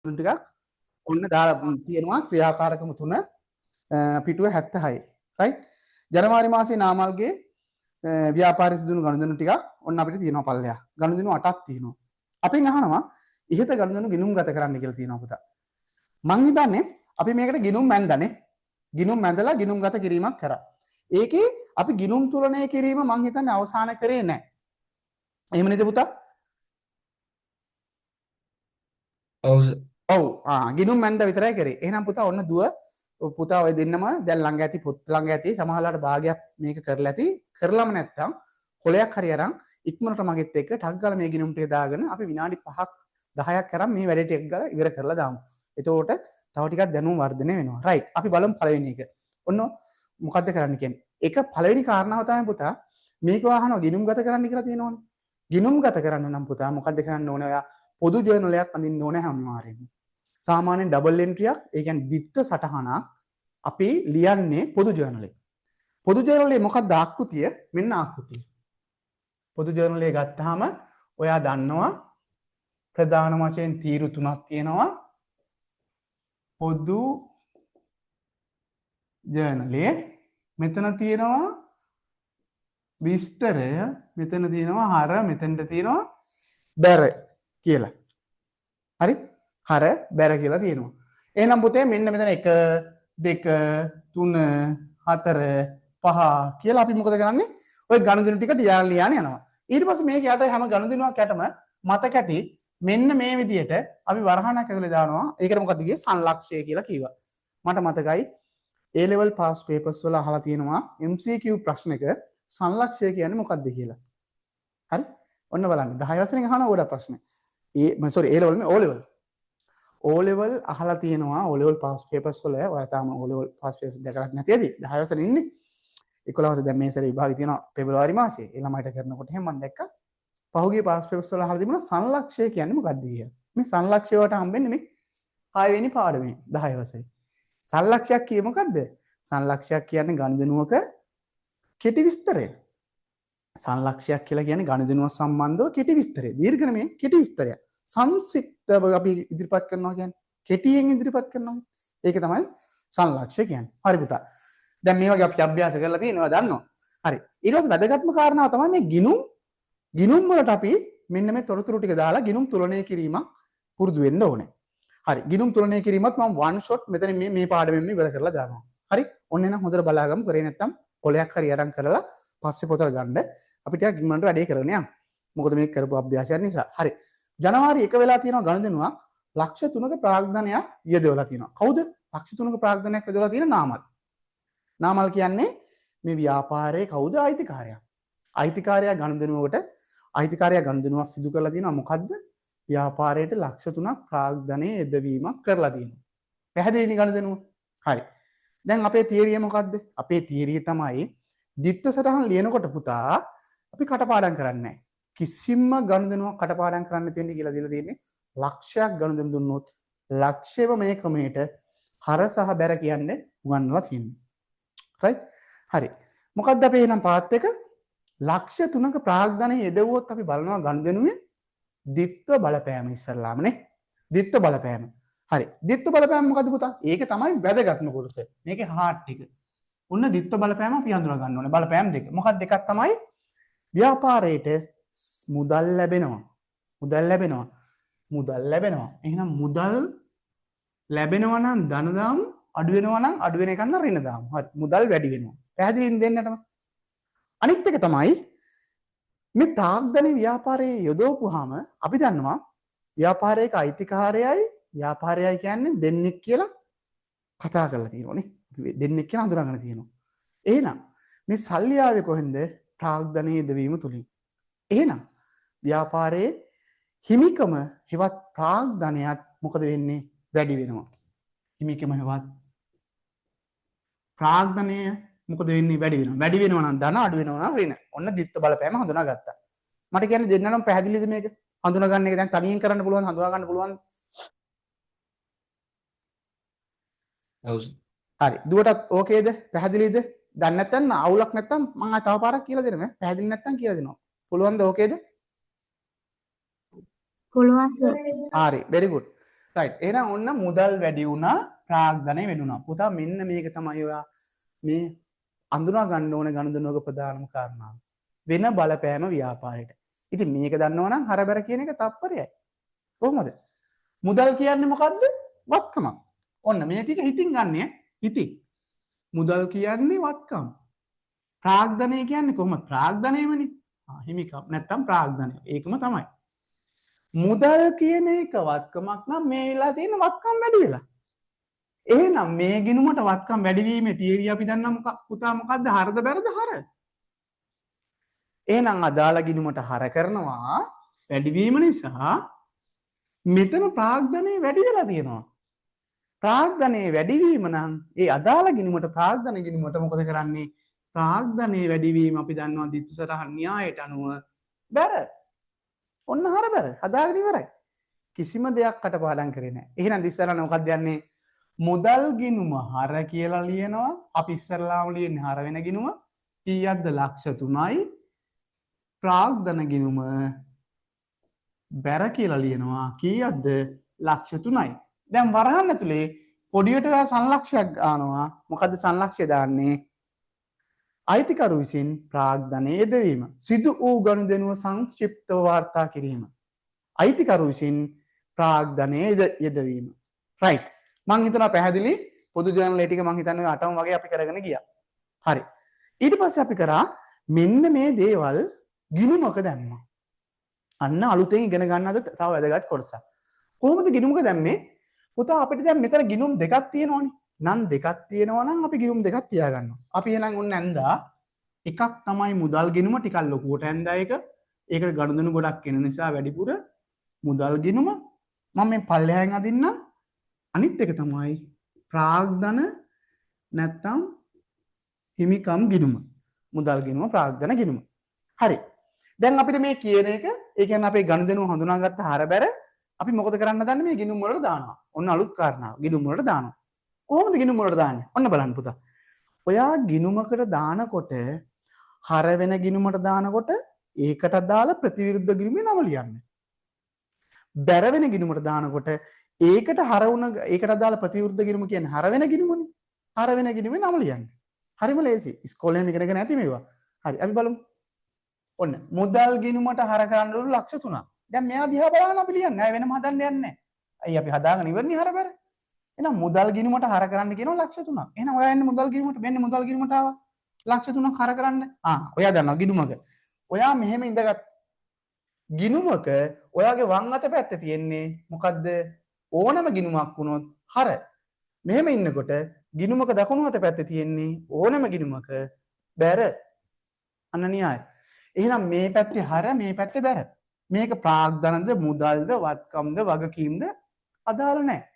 ටිකක් ඔන්න දාලා තියෙනවා ක්‍රියාකාරකම 3 පිටුව 76 right ජනවාරි මාසයේ නාමල්ගේ ව්‍යාපාර සිදුණු ගනුදෙනු ටිකක් ඔන්න අපිට තියෙනවා පල්ලෙහා ගනුදෙනු 8ක් තියෙනවා අපෙන් අහනවා ඉහත ගනුදෙනු ගිණුම් ගත කරන්න කියලා තියෙනවා පුතා මං හිතන්නේ අපි මේකට ගිණුම් මැන්දනේ ගිණුම් මැදලා ගිණුම් ගත කිරීමක් කරා ඒකේ අපි ගිණුම් තුලනය කිරීම මං හිතන්නේ අවසාන කරේ නැහැ එහෙම නේද පුතා ඔව් ගිණුම් මැන්ද විතරයි කරේ එහෙනම් පුතා ඔන්න දුව පුතා ඔය දෙන්නම දැන් ළඟ ඇති පොත් ළඟ ඇති සමහරලාට භාගයක් මේක කරලා ඇති කරලම නැත්තම් කොලයක් හරි අරන් ඉක්මනට මගෙත් එක්ක ටක් ගාලා මේ ගිණුම් ටික දාගෙන අපි විනාඩි 5ක් 10ක් කරන් මේ වැඩේ ටික ගාලා ඉවර කරලා දාමු. එතකොට තව ටිකක් දැනුම වර්ධනය වෙනවා. රයිට්. අපි බලමු පළවෙනි එක. ඔන්න මොකද්ද කරන්න කියන්නේ? ඒක පළවෙනි කාරණාව තමයි පුතා මේක අහනවා ගිණුම් ගත කරන්න කියලා තියෙනවනේ. ගිණුම් ගත කරන්න නම් පුතා මොකද්ද කරන්න ඕනේ? ඔයා පොදු ජර්නල් එකක් අඳින්න ඕනේ හැමවාරෙම. සාමාන්‍යයෙන් ඩබල් එන්ට්‍රියක් ඒ කියන්නේ දිත්ත සටහනක් අපි ලියන්නේ පොදු ජර්නල් එකේ. පොදු ජර්නල් එකේ මොකක්ද ආකෘතිය? මෙන්න ආකෘතිය. පොදු ජර්නල් එක ගත්තාම ඔයා දන්නවා ප්‍රධාන වශයෙන් තීරු තුනක් තියෙනවා. පොදු ජර්නලේ මෙතන තියෙනවා විස්තරය, මෙතන තියෙනවා හර, මෙතනට තියෙනවා බැර කියලා. හරි? හර බැර කියලා තියෙනවා. එහෙනම් පුතේ මෙන්න මෙතන 1 2 3 4 5 කියලා අපි මොකද කරන්නේ? ඔය ගනුදෙනු ටික ලියන්න යනවා. ඊට පස්සේ මේක යට හැම ගනුදෙනුවක් යටම මතක ඇති මෙන්න මේ විදියට අපි වරහණක් ඇතුලේ දානවා. ඒකට මොකද්ද කියේ? සංලක්ෂය කියලා කිව්වා. මට මතකයි A level pass papers වල අහලා තියෙනවා MCQ ප්‍රශ්නක සංලක්ෂය කියන්නේ මොකක්ද කියලා. හරි? ඔන්න බලන්න 10 වසරෙන් අහන ඕඩ ප්‍රශ්න. A level නේ O level. O level අහලා තියෙනවා O level pass papers වල ඔයාලා තාම O level pass papers දැකලා නැති ඇති 10 වසරේ ඉන්නේ 11 වසරේ දැන් මේ සැරේ විභාගය තියෙනවා පෙබරවාරි මාසේ ඒ ළමයිට කරනකොට එහෙනම් මම දැක්කා පහුගිය pass papers වල අහලා තිබුණා සංලක්ෂය කියන්නේ මොකක්ද කියලා මේ සංලක්ෂය වලට හම්බෙන්නේ මේ 6 වෙනි පාඩමේ 10 වසරේ සංලක්ෂයක් කියේ මොකද්ද සංලක්ෂයක් කියන්නේ ගණිතනුවක කෙටි විස්තරය සංලක්ෂයක් කියලා කියන්නේ ගණිතනුව සම්බන්ධව කෙටි විස්තරය දීර්ඝ නෙමෙයි කෙටි විස්තරය සංක්ෂිප්තව අපි ඉදිරිපත් කරනවා කියන්නේ කෙටියෙන් ඉදිරිපත් කරනවා. ඒක තමයි සංලක්ෂය කියන්නේ. හරි පුතා. දැන් මේ වගේ අපි අභ්‍යාස කරලා තියෙනවා දන්නවා. හරි. ඊට පස්සේ වැදගත්ම කාරණාව තමයි මේ ගිණුම් වලට අපි මෙන්න මේ තොරතුරු ටික දාලා ගිණුම් තුලනය කිරීමක් පුරුදු වෙන්න ඕනේ. හරි. ගිණුම් තුලනය කිරීමත් මම one shot මෙතන මේ පාඩමෙන් ඉවර කරලා දානවා. හරි. ඔන්න එහෙනම් හොඳට බලාගමු. කරේ නැත්තම් කොලයක් හරි අරන් කරලා පස්සේ පොතට ගන්න අපි ටිකක් ඉක්මනට වැඩේ කරගෙන යමු. මොකද මේක කරපු අභ්‍යාසයක් නිසා. හරි. ජනවාරි 1 වෙලා තියෙනවා ගණදෙනුවක් ලක්ෂ 3ක ප්‍රාග්ධනයක් යොදවලා තියෙනවා. කවුද? ලක්ෂ 3ක ප්‍රාග්ධනයක් යොදවලා තියෙන නාමල්. නාමල් කියන්නේ මේ ව්‍යාපාරයේ කවුද අයිතිකාරයා? අයිතිකාරයා ගණදෙනුවකට අයිතිකාරයා ගණදෙනුවක් සිදු කරලා තියෙනවා. මොකද්ද? ව්‍යාපාරයට ලක්ෂ 3ක් ප්‍රාග්ධනයේ යෙදවීමක් කරලා තියෙනවා. පැහැදිලිනේ ගණදෙනුව? හරි. දැන් අපේ තියරිය මොකද්ද? අපේ තියරිය තමයි දිත්ත සටහන් ලියනකොට පුතා අපි කටපාඩම් කරන්නේ නැහැ. කිසිම ගණුදෙනුවක් කටපාඩම් කරන්න තියෙන්නේ කියලා දීලා තියෙන්නේ ලක්ෂයක් ගණුදෙනු දුන්නොත් ලක්ෂයම මේ ක්‍රමයට හර සහ බැර කියන්නේ උගන්වලා තියෙනවා. රයිට්? හරි. මොකක්ද අපේ එහෙනම් පාත් එක? ලක්ෂ 3ක ප්‍රාග්ධනයේ යෙදුවොත් අපි බලනවා ගණුදෙනුවේ ද්විත්ව බලපෑම ඉස්සරලාම නේ. ද්විත්ව බලපෑම. හරි. ද්විත්ව බලපෑම මොකද්ද පුතා? ඒක තමයි වැදගත්ම කොටස. මේකේ හાર્ට් එක. ඔන්න ද්විත්ව බලපෑම අපි හඳුනා ගන්න ඕනේ. බලපෑම් දෙක. මොකක්ද දෙකක් තමයි ව්‍යාපාරයේට මුදල් ලැබෙනවා. එහෙනම් මුදල් ලැබෙනවා නම් ධන දාමු, අඩු වෙනවා නම් අඩු වෙන එක නම් ඍණ දාමු. හරි. මුදල් වැඩි වෙනවා. පැහැදිලිද දෙන්නටම? අනිත් එක තමයි මේ ප්‍රාග්ධන ව්‍යාපාරයේ යොදවපුවාම අපි දන්නවා ව්‍යාපාරයක අයිතිකාරයයි ව්‍යාපාරයයි කියන්නේ දෙන්නෙක් කියලා කතා කරලා තියෙනවානේ. දෙන්නෙක් කියලා හඳුනාගෙන තියෙනවා. එහෙනම් මේ සල්ලි ආවේ කොහෙන්ද? ප්‍රාග්ධනයේ යෙදවීම තුලින්. එහෙනම් ව්‍යාපාරයේ හිමිකම හෙවත් ප්‍රාග්ධනයත් මොකද වෙන්නේ? වැඩි වෙනවා. හිමිකම හෙවත් ප්‍රාග්ධනය මොකද වෙන්නේ? වැඩි වෙනවා. වැඩි වෙනවා නම් ධන, අඩු වෙනවා නම් ඍණ. ඔන්න ද්විත්ව බලපෑම හඳුනාගත්තා. මට කියන්නේ දෙන්නනම් පැහැදිලිද මේක? හඳුනා ගන්න එක දැන් තනියෙන් කරන්න පුළුවන්, හඳුනා ගන්න පුළුවන්. හරි. දුවටත් ඕකේද? පැහැදිලිද? දැන් නැත්තම් අවුලක් නැත්තම් මම තව පාරක් කියලා දෙන්න. පැහැදිලි නැත්තම් කියලා දෙනවා. පුළුවන්ද? ඕකේද? පුළුවන් සර්. හරි. very good. right එහෙනම් ඔන්න මුදල් වැඩි වුණා ප්‍රාග්ධනය වෙන්න වුණා පුතා මෙන්න මේක තමයි ඔයා මේ අඳුනා ගන්න ඕන ගනුදෙනුවක ප්‍රධානම කාරණාව වෙන බලපෑම ව්‍යාපාරයට ඉතින් මේක දන්නවනම් හරබර කියන එක තප්පරයයි කොහොමද මුදල් කියන්නේ මොකද්ද වත්කමක් ඔන්න මේ ටික හිතින් ගන්න හිතින් මුදල් කියන්නේ වත්කම් ප්‍රාග්ධනය කියන්නේ කොහොමද ප්‍රාග්ධනයමනේ හිමිකම් නැත්තම් ප්‍රාග්ධනය ඒකම තමයි මුදල් කියන එක වත්කමක් නම් මේ වෙලා තියෙන වත්කම් වැඩි වෙලා එහෙනම් මේ ගිණුමට වත්කම් වැඩි වීමේ තියරිය අපි දන්නා පුතා මොකද්ද හරද බැරද හර එහෙනම් අදාළ ගිණුමට හර කරනවා වැඩි වීම නිසා මෙතන ප්‍රාග්ධනය වැඩි වෙලා තියෙනවා ප්‍රාග්ධනය වැඩි වීම නම් ඒ අදාළ ගිණුමට ප්‍රාග්ධන ගිණුමට මොකද කරන්නේ ප්‍රාග්ධනය වැඩි වීම අපි දන්නවා ditth සරහන් න්‍යායට අනුව බැර ඔන්න හර බැර හදාගෙන ඉවරයි කිසිම දෙයක් කටපාඩම් කරේ නැහැ එහෙනම් ඉස්සරහට මොකක්ද යන්නේ මුදල් ගිණුම හර කියලා ලියනවා අපි ඉස්සරලාම ලියන්නේ හර වෙන ගිණුම කීයක්ද ලක්ෂ 3යි ප්‍රාග්ධන ගිණුම බැර කියලා ලියනවා කීයක්ද ලක්ෂ 3යි දැන් වරහන් ඇතුලේ පොඩියට සංලක්ෂයක් ගන්නවා මොකද්ද සංලක්ෂය දාන්නේ අයිතිකරු විසින් ප්‍රාග්ධනය යෙදවීම සිදු වූ ගනුදෙනුව සංක්ෂිප්තව වාර්තා කිරීම අයිතිකරු විසින් ප්‍රාග්ධනය යෙදවීම රයිට් මං හිතනවා පැහැදිලි පොදු ජර්නල් ටික මං හිතන්නේ 8ම වගේ අපි කරගෙන ගියා හරි ඊට පස්සේ අපි කරා මෙන්න මේ දේවල් ගිණුමක දැම්මා අන්න අලුතෙන් ඉගෙන ගන්න අද තව වැදගත් කොටසක් කොහොමද ගිණුමක දැම්මේ පුතා අපිට දැන් මෙතන ගිණුම් දෙකක් තියෙනවනේ නම් දෙකක් තියෙනවා නම් අපි ගිණුම් දෙකක් තියාගන්නවා අපි එහෙනම් ඔන්න ඇඳා එකක් තමයි මුදල් ගිණුම ටිකක් ලොකුවට ඇඳා ඒක ඒකට ගනුදෙනු ගොඩක් එන නිසා වැඩිපුර මුදල් ගිණුම මම මේ පල්ලෙහාෙන් අදින්නම් අනිත් එක තමයි ප්‍රාග්ධන නැත්තම් හිමිකම් ගිණුම මුදල් ගිණුම ප්‍රාග්ධන ගිණුම හරි දැන් අපිට මේ කියන එක ඒ කියන්නේ අපේ ගනුදෙනුව හඳුනාගත්ත හරබැර අපි මොකද කරන්න දන්නේ මේ ගිණුම් වලට දානවා ඔන්න අලුත් කාරණාව ගිණුම් වලට දානවා කොහොමද ගිණුම් වලට දාන්නේ ඔන්න බලන්න පුතා ඔයා ගිණුමකට දානකොට හර වෙන ගිණුමට දානකොට ඒකට දාලා ප්‍රතිවිරුද්ධ ගිණුමේ නම ලියන්න බැර වෙන ගිණුමට දානකොට ඒකට හර වුණ ඒකට දාලා ප්‍රතිවිරුද්ධ ගිණුම කියන්නේ හර වෙන ගිණුමනේ හර වෙන ගිණුමේ නම ලියන්න හරිම ලේසි ඉස්කෝලේ ඉගෙන ගන්න ඇති මේවා හරි අපි බලමු ඔන්න මුදල් ගිණුමට හර කරන්න උළු ලක්ෂ 3ක් දැන් මෙයා දිහා බලන්න අපි ලියන්නේ ආය වෙනම හදන්න යන්නේ නැහැ අයි අපි හදාගෙන ඉවරනේ හර බැර එහෙනම් මුදල් ගිණුමට හර කරන්න කියනවා ලක්ෂ 3ක් එහෙනම් ඔයා එන්නේ මුදල් ගිණුමට මෙන්න මුදල් ගිණුමට ආවා ලක්ෂ 3ක් හර කරන්න ඔයා දන්නවා ගිණුමක ඔයා මෙහෙම ඉඳගත් ගිණුමක ඔයාගේ වම් අත පැත්තේ තියෙන්නේ මොකද්ද ඕනම ගිණුමක් වුණොත් හර මෙහෙම ඉන්නකොට ගිණුමක දකුණු අත පැත්තේ තියෙන්නේ ඕනම ගිණුමක බැර අන්න න්‍යාය එහෙනම් මේ පැත්තේ හර මේ පැත්තේ බැර මේක ප්‍රාග්ධනද මුදල්ද වත්කම්ද වගකීම්ද අදාළ නැහැ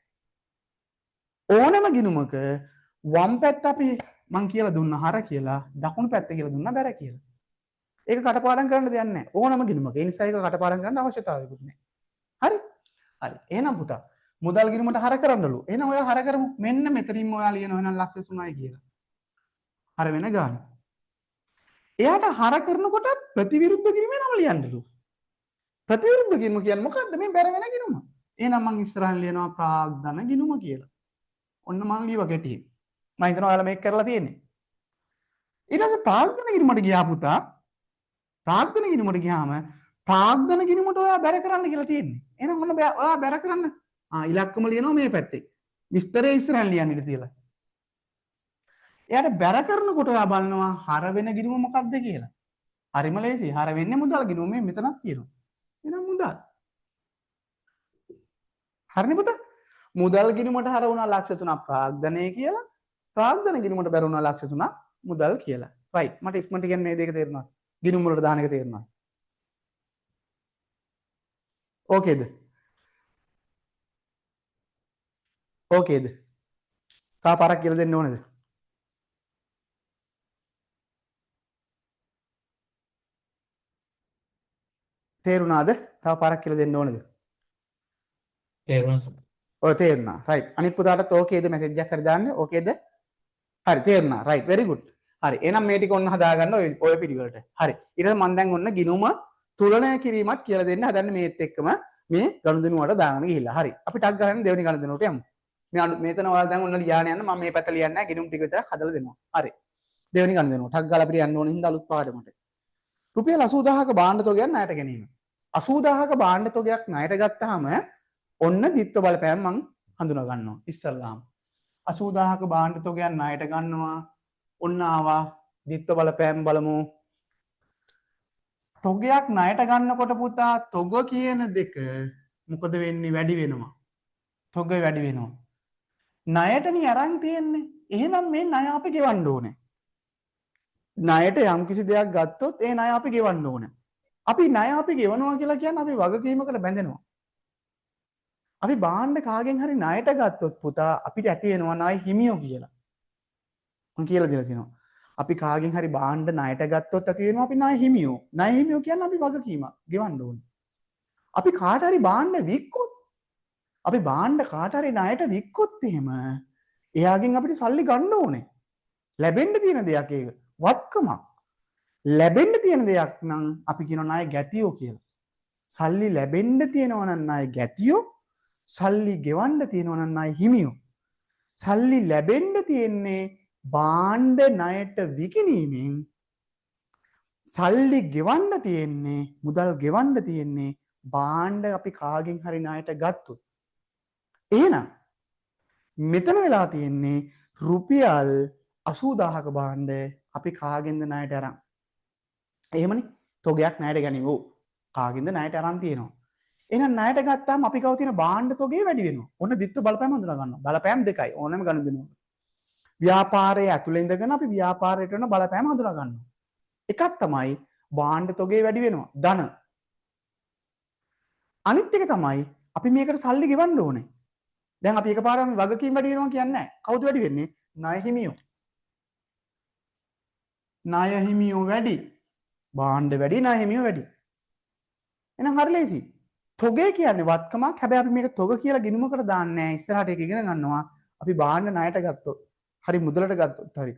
ඕනම ගිණුමක වම් පැත්ත අපි මං කියලා දුන්න හර කියලා දකුණු පැත්ත කියලා දුන්න බැර කියලා ඒක කටපාඩම් කරන්න දෙයක් නැහැ ඕනම ගිණුමක ඒ නිසා ඒක කටපාඩම් කරන්න අවශ්‍යතාවයකුත් නැහැ හරි හරි එහෙනම් පුතා මුදල් ගිණුමට හර කරන්නලු එහෙනම් ඔයා හර කරමු මෙන්න මෙතනින්ම ඔයා ලියනවා එහෙනම් ලක්ෂ 3යි කියලා හර වෙන ගාන එයාට හර කරනකොට ප්‍රතිවිරුද්ධ ගිණුමේ නම ලියන්නලු ප්‍රතිවිරුද්ධ ගිණුම කියන්නේ මොකද්ද මේ බැර වෙන ගිණුම එහෙනම් මං ඉස්සරහින් ලියනවා ප්‍රාග්ධන ගිණුම කියලා ඔන්න මං ලියවා ගැටියෙන් මම හිතනවා ඔයාලා මේක කරලා තියෙන්නේ ඊට පස්සේ ප්‍රාග්ධන ගිණුමට ගියා පුතා ප්‍රාග්ධන ගිණුමට ගියාම ප්‍රාග්ධන ගිණුමට ඔයා බැර කරන්න කියලා තියෙන්නේ එහෙනම් ඔන්න ඔයා බැර කරන්න ඉලක්කම ලියනවා මේ පැත්තේ විස්තරය ඉස්සරහින් ලියන්න ඉඩ තියලා එයාට බැර කරනකොට ඔයා බලනවා හර වෙන ගිණුම මොකක්ද කියලා හරිම ලේසි හර වෙන්නේ මුදල් ගිණුම මේ මෙතනක් තියෙනවා එහෙනම් මුදල් හරිනේ පුතා මුදල් ගිණුමට හර වුණා ලක්ෂ 3ක් ප්‍රාග්ධනය කියලා ප්‍රාග්ධන ගිණුමට බැර වුණා ලක්ෂ 3ක් මුදල් කියලා රයිට් මට ඉක්මනට කියන්නේ මේ දෙක තේරෙනවා ගිණුම් වලට දාන එක තේරෙනවා ඕකේද ඕකේද තා පාරක් කියලා දෙන්න ඕනේද තේරුණාද තා පාරක් කියලා දෙන්න ඕනේද තේරුණා ඔය තේරුණා රයිට් අනිත් පුතාටත් ඕකේද මෙසේජ් එකක් හරි දාන්න ඕකේද හරි තේරුණා රයිට් වෙරි ගුඩ් හරි එහෙනම් මේ ටික ඔන්න හදාගන්න ඔය පිළිවෙලට හරි ඊට පස්සේ මම දැන් ඔන්න ගිණුම තුලනය කිරීමත් කියලා දෙන්න හදන්නේ මේත් එක්කම මේ ගනුදෙනුවට දාගෙන ගිහිල්ලා. හරි. අපි ටක් ගන්න දෙවෙනි ගනුදෙනුවට යමු. මෙතන ඔයාලා දැන් ඔන්න ලියාගෙන යන්න මම මේ පැත්ත ලියන්නේ නැහැ. ගිණුම් ටික විතරක් හදලා දෙනවා. හරි. දෙවෙනි ගනුදෙනුව. ටක් ගාලා අපිට යන්න ඕන හින්දා අලුත් පාඩමට. රුපියල් 80000ක භාණ්ඩ තොගයක් ණයට ගැනීම. 80000ක භාණ්ඩ තොගයක් ණයට ගත්තාම ඔන්න දිත්ව බලපෑම් මං හඳුනා ගන්නවා. ඉස්සල්ලාම 80000ක භාණ්ඩ තොගයක් ණයට ගන්නවා. ඔන්න ආවා දිත්ව බලපෑම් බලමු. තොගයක් ණයට ගන්නකොට පුතා තොග කියන දෙක මොකද වෙන්නේ? වැඩි වෙනවා. තොග වැඩි වෙනවා. ණයටනේ අරන් තියෙන්නේ. එහෙනම් මේ ණය අපි ගෙවන්න ඕනේ. ණයට යම්කිසි දෙයක් ගත්තොත් ඒ ණය අපි ගෙවන්න ඕනේ. අපි ණය අපි ගෙවනවා කියලා කියන්නේ අපි වගකීමකට බැඳෙනවා. අපි භාණ්ඩ කාගෙන් හරි ණයට ගත්තොත් පුතා අපිට ඇති වෙනවා ණය හිමියෝ කියලා. මම කියලා දෙලා තියෙනවා. අපි කාගෙන් හරි භාණ්ඩ ණයට ගත්තොත් ඇති වෙනවා අපි ණය හිමියෝ. ණය හිමියෝ කියන්නේ අපි වගකීමක් ගෙවන්න ඕනේ. අපි කාට හරි භාණ්ඩ වික්කොත් අපි භාණ්ඩ කාට හරි ණයට වික්කොත් එහෙම එයාගෙන් අපිට සල්ලි ගන්න ඕනේ. ලැබෙන්න තියෙන දෙයක් ඒක. වත්කමක්. ලැබෙන්න තියෙන දෙයක් නම් අපි කියනවා ණය ගැතියෝ කියලා. සල්ලි ලැබෙන්න තියෙනවා නම් ණය ගැතියෝ, සල්ලි ගෙවන්න තියෙනවා නම් ණය හිමියෝ. සල්ලි ලැබෙන්න තියෙන්නේ භාණ්ඩ ණයට විකිණීමෙන්, සල්ලි ගෙවන්න තියෙන්නේ, මුදල් ගෙවන්න තියෙන්නේ භාණ්ඩ අපි කාගෙන් හරි ණයට ගත්තොත්. එහෙනම් මෙතන වෙලා තියෙන්නේ රුපියල් 80000ක භාණ්ඩ අපි කාගෙන්ද ණයට අරන්. එහෙමනේ තොගයක් ණයට ගැනීම. ඕ කාගෙන්ද ණයට අරන් තියෙනවා. එහෙනම් ණයට ගත්තාම අපි ගාව තියෙන භාණ්ඩ තොගේ වැඩි වෙනවා. ඔන්න දිත්ව බලපෑම හඳුනා ගන්නවා. බලපෑම් දෙකයි ඕනෑම ගනුදෙනුවක. ව්‍යාපාරයේ ඇතුළේ ඉඳගෙන අපි ව්‍යාපාරයට වෙන බලපෑම හඳුනා ගන්නවා. එකක් තමයි භාණ්ඩ තොගේ වැඩි වෙනවා. ධන. අනිත් එක තමයි අපි මේකට සල්ලි ගෙවන්න ඕනේ. දැන් අපි එකපාරම වගකීම් වැඩි වෙනවා කියන්නේ නැහැ. කවුද වැඩි වෙන්නේ? ණය හිමියෝ. ණය හිමියෝ වැඩි. භාණ්ඩ වැඩි, ණය හිමියෝ වැඩි. එහෙනම් හරි ලේසි. තොගේ කියන්නේ වත්කමක්. හැබැයි අපි මේක තොග කියලා ගිණුමකට දාන්නේ නැහැ. ඉස්සරහට ඒක ඉගෙන ගන්නවා. අපි භාණ්ඩ ණයට ගත්තොත්, හරි මුදලට ගත්තොත් හරි.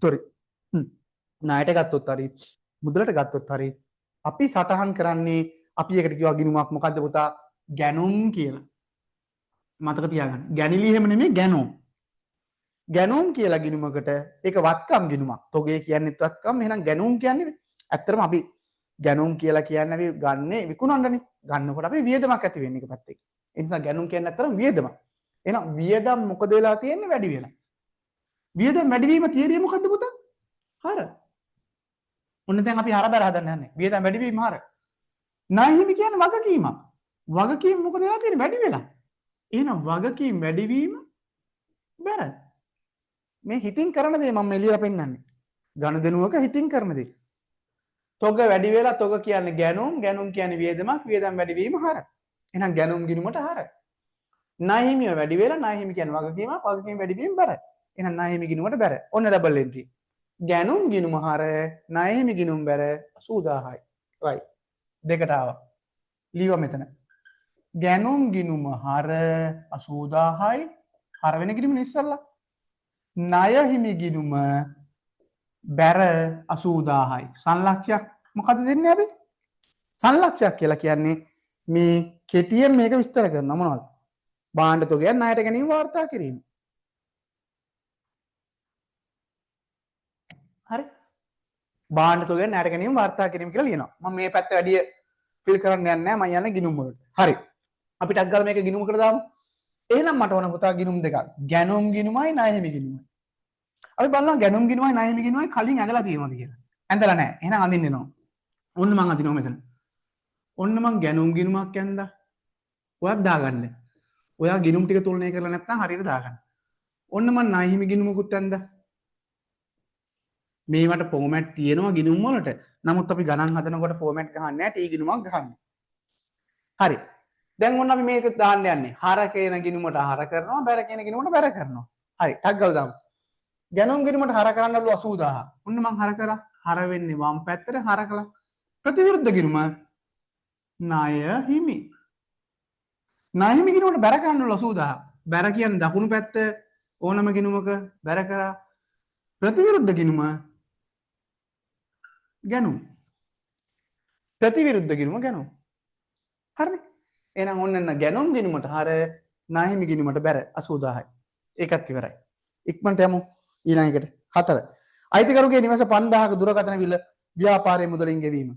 sorry. ණයට ගත්තොත් හරි, මුදලට ගත්තොත් හරි අපි සටහන් කරන්නේ අපි එකට කිව්වා ගිණුමක් මොකද්ද පුතා? ගැනුම් කියලා. මතක තියාගන්න. ගැනිලි එහෙම නෙමෙයි ගැනුම්. ගැනුම් කියලා ගිණුමකට ඒක වත්කම් ගිණුමක්. තොගේ කියන්නේත් වත්කම්. එහෙනම් ගැනුම් කියන්නේ ඇත්තටම අපි ගැනුම් කියලා කියන්නේ අපි ගන්නේ විකුණන්නනේ. ගන්නකොට අපි වියදමක් ඇති වෙන්නේ එක පැත්තකින්. ඒ නිසා ගැනුම් කියන්නේ ඇත්තටම වියදමක්. එහෙනම් වියදම් මොකද වෙලා තියෙන්නේ? වැඩි වෙලා. වියදම් වැඩි වීම තියරිය මොකද්ද පුතා? හර. ඔන්න දැන් අපි හර බැර හදන්න යන්නේ. වියදම් වැඩි වීම හර. ණය හිමි කියන්නේ වගකීමක්. වගකීම මොකද වෙලා තියෙන්නේ? වැඩි වෙලා. එහෙනම් වගකීම් වැඩි වීම බැර. මේ හිතින් කරන දේ මම එළියට පෙන්නන්නේ. ගනුදෙනුවක හිතින් කරන දේ. තොග වැඩි වෙලා තොග කියන්නේ ගැනුම්, ගැනුම් කියන්නේ වියදමක්, වියදම් වැඩි වීම හර. එහෙනම් ගැනුම් ගිණුමට හර. ණය හිමිය වැඩි වෙලා ණය හිමි කියන්නේ වගකීමක්, වගකීම වැඩි වීම බැර. එහෙනම් ණය හිමි ගිණුමට බැර. ඔන්න ඩබල් එන්ට්‍රි. ගැනුම් ගිණුම හර, ණය හිමි ගිණුම බැර 80000යි. right. දෙකට ආවා. ලියුවා මෙතන. ගැනුම් ගිණුම හර 80000යි. හර වෙන ගිණුම ඉස්සල්ලා. ණය හිමි ගිණුම බැර 80000යි. සංලක්ෂයක් මොකද දෙන්නේ අපි? සංලක්ෂයක් කියලා කියන්නේ මේ කෙටියෙන් මේක විස්තර කරනවා මොනවද? භාණ්ඩ තොගයක් ණයට ගැනීම වාර්තා කිරීම. හරි? භාණ්ඩ තොගයක් ණයට ගැනීම වාර්තා කිරීම කියලා ලියනවා. මම මේ පැත්ත වැඩි ෆිල් කරන්න යන්නේ නැහැ. මම යන්නේ ගිණුම් වලට. හරි. අපි ටක් ගාලා මේක ගිණුමකට දාමු. එහෙනම් මට ඕන පුතා ගිණුම් දෙකක්. ගැනුම් ගිණුමයි ණය හිමි ගිණුමයි. අපි බලනවා ගැනුම් ගිණුමයි ණය හිමි ගිණුමයි කලින් ඇඳලා තියෙනවද කියලා. ඇඳලා නැහැ. එහෙනම් අඳින්න එනවා. ඔන්න මං අඳිනවා මෙතන. ඔන්න මං ගැනුම් ගිණුමක් ඇඳලා. ඔයත් දාගන්න. ඔයා ගිණුම් ටික තුලනය කරලා නැත්නම් හරියට දාගන්න. ඔන්න මං ණය හිමි ගිණුමකුත් ඇඳලා. මේවට ෆෝමැට් තියෙනවා ගිණුම් වලට. නමුත් අපි ගණන් හදනකොට ෆෝමැට් ගහන්නේ නැහැ. ටී ගිණුමක් ගහන්නේ. හරි. දැන් ඔන්න අපි මේක දාන්න යන්නේ. හර කියන ගිණුමට හර කරනවා, බැර කියන ගිණුමට බැර කරනවා. හරි. ටක් ගාලා දාමු. ගැනුම් ගිණුමට හර කරන්නලු 80000. ඔන්න මං හර කරා. හර වෙන්නේ වම් පැත්තට හර කළා. ප්‍රතිවිරුද්ධ ගිණුම ණය හිමි. ණය හිමි ගිණුමට බැර කරන්නලු 80000. බැර කියන්නේ දකුණු පැත්ත ඕනම ගිණුමක බැර කරා. ප්‍රතිවිරුද්ධ ගිණුම ගැනුම්. ප්‍රතිවිරුද්ධ ගිණුම ගැනුම්. හරිනේ. එහෙනම් ඔන්න ගැනුම් ගිණුමට හර නාහිමි ගිණුමට බැර 80000යි. ඒකත් ඉවරයි. ඉක්මනට යමු ඊළඟ එකට. 4. අයිතිකරුගේ නිවස 5000ක දුරකථන විල ව්‍යාපාරයේ මුදලින් ගෙවීම.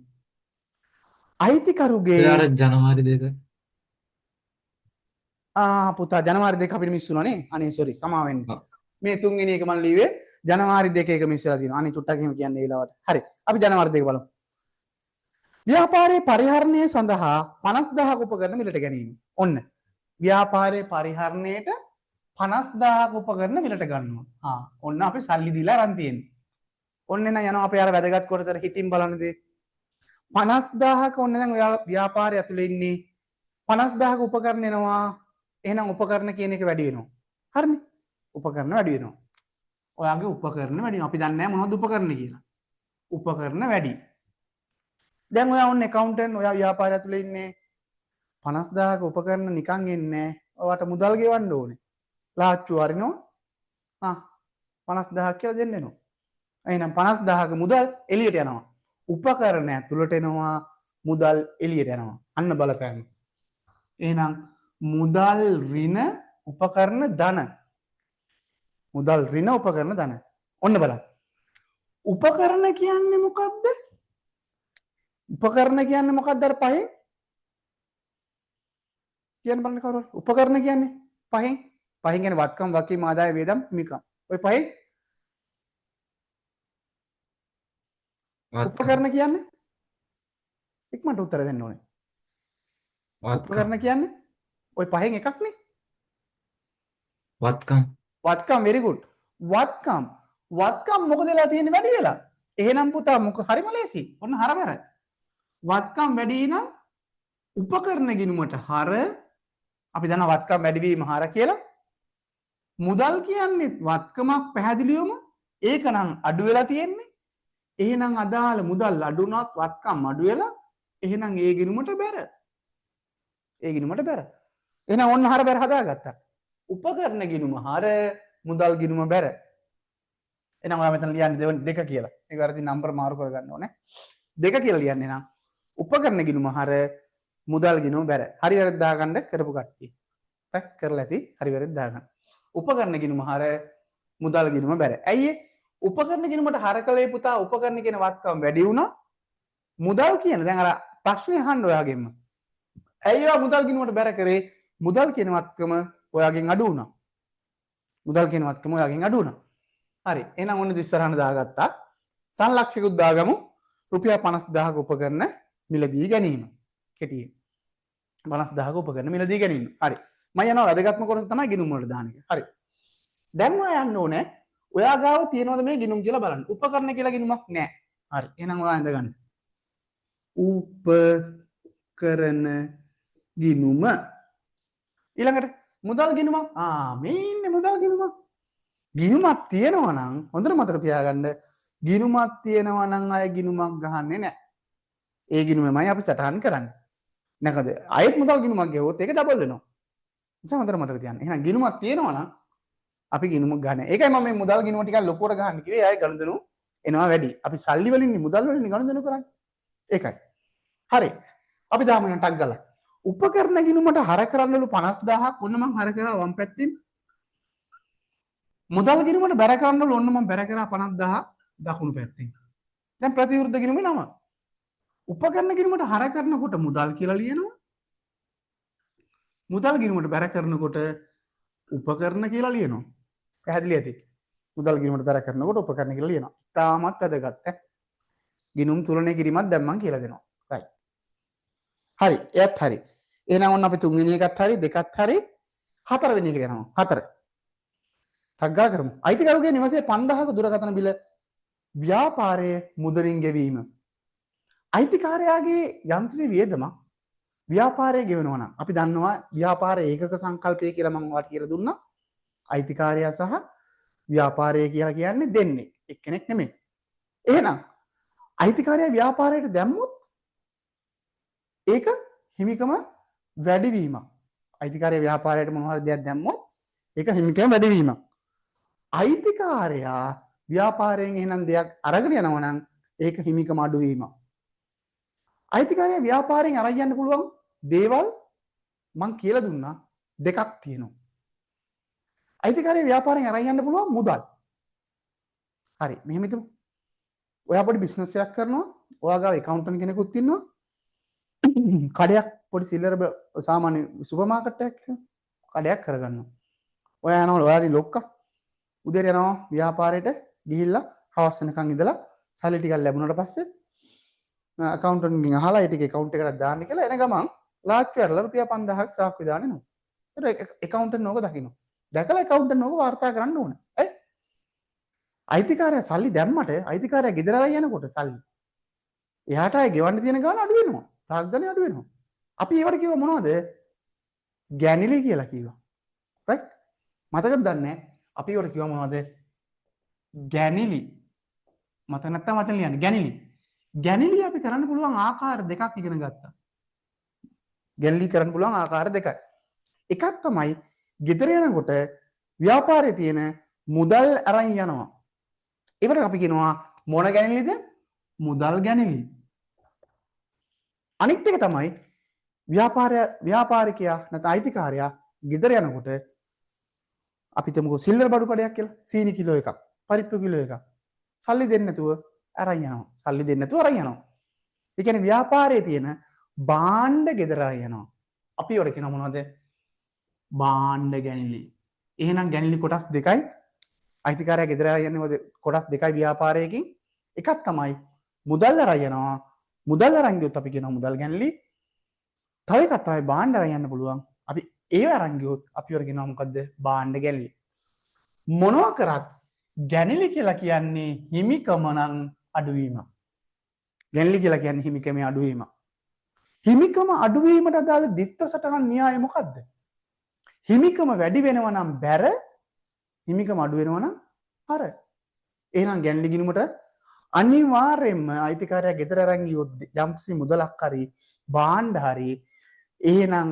අයිතිකරුගේ අර ජනවාරි 2 පුතා ජනවාරි 2 අපිට මිස් වුණානේ. අනේ සෝරි සමාව වෙන්න. ඔව්. මේ තුන්වෙනි එක මම ලිව්වේ ජනවාරි 2 එක මිස් වෙලා තියෙනවා. අනේ චුට්ටක් එහෙම කියන්නේ ඒ වෙලාවට. හරි. අපි ජනවාරි 2 බලමු. ව්‍යාපාරයේ පරිහරණය සඳහා 50000ක උපකරණ මිලට ගැනීම. ඔන්න. ව්‍යාපාරයේ පරිහරණයට 50000ක උපකරණ මිලට ගන්නවා. ඔන්න අපි සල්ලි දීලා අරන් තියෙන්නේ. ඔන්න නම් යනවා අපේ අර වැදගත් කොටතර හිතින් බලන්න දේ. 50000ක ඔන්න දැන් ඔයා ව්‍යාපාරය ඇතුලේ ඉන්නේ 50000ක උපකරණ එනවා. එහෙනම් උපකරණ කියන එක වැඩි වෙනවා. හරිනේ? උපකරණ වැඩි වෙනවා. ඔයාගේ උපකරණ වැඩි වෙනවා. අපි දන්නේ නැහැ මොනවද උපකරණ කියලා. උපකරණ වැඩි. දැන් ඔයා ඔන්න ඇකවුන්ටන්ට් ඔයා ව්‍යාපාරය ඇතුලේ ඉන්නේ 50000ක උපකරණ නිකන් එන්නේ නැහැ. ඔයාට මුදල් ගෙවන්න ඕනේ. ලාච්චු අරිනවා 50000ක් කියලා දෙන්න එනවා. එහෙනම් 50000ක මුදල් එළියට යනවා. උපකරණ ඇතුළට එනවා මුදල් එළියට යනවා. අන්න බලපෑම. එහෙනම් මුදල් ඍණ උපකරණ ධන. මුදල් ඍණ උපකරණ ධන. ඔන්න බලන්න. උපකරණ කියන්නේ මොකද්ද? උපකරණ කියන්නේ මොකක්ද අර පහෙන්? කියන්න බලන්න කවුරු? උපකරණ කියන්නේ පහෙන්. පහෙන් කියන්නේ වත්කම් වකීම් ආදාය වේදම් හිමිකම්. ඔය පහෙන් උපකරණ කියන්නේ ඉක්මනට උත්තර දෙන්න ඕනේ. උපකරණ කියන්නේ ඔය පහෙන් එකක් නේ. වත්කම්. වත්කම් very good. වත්කම් මොකද වෙලා තියෙන්නේ වැඩි වෙලා? එහෙනම් පුතා මොක හරිම ලේසි. ඔන්න හරබර. වත්කම් වැඩි නම් උපකරණ ගිණුමට හර අපි දන්නා වත්කම් වැඩි වීම හර කියලා. මුදල් කියන්නේ වත්කමක් පැහැදිලිවම ඒක නම් අඩු වෙලා තියෙන්නේ. එහෙනම් අදාළ මුදල් අඩු වුණත් වත්කම් අඩු වෙලා එහෙනම් ඒ ගිණුමට බැර. ඒ ගිණුමට බැර. එහෙනම් ඔන්න හර බැර හදාගත්තා. උපකරණ ගිණුම හර මුදල් ගිණුම බැර. එහෙනම් ඔයා මෙතන ලියන්නේ දෙක කියලා. ඒක වැරදි නම්බර් මාරු කරගන්න ඕනේ. දෙක කියලා ලියන්නේ නම් උපකරණ ගිණුම හර මුදල් ගිණුම බැර. හරි වැරද්ද දාගන්න කරපු කට්ටිය. පැක් කරලා ඇති හරි වැරද්ද දාගන්න. උපකරණ ගිණුම හර මුදල් ගිණුම බැර. ඇයි ඒ? උපකරණ ගිණුමට හර කලේ පුතා උපකරණ කියන වත්කම් වැඩි වුණා. මුදල් කියන දැන් අර ප්‍රශ්නේ අහන්න ඔයාගෙන්ම. ඇයි ඔයා මුදල් ගිණුමට බැර කරේ? මුදල් කියන වත්කම ඔයාගෙන් අඩු වුණා. මුදල් කියන වත්කම ඔයාගෙන් අඩු වුණා. හරි. එහෙනම් ඔන්න ඉස්සරහන දාගත්තා. සංලක්ෂිකුත් දාගමු. රුපියල් 50000ක උපකරණ මිලදී ගැනීම. කෙටියෙන්. 50000ක උපකරණ මිලදී ගැනීම. හරි. මම යනවා වැදගත්ම කොටස තමයි ගිණුම් වලට දාන එක. හරි. දැන් ඔයා යන්න ඕනේ ඔයා ගාව තියෙනවද මේ ගිණුම් කියලා බලන්න. උපකරණ කියලා ගිණුමක් නැහැ. හරි. එහෙනම් ඔයා ඉඳගන්න. උපකරණ ගිණුම ඊළඟට මුදල් ගිණුමක් මේ ඉන්නේ මුදල් ගිණුමක් ගිණුමක් තියෙනවා නම් හොඳට මතක තියාගන්න ගිණුමක් තියෙනවා නම් අය ගිණුමක් ගහන්නේ නැහැ ඒ ගිණුමමයි අපි සටහන් කරන්නේ නැකද අයත් මුදල් ගිණුමක් ගෙවුවොත් ඒක ඩබල් වෙනවා නිසා හොඳට මතක තියාගන්න එහෙනම් ගිණුමක් තියෙනවා නම් අපි ගිණුමක් ගන්න ඒකයි මම මේ මුදල් ගිණුම ටිකක් ලොකුවට ගන්න කිව්වේ අය ගනුදෙනු එනවා වැඩි අපි සල්ලි වලින් මුදල් වලින් ගනුදෙනු කරන්නේ ඒකයි හරි අපි දාමු ටක් ගාලා උපකරණ ගිණුමට හර කරන්නලු 50000ක් ඔන්න මම හර කරා වම් පැත්තෙන් මුදල් ගිණුමට බැර කරන්නලු ඔන්න මම බැර කරා 50000ක් දකුණු පැත්තෙන් දැන් ප්‍රතිවිරුද්ධ ගිණුමේ නම උපකරණ ගිණුමට හර කරනකොට මුදල් කියලා ලියනවා මුදල් ගිණුමට බැර කරනකොට උපකරණ කියලා ලියනවා පැහැදිලි ඇති මුදල් ගිණුමට බැර කරනකොට උපකරණ කියලා ලියනවා ඉතාමත් වැදගත් ගිණුම් තුලනය කිරීමක් දැන් මම කියලා දෙනවා right හරි එයත් හරි එහෙනම් ඔන්න අපි තුන්වෙනි එකත් හරි දෙකත් හරි හතරවෙනි එකට යනවා හතර ටග්ගා කරමු අයිතිකරුගේ නිවසේ 5000ක දුරකථන බිල ව්‍යාපාරයේ මුදලින් ගෙවීම අයිතිකාරයාගේ යම්කිසි වියදමක් ව්‍යාපාරයේ ගෙවනවා නම් අපි දන්නවා ව්‍යාපාර ඒකක සංකල්පය කියලා මම ඔයාලට කියලා දුන්නා අයිතිකාරයා සහ ව්‍යාපාරය කියලා කියන්නේ දෙන්නේ එක්කෙනෙක් නෙමෙයි එහෙනම් අයිතිකාරයා ව්‍යාපාරයට දැම්මොත් ඒක හිමිකම වැඩිවීමක් අයිතිකාරය ව්‍යාපාරයට මොනවා හරි දෙයක් දැම්මොත් ඒක හිමිකම වැඩිවීමක් අයිතිකාරයා ව්‍යාපාරයෙන් එහෙනම් දෙයක් අරගෙන යනවා නම් ඒක හිමිකම අඩුවීමක් අයිතිකාරයා ව්‍යාපාරයෙන් අරන් යන්න පුළුවන් දේවල් මං කියලා දුන්නා දෙකක් තියෙනවා. අයිතිකාරයා ව්‍යාපාරයෙන් අරන් යන්න පුළුවන් මුදල්. හරි මෙහෙම හිතමු. ඔයා පොඩි බිස්නස් එකක් කරනවා. ඔයා ගාව ඇකවුන්ටන්ට් කෙනෙකුත් ඉන්නවා. කඩයක් පොඩි සිල්ලර සාමාන්‍ය සුපර් මාකට් එකක් කඩයක් කරගන්නවා. ඔයා යනවා ඔයාගේ ලොක්කා උදේට යනවා ව්‍යාපාරයට ගිහිල්ලා හවස් වෙනකන් ඉඳලා සල්ලි ටිකක් ලැබුණාට පස්සේ අකවුන්ටන්ට්ගෙන් අහලා ඒ ටික account එකට දාන්න කියලා එන ගමන් ලාච්චු ඇරලා රුපියල් 5000ක් සාක්කුවේ දාන්න එනවා. ඒතර accountant නෝක දකින්න. දැකලා accountant නෝක වාර්තා කරන්න ඕනේ. ඇයි? අයිතිකාරයා සල්ලි දැම්මට අයිතිකාරයා ගෙදර අරන් යනකොට සල්ලි එයාට අය ගෙවන්න තියෙන ගාන අඩු වෙනවා. ප්‍රාග්ධනය අඩු වෙනවා. අපි ඒවට කිව්ව මොනවද? ගැනිලි කියලා කිව්වා. රයිට්? මතකද දන්නේ? අපි ඒවට කිව්ව මොනවද? ගැනිලි. මතක නැත්තම් වචන ලියන්න. ගැනිලි. ගැනිලි අපි කරන්න පුළුවන් ආකාර දෙකක් ඉගෙන ගත්තා. ගැනිලි කරන්න පුළුවන් ආකාර දෙකයි. එකක් තමයි ගෙදර යනකොට ව්‍යාපාරයේ තියෙන මුදල් අරන් යනවා. ඒකට අපි කියනවා මොන ගැනිලිද? මුදල් ගැනිලි. අනිත් එක තමයි ව්‍යාපාරිකයා නැත්නම් අයිතිකාරයා ගෙදර යනකොට අපි හිතමුකෝ සිල්වර් බඩු කඩයක් කියලා සීනි කිලෝ එකක් පරිප්පු කිලෝ එකක් සල්ලි දෙන්නේ නැතුව අරන් යනවා. සල්ලි දෙන්නේ නැතුව අරන් යනවා. ඒ කියන්නේ ව්‍යාපාරයේ තියෙන භාණ්ඩ ගෙදර අරන් යනවා. අපි ඒවට කියනවා මොනවද? භාණ්ඩ ගැනිලි. එහෙනම් ගැනිලි කොටස් දෙකයි. අයිතිකාරයා ගෙදර අරන් යන්නේ කොටස් දෙකයි ව්‍යාපාරයකින්. එකක් තමයි මුදල් අරන් යනවා. මුදල් අරන් ගියොත් අපි කියනවා මුදල් ගැනිලි. තව එකක් තමයි භාණ්ඩ අරන් යන්න පුළුවන්. අපි ඒව අරන් ගියොත් අපි වර කියනවා මොකද්ද? භාණ්ඩ ගැනිලි. මොනවා කරත් ගැනිලි කියලා කියන්නේ හිමිකම නම් අඩුවීම. ගැනිලි කියලා කියන්නේ හිමිකමේ අඩුවීම. හිමිකම අඩුවීමට අදාළ දිත්ත සටහන් න්‍යාය මොකද්ද? හිමිකම වැඩි වෙනවා නම් බැර, හිමිකම අඩු වෙනවා නම් අර. එහෙනම් ගැනිලි ගිණුමට අනිවාර්යයෙන්ම අයිතිකාරයා ගෙදර අරන් ගියොත් යම්සි මුදලක් හරි භාණ්ඩ හරි එහෙනම්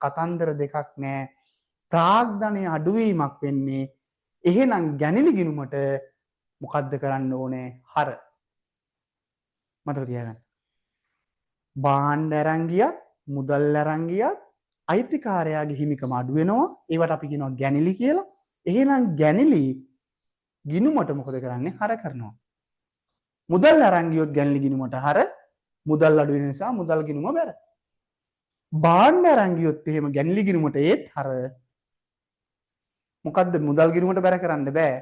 කතන්දර දෙකක් නෑ. ප්‍රාග්ධනය අඩුවීමක් වෙන්නේ. එහෙනම් ගැනිලි ගිණුමට මොකද්ද කරන්න ඕනේ? හර. මතක තියාගන්න. භාණ්ඩ අරන් ගියත් මුදල් අරන් ගියත් අයිතිකාරයාගේ හිමිකම අඩු වෙනවා. ඒවට අපි කියනවා ගැනිලි කියලා. එහෙනම් ගැනිලි ගිණුමට මොකද කරන්නේ? හර කරනවා. මුදල් අරන් ගියොත් ගැනිලි ගිණුමට හර, මුදල් අඩු වෙන නිසා මුදල් ගිණුම බැර. භාණ්ඩ අරන් ගියොත් එහෙම ගැනිලි ගිණුමට ඒත් හර. මොකද්ද මුදල් ගිණුමට බැර කරන්න බෑ.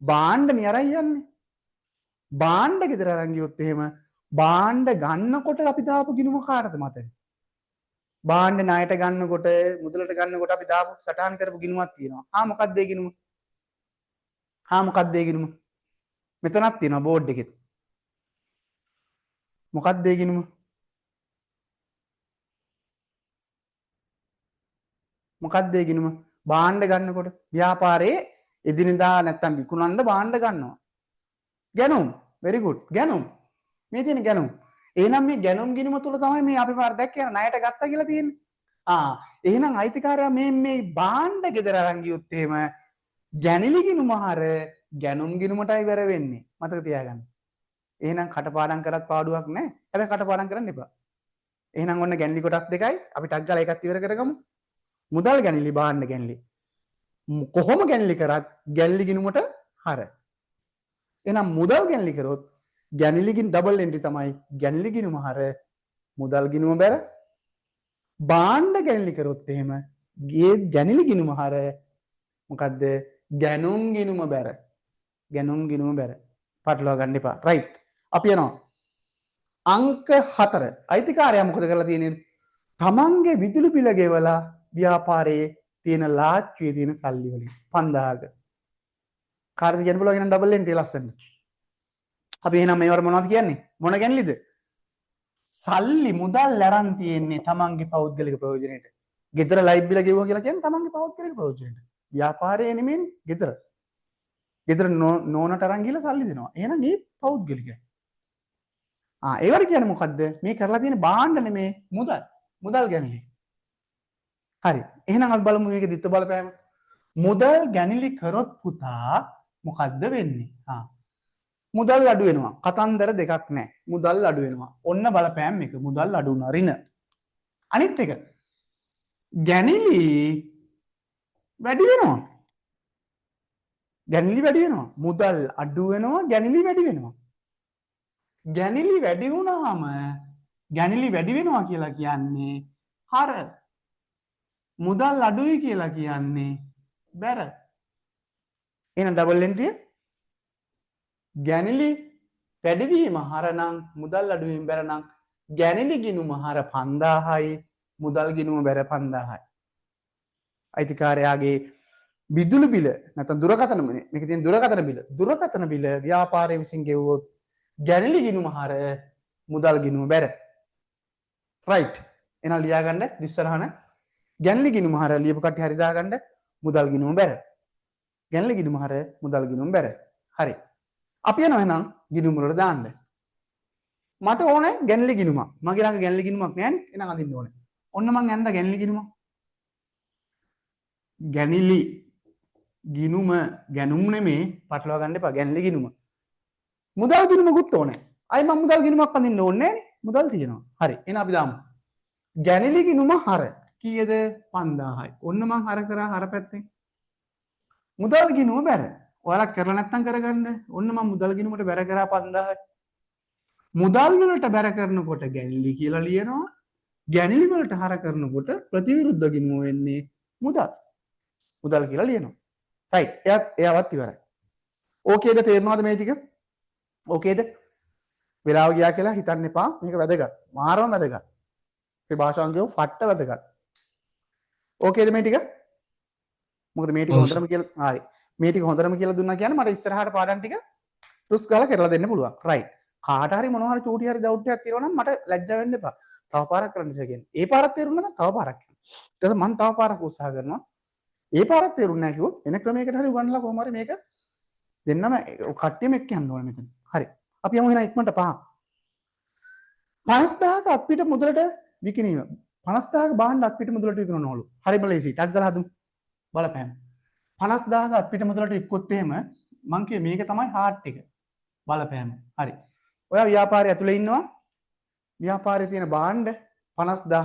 භාණ්ඩනේ අරන් යන්නේ. භාණ්ඩ ගෙදර අරන් ගියොත් එහෙම භාණ්ඩ ගන්නකොට අපි දාපු ගිණුම කාටද මතකද? භාණ්ඩ ණයට ගන්නකොට මුදලට ගන්නකොට අපි දාපු සටහන් කරපු ගිණුමක් තියෙනවා. මොකක්ද ඒ ගිණුම? මොකක්ද ඒ ගිණුම? මෙතනක් තියෙනවා බෝඩ් එකේ. මොකක්ද ඒ ගිණුම? මොකක්ද ඒ ගිණුම? භාණ්ඩ ගන්නකොට ව්‍යාපාරයේ එදිනෙදා නැත්තම් විකුණන්න භාණ්ඩ ගන්නවා. ගැනුම්. very good. ගැනුම්. මේ තියෙන ගැනුම්. එහෙනම් මේ ගැනුම් ගිණුම තුල තමයි මේ අපි පාර දැක්කේ ණයට ගත්තා කියලා තියෙන්නේ. එහෙනම් අයිතිකාරයා මේ භාණ්ඩ ගෙදර අරන් ගියොත් එහෙම ගැනිලි ගිණුම හර ගැනුම් ගිණුමටයි බැර වෙන්නේ. මතක තියාගන්න. එහෙනම් කටපාඩම් කරත් පාඩුවක් නැහැ. හැබැයි කටපාඩම් කරන්න එපා. එහෙනම් ඔන්න ගැනිලි කොටස් දෙකයි. අපි ටක් ගාලා එකත් ඉවර කරගමු. මුදල් ගැනිලි භාණ්ඩ ගැනිලි. කොහොම ගැනිලි කරත් ගැනිලි ගිණුමට හර. එහෙනම් මුදල් ගැනිලි කරොත් ගැනිලි ගින් ඩබල් එන්ට්‍රි තමයි ගැනිලි ගිණුම හර මුදල් ගිණුම බැර. භාණ්ඩ ගැනිලි කරොත් එහෙම ගැනිලි ගිණුම හර මොකද්ද? ගැනුම් ගිණුම බැර. ගැනුම් ගිණුම බැර. පටලවා ගන්න එපා. රයිට්. අපි යනවා. අංක 4. අයිතිකාරයා මොකද කරලා තියෙන්නේ? තමන්ගේ විදුලි බිල ගෙවලා ව්‍යාපාරයේ තියෙන ලාච්චුවේ තියෙන සල්ලි වලින් 5000ක. කාටද කියන්න පුළුවන් එහෙනම් ඩබල් එන්ට්‍රි ලස්සන. අපි එහෙනම් මේවට මොනවද කියන්නේ? මොන ගැනලිද? සල්ලි මුදල් අරන් තියෙන්නේ තමන්ගේ පෞද්ගලික ප්‍රයෝජනෙට. ගෙදර ලයිට් බිල ගෙවුවා කියලා කියන්නේ තමන්ගේ පෞද්ගලික ප්‍රයෝජනෙට. ව්‍යාපාරයේ නෙමෙයිනේ ගෙදර. ගෙදර නෝනට අරන් ගිහලා සල්ලි දෙනවා. එහෙනම් මේ පෞද්ගලිකයි. ඒවට කියන්නේ මොකද්ද? මේ කරලා තියෙන භාණ්ඩ නෙමේ මුදල්. මුදල් ගැනලි. හරි. එහෙනම් අපි බලමු මේකේ දිත්ත බලපෑම. මුදල් ගැනලි කරොත් පුතා මොකද්ද වෙන්නේ? මුදල් අඩු වෙනවා. කතන්දර දෙකක් නැහැ. මුදල් අඩු වෙනවා. ඔන්න බලපෑම් එක. මුදල් අඩු වුණා රින. අනිත් එක ගැනිලි වැඩි වෙනවා. ගැනිලි වැඩි වෙනවා. මුදල් අඩු වෙනවා ගැනිලි වැඩි වෙනවා. ගැනිලි වැඩි වුණාම ගැනිලි වැඩි වෙනවා කියලා කියන්නේ හර. මුදල් අඩුයි කියලා කියන්නේ බැර. එහෙනම් ඩබල් එන්ට්‍රිය ගැනිලි වැඩිවීම හරනම් මුදල් අඩුවීම බැර නම් ගැනිලි ගිණුම හර 5000යි මුදල් ගිණුම බැර 5000යි. අයිතිකාරයාගේ විදුලි බිල නැත්නම් දුරකථන මේක තියෙන දුරකථන බිල ව්‍යාපාරය විසින් ගෙවුවොත් ගැනිලි ගිණුම හර මුදල් ගිණුම බැර. රයිට්. එහෙනම් ලියා ගන්න ඉස්සරහන ගැනිලි ගිණුම හර ලියපු කට්ටිය හරි දාගන්න මුදල් ගිණුම බැර. ගැනිලි ගිණුම හර මුදල් ගිණුම බැර. හරි. අපි යනවා එහෙනම් ගිණුම වලට දාන්න. මට ඕනේ ගැනිලි ගිණුමක්. මගේ ළඟ ගැනිලි ගිණුමක් නැහැ නේ. එහෙනම් අඳින්න ඕනේ. ඔන්න මං ඇඳ ගැනිලි ගිණුමක්. ගැනිලි ගිණුම ගැනුම් නෙමේ පටලවා ගන්න එපා ගැනිලි ගිණුම. මුදල් ගිණුමකුත් ඕනේ. අයි මම මුදල් ගිණුමක් අඳින්න ඕනේ නෑනේ. මුදල් තියෙනවා. හරි. එහෙනම් අපි දාමු. ගැනිලි ගිණුම හර කීයද 5000යි. ඔන්න මං හර කරා හර පැත්තෙන්. මුදල් ගිණුම බැර. ඔයාලා කරලා නැත්තම් කරගන්න. ඔන්න මම මුදල් ගිණුමට බැර කරා 5000යි. මුදල් වලට බැර කරනකොට ගැනිලි කියලා ලියනවා. ගැනිලි වලට හර කරනකොට ප්‍රතිවිරුද්ධ ගිණුම වෙන්නේ මුදල්. මුදල් කියලා ලියනවා. රයිට්. එයාවත් ඉවරයි. ඕකේද තේරෙනවද මේ ටික? ඕකේද? වෙලාව ගියා කියලා හිතන්න එපා. මේක වැදගත්. මාරම වැදගත්. මේ භාෂාංගයෝ ෆට්ට වැදගත්. ඕකේද මේ ටික? මොකද මේ ටික හොඳටම කියලා හරි. මේ ටික හොඳටම කියලා දුන්නා කියන්නේ මට ඉස්සරහට පාඩම් ටික තුස් ගාලා කරලා දෙන්න පුළුවන්. රයිට්. කාට හරි මොනවා හරි චූටි හරි ඩවුට් එකක් තියෙනවා නම් මට ලැජ්ජා වෙන්න එපා. තව පාරක් කරන්න ඉස්සර කියන්නේ. ඒ පාරක් තේරුණා නම් තව පාරක් කරන්න. ඊට පස්සේ මම තව පාරක් උත්සාහ කරනවා. ඒ පාරක් තේරුන්නේ නැහැ කිව්වොත් වෙන ක්‍රමයකට හරි උගන්වලා කොහොම හරි මේක දෙන්නම කට්ටියම එක්ක යන්න ඕනේ මෙතන. හරි. අපි යමු එහෙනම් ඉක්මනට පහ. 50000ක අත්පිට මුදලට විකිණීම. 50000ක බාණ්ඩ අත්පිට මුදලට විකිණනවලු. හරිම ලේසි. ටක් ගාලා හදමු. බලපෑම. 50000ක අත්පිට මුදලට වික්කොත් එහෙම මං කිය මේක තමයි හාට් එක. බලපෑම. හරි. ඔයා ව්‍යාපාරය ඇතුලේ ඉන්නවා. ව්‍යාපාරයේ තියෙන බාණ්ඩ 50000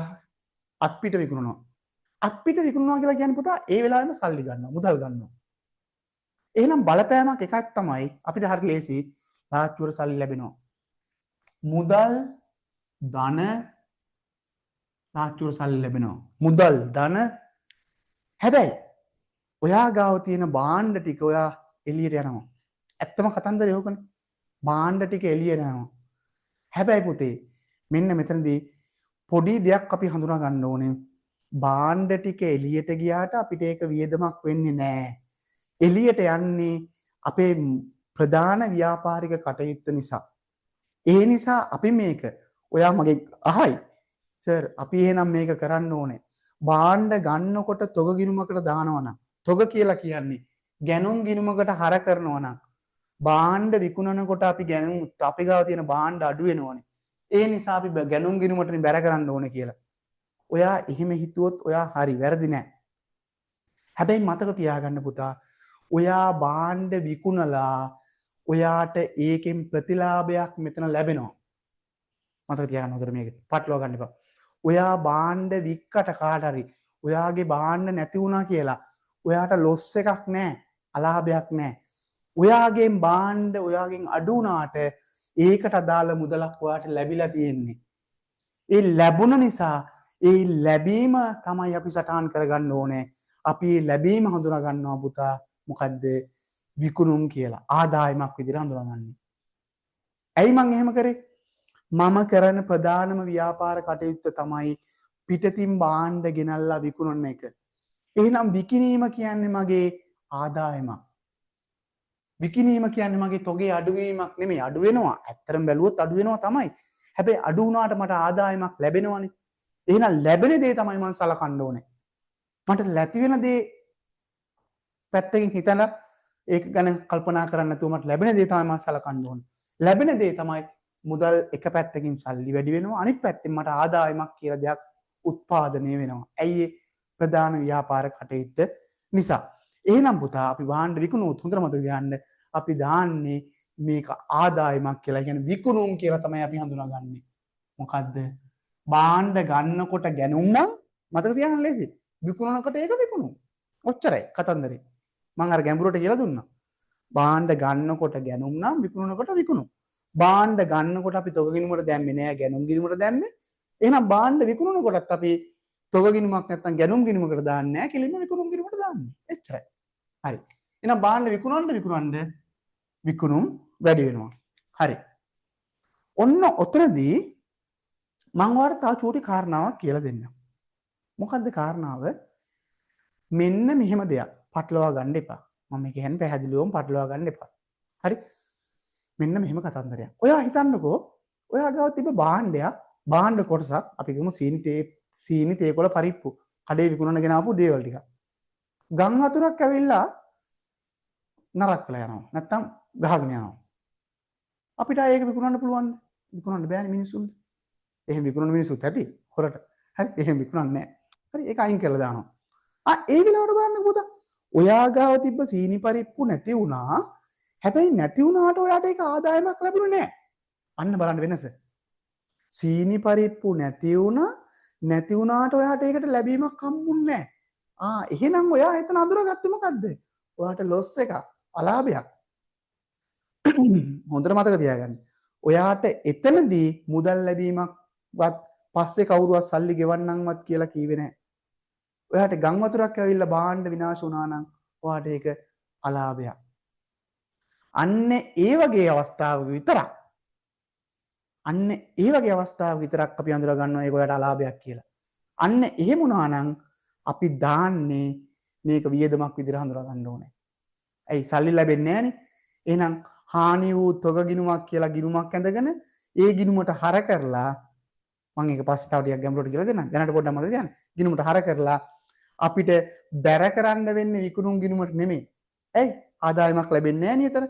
අත්පිට විකුණනවා. අත්පිට විකුණනවා කියලා කියන්නේ පුතා ඒ වෙලාවෙම සල්ලි ගන්නවා, මුදල් ගන්නවා. එහෙනම් බලපෑමක් එකක් තමයි අපිට හරි ලේසි ලාච්චුවර සල්ලි ලැබෙනවා. මුදල් ධන ලාච්චුවර සල්ලි ලැබෙනවා. මුදල් ධන හැබැයි ඔයා ගාව තියෙන බාණ්ඩ ටික ඔයා එළියට යනවා. ඇත්තම කතන්දරය ඕකනේ. බාණ්ඩ ටික එළියට යනවා. හැබැයි පුතේ මෙන්න මෙතනදී පොඩි දෙයක් අපි හඳුනා ගන්න ඕනේ. බාණ්ඩ ටික එළියට ගියාට අපිට ඒක වියදමක් වෙන්නේ නැහැ. එළියට යන්නේ අපේ ප්‍රධාන ව්‍යාපාරික කටයුත්ත නිසා. ඒ නිසා අපි මේක ඔයා මගේ අහයි සර් අපි එහෙනම් මේක කරන්න ඕනේ. බාණ්ඩ ගන්නකොට තොග ගිණුමකට දානවා නම් තොග කියලා කියන්නේ ගැනුම් ගිණුමකට හර කරනවා නම් බාණ්ඩ විකුණනකොට අපි ගැනුම් අපි ගාව තියෙන බාණ්ඩ අඩු වෙනවනේ. ඒ නිසා අපි ගැනුම් ගිණුමට බැර කරන්න ඕනේ කියලා. ඔයා එහෙම හිතුවොත් ඔයා හරි වැරදි නෑ. හැබැයි මතක තියාගන්න පුතා ඔයා බාණ්ඩ විකුණලා ඔයාට ඒකෙන් ප්‍රතිලාභයක් මෙතන ලැබෙනවා. මතක තියාගන්න හොඳට මේක. පටලවා ගන්න එපා. ඔයා බාණ්ඩ වික්කට කාට හරි ඔයාගේ බාණ්ඩ නැති වුණා කියලා ඔයාට ලොස් එකක් නෑ, අලාභයක් නෑ. ඔයාගෙන් බාණ්ඩ ඔයාගෙන් අඩු වුණාට ඒකට අදාළ මුදලක් ඔයාට ලැබිලා තියෙන්නේ. ඒ ලැබුණ නිසා ඒ ලැබීම තමයි අපි සටහන් කරගන්න ඕනේ. අපි ලැබීම හඳුනා ගන්නවා පුතා මොකද්ද? විකුණුම් කියලා. ආදායමක් විදිහට හඳුනාගන්නේ. ඇයි මං එහෙම කරේ? මම කරන ප්‍රධානම ව්‍යාපාර කටයුත්ත තමයි පිටතින් බාණ්ඩ ගෙනල්ලා විකුණන එක. එහෙනම් විකිණීම කියන්නේ මගේ ආදායමක්. විකිණීම කියන්නේ මගේ තොගේ අඩුවීමක් නෙමෙයි. අඩු වෙනවා. ඇත්තටම බැලුවොත් අඩු වෙනවා තමයි. හැබැයි අඩු වුණාට මට ආදායමක් ලැබෙනවනේ. එහෙනම් ලැබෙන දේ තමයි මම සලකන්න ඕනේ. මට ලැති වෙන දේ පැත්තකින් හිතලා ඒක ගැන කල්පනා කරන්න නැතුව මට ලැබෙන දේ තමයි මම සලකන්න ඕනේ. ලැබෙන දේ තමයි මුදල් එක පැත්තකින් සල්ලි වැඩි වෙනවා අනිත් පැත්තෙන් මට ආදායමක් කියලා දෙයක් උත්පාදනය වෙනවා. ඇයි ඒ? ප්‍රධාන ව්‍යාපාර කටයුත්ත නිසා. එහෙනම් පුතා අපි බාණ්ඩ විකුණුවොත් හොඳට මතක තියාගන්න අපි දාන්නේ මේක ආදායමක් කියලා. කියන්නේ විකුණුම් කියලා තමයි අපි හඳුනාගන්නේ. මොකද්ද? භාණ්ඩ ගන්නකොට ගැනුම් නම් මතක තියාගන්න ලේසි. විකුණනකොට ඒක විකුණුම්. ඔච්චරයි කතන්දරේ. මම අර ගැඹුරට කියලා දුන්නා. භාණ්ඩ ගන්නකොට ගැනුම් නම් විකුණනකොට විකුණුම්. භාණ්ඩ ගන්නකොට අපි තොග ගිණුමට දැම්මේ නෑ ගැනුම් ගිණුමට දැම්මේ. එහෙනම් භාණ්ඩ විකුණනකොටත් අපි තොග ගිණුමක් නැත්තම් ගැනුම් ගිණුමකට දාන්නේ නෑ කෙලින්ම විකුණුම් ගිණුමට දාන්නේ. එච්චරයි. හරි. එහෙනම් භාණ්ඩ විකුණන්න විකුණුම් වැඩි වෙනවා. හරි. ඔන්න ඔතනදී මම ඔයාලට තව චූටි කාරණාවක් කියලා දෙන්නම්. මොකද්ද කාරණාව? මෙන්න මෙහෙම දෙයක්. පටලවා ගන්න එපා. මම මේක කියන්නේ පැහැදිලිවම පටලවා ගන්න එපා. හරි? මෙන්න මෙහෙම කතන්දරයක්. ඔයා හිතන්නකෝ ඔයා ගාව තිබ්බ භාණ්ඩයක්, භාණ්ඩ කොටසක් අපි කියමු සීනි තේකොළ පරිප්පු කඩේ විකුණන ගෙන ආපු දේවල් ටික. ගම් වතුරක් ඇවිල්ලා නරක් වෙලා යනවා. නැත්තම් ගහගෙන යනවා. අපිට ඒක විකුණන්න පුළුවන්ද? විකුණන්න බෑනේ මිනිස්සුන්ට. එහෙම විකුණන මිනිස්සුත් ඇති හොරට. හරි එහෙම විකුණන්නේ නැහැ. හරි ඒක අයින් කරලා දානවා. ඒ වෙලාවට බලන්න පුතා. ඔයා ගාව තිබ්බ සීනි පරිප්පු නැති වුණා. හැබැයි නැති වුණාට ඔයාට ඒක ආදායමක් ලැබුණේ නැහැ. අන්න බලන්න වෙනස. සීනි පරිප්පු නැති වුණාට ඔයාට ඒකට ලැබීමක් හම්බුන්නේ නැහැ. එහෙනම් ඔයා එතන අඳුරගත්තේ මොකද්ද? ඔයාට ලොස් එකක්, අලාභයක්. හොඳට මතක තියාගන්න. ඔයාට එතනදී මුදල් ලැබීමක්වත් පස්සේ කවුරුවත් සල්ලි ගෙවන්නම්වත් කියලා කීවේ නැහැ. ඔයාට ගම් වතුරක් ඇවිල්ලා භාණ්ඩ විනාශ වුණා නම් ඔයාට ඒක අලාභයක්. අන්න ඒ වගේ අවස්ථාවක විතරක් අපි අඳුර ගන්නවා ඒක ඔයාට අලාභයක් කියලා. අන්න එහෙම වුණා නම් අපි දාන්නේ මේක වියදමක් විදිහට හඳුනා ගන්න ඕනේ. ඇයි සල්ලි ලැබෙන්නේ නැහනේ. එහෙනම් හානි වූ තොග ගිණුමක් කියලා ගිණුමක් ඇඳගෙන ඒ ගිණුමට හර කරලා මම ඒක පස්සේ තව ටිකක් ගැඹුරට කියලා දෙන්නම්. දැනට පොඩ්ඩක් මතක තියාගන්න. ගිණුමට හර කරලා අපිට බැර කරන්න වෙන්නේ විකුණුම් ගිණුමට නෙමෙයි. ඇයි? ආදායමක් ලැබෙන්නේ නැහැ නේ එතන.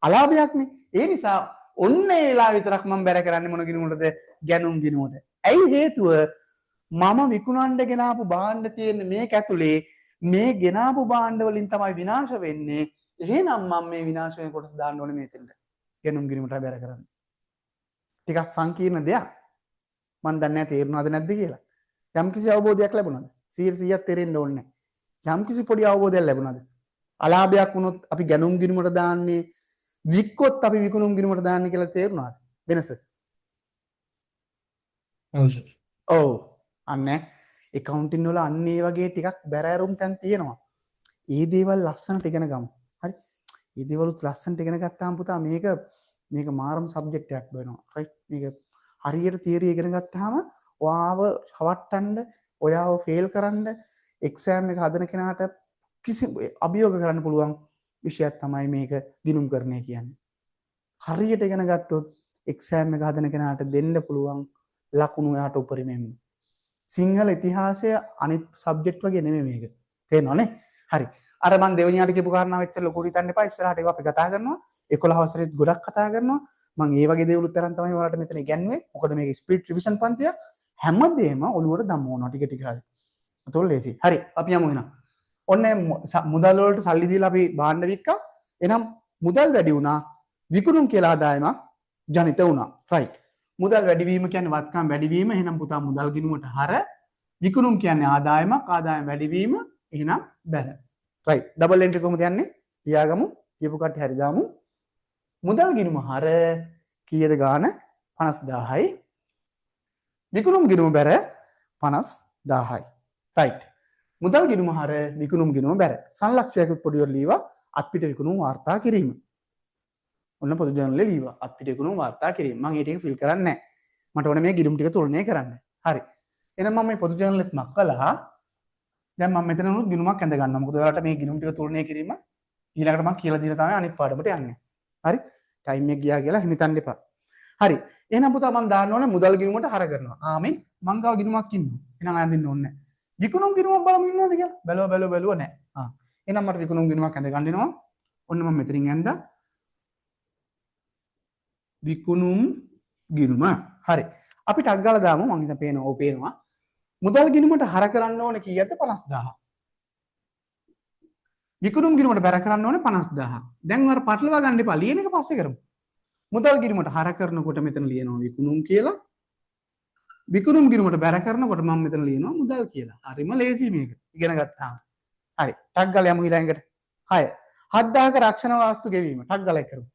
අලාභයක්නේ. ඒ නිසා ඔන්න ඒ වෙලාව විතරක් මම බැර කරන්නේ මොන ගිණුමටද? ගැනුම් ගිණුමට. ඇයි හේතුව? මම විකුණන්න ගෙනාපු භාණ්ඩ තියෙන මේක ඇතුලේ මේ ගෙනාපු භාණ්ඩ වලින් තමයි විනාශ වෙන්නේ. එහෙනම් මම මේ විනාශ වෙන කොටස දාන්න ඕනේ මේතෙන්ද. ගැනුම් ගිණුමට බැර කරන්න. ටිකක් සංකීර්ණ දෙයක්. මම දන්නේ නැහැ තේරුණාද නැද්ද කියලා. යම්කිසි අවබෝධයක් ලැබුණාද? 100%ක් තේරෙන්න ඕනේ නැහැ. යම්කිසි පොඩි අවබෝධයක් ලැබුණාද? අලාභයක් වුණොත් අපි ගැනුම් ගිණුමට දාන්නේ, වික්කොත් අපි විකුණුම් ගිණුමට දාන්නේ කියලා තේරුණාද? වෙනස. ඔව්. අන්න accounting වල අන්න ඒ වගේ ටිකක් බැරෑරුම් තැන් තියෙනවා. ඒ දේවල් ලස්සනට ඉගෙන ගමු. හරි? ඒ දේවලුත් ලස්සනට ඉගෙන ගත්තාම පුතා මේක මාරම සබ්ජෙක්ට් එකක් වෙනවා. රයිට්? මේක හරියට තියරි ඉගෙන ගත්තාම ඔයාව රවට්ටන්න, ඔයාව ෆේල් කරන්න, එක්සෑම් එක හදන කෙනාට කිසි අභියෝග කරන්න පුළුවන් විෂයක් තමයි මේක ගිණුම් කරන්නේ කියන්නේ. හරියට ඉගෙන ගත්තොත් එක්සෑම් එක හදන කෙනාට දෙන්න පුළුවන් ලකුණු එයාට උපරිමයෙන්ම. සිංහල ඉතිහාසය අනිත් සබ්ජෙක්ට් වගේ නෙමෙයි මේක. තේරෙනවනේ? හරි. අර මම දෙවෙනියට කියපු කාරණාව එච්චර ලොකුට හිතන්න එපා. ඉස්සරහට ඒක අපි කතා කරනවා. 11 වසරේත් ගොඩක් කතා කරනවා. මම ඒ වගේ දේවලුත් තරම් තමයි ඔයාලට මෙතන ඉගැන්වුවේ. මොකද මේක ස්පීඩ් රිවිෂන් පන්තිය හැමදේම ඔළුවට දමවනවා ටික ටික හරි. ඒතොල් ලේසි. හරි. අපි යමු එහෙනම්. ඔන්න මුදල් වලට සල්ලි දීලා අපි භාණ්ඩ වික්කා. එහෙනම් මුදල් වැඩි වුණා. විකුණුම් කියලා ආදායමක් ජනිත වුණා. රයිට්. මුදල් වැඩිවීම කියන්නේ වත්කම් වැඩිවීම. එහෙනම් පුතා මුදල් ගිණුමට හර. විකුණුම් කියන්නේ ආදායමක්. ආදායම වැඩිවීම. එහෙනම් බැර. රයිට්. ඩබල් එන්ට්‍රි කොහොමද යන්නේ? ලියාගමු. කියපු කට්ටිය හරි දාමු. මුදල් ගිණුම හර කීයද ගාන? 50000යි. විකුණුම් ගිණුම බැර 50000යි. රයිට්. මුදල් ගිණුම හර විකුණුම් ගිණුම බැර. සංලක්ෂයක පොඩිවට ලීවා අත්පිට විකුණුම් වාර්තා කිරීම. ඔන්න පොදු ජර්නලේ ලීවා අත්පිට විකුණුම් වාර්තා කිරීම. මම ඒ ටික ෆිල් කරන්නේ නැහැ. මට ඕනේ මේ ගිණුම් ටික තුලනය කරන්න. හරි. එහෙනම් මම මේ පොදු ජර්නලෙත් මක් කළා. දැන් මම මෙතන උනුත් ගිණුමක් ඇඳ ගන්නවා. මොකද ඔයාලට මේ ගිණුම් ටික තුලනය කිරීම ඊළඟට මම කියලා දීලා තමයි අනිත් පාඩමට යන්නේ. හරි? ටයිම් එක ගියා කියලා හිමිතන්න එපා. හරි. එහෙනම් පුතා මම දාන්න ඕනේ මුදල් ගිණුමට හර කරනවා. මේ මං ගාව ගිණුමක් ඉන්නවා. එහෙනම් අඳින්න ඕනේ නැහැ. විකුණුම් ගිණුමක් බලමු ඉන්නවද කියලා. බැලුවා නැහැ. එහෙනම් මට විකුණුම් ගිණුමක් ඇඳ ගන්න වෙනවා. ඔන්න මම මෙතනින් ඇඳා. විකුණුම් ගිණුම. හරි. අපි ටක් ගාලා දාමු. මං හිතා පේනවා. මුදල් ගිණුමට හර කරන්න ඕනේ කීයද? 50000. විකුණුම් ගිණුමට බැර කරන්න ඕනේ 50000. දැන් අර පටලවා ගන්න එපා. ලියන එක පස්සේ කරමු. මුදල් ගිණුමට හර කරනකොට මෙතන ලියනවා විකුණුම් කියලා. විකුණුම් ගිණුමට බැර කරනකොට මම මෙතන ලියනවා මුදල් කියලා. හරිම ලේසි මේක. ඉගෙන ගත්තාම. හරි. ටක් ගාලා යමු ඊළඟට. 6. 7000ක රක්ෂණ වාස්තු ගෙවීම. ටක් ගාලා කරමු.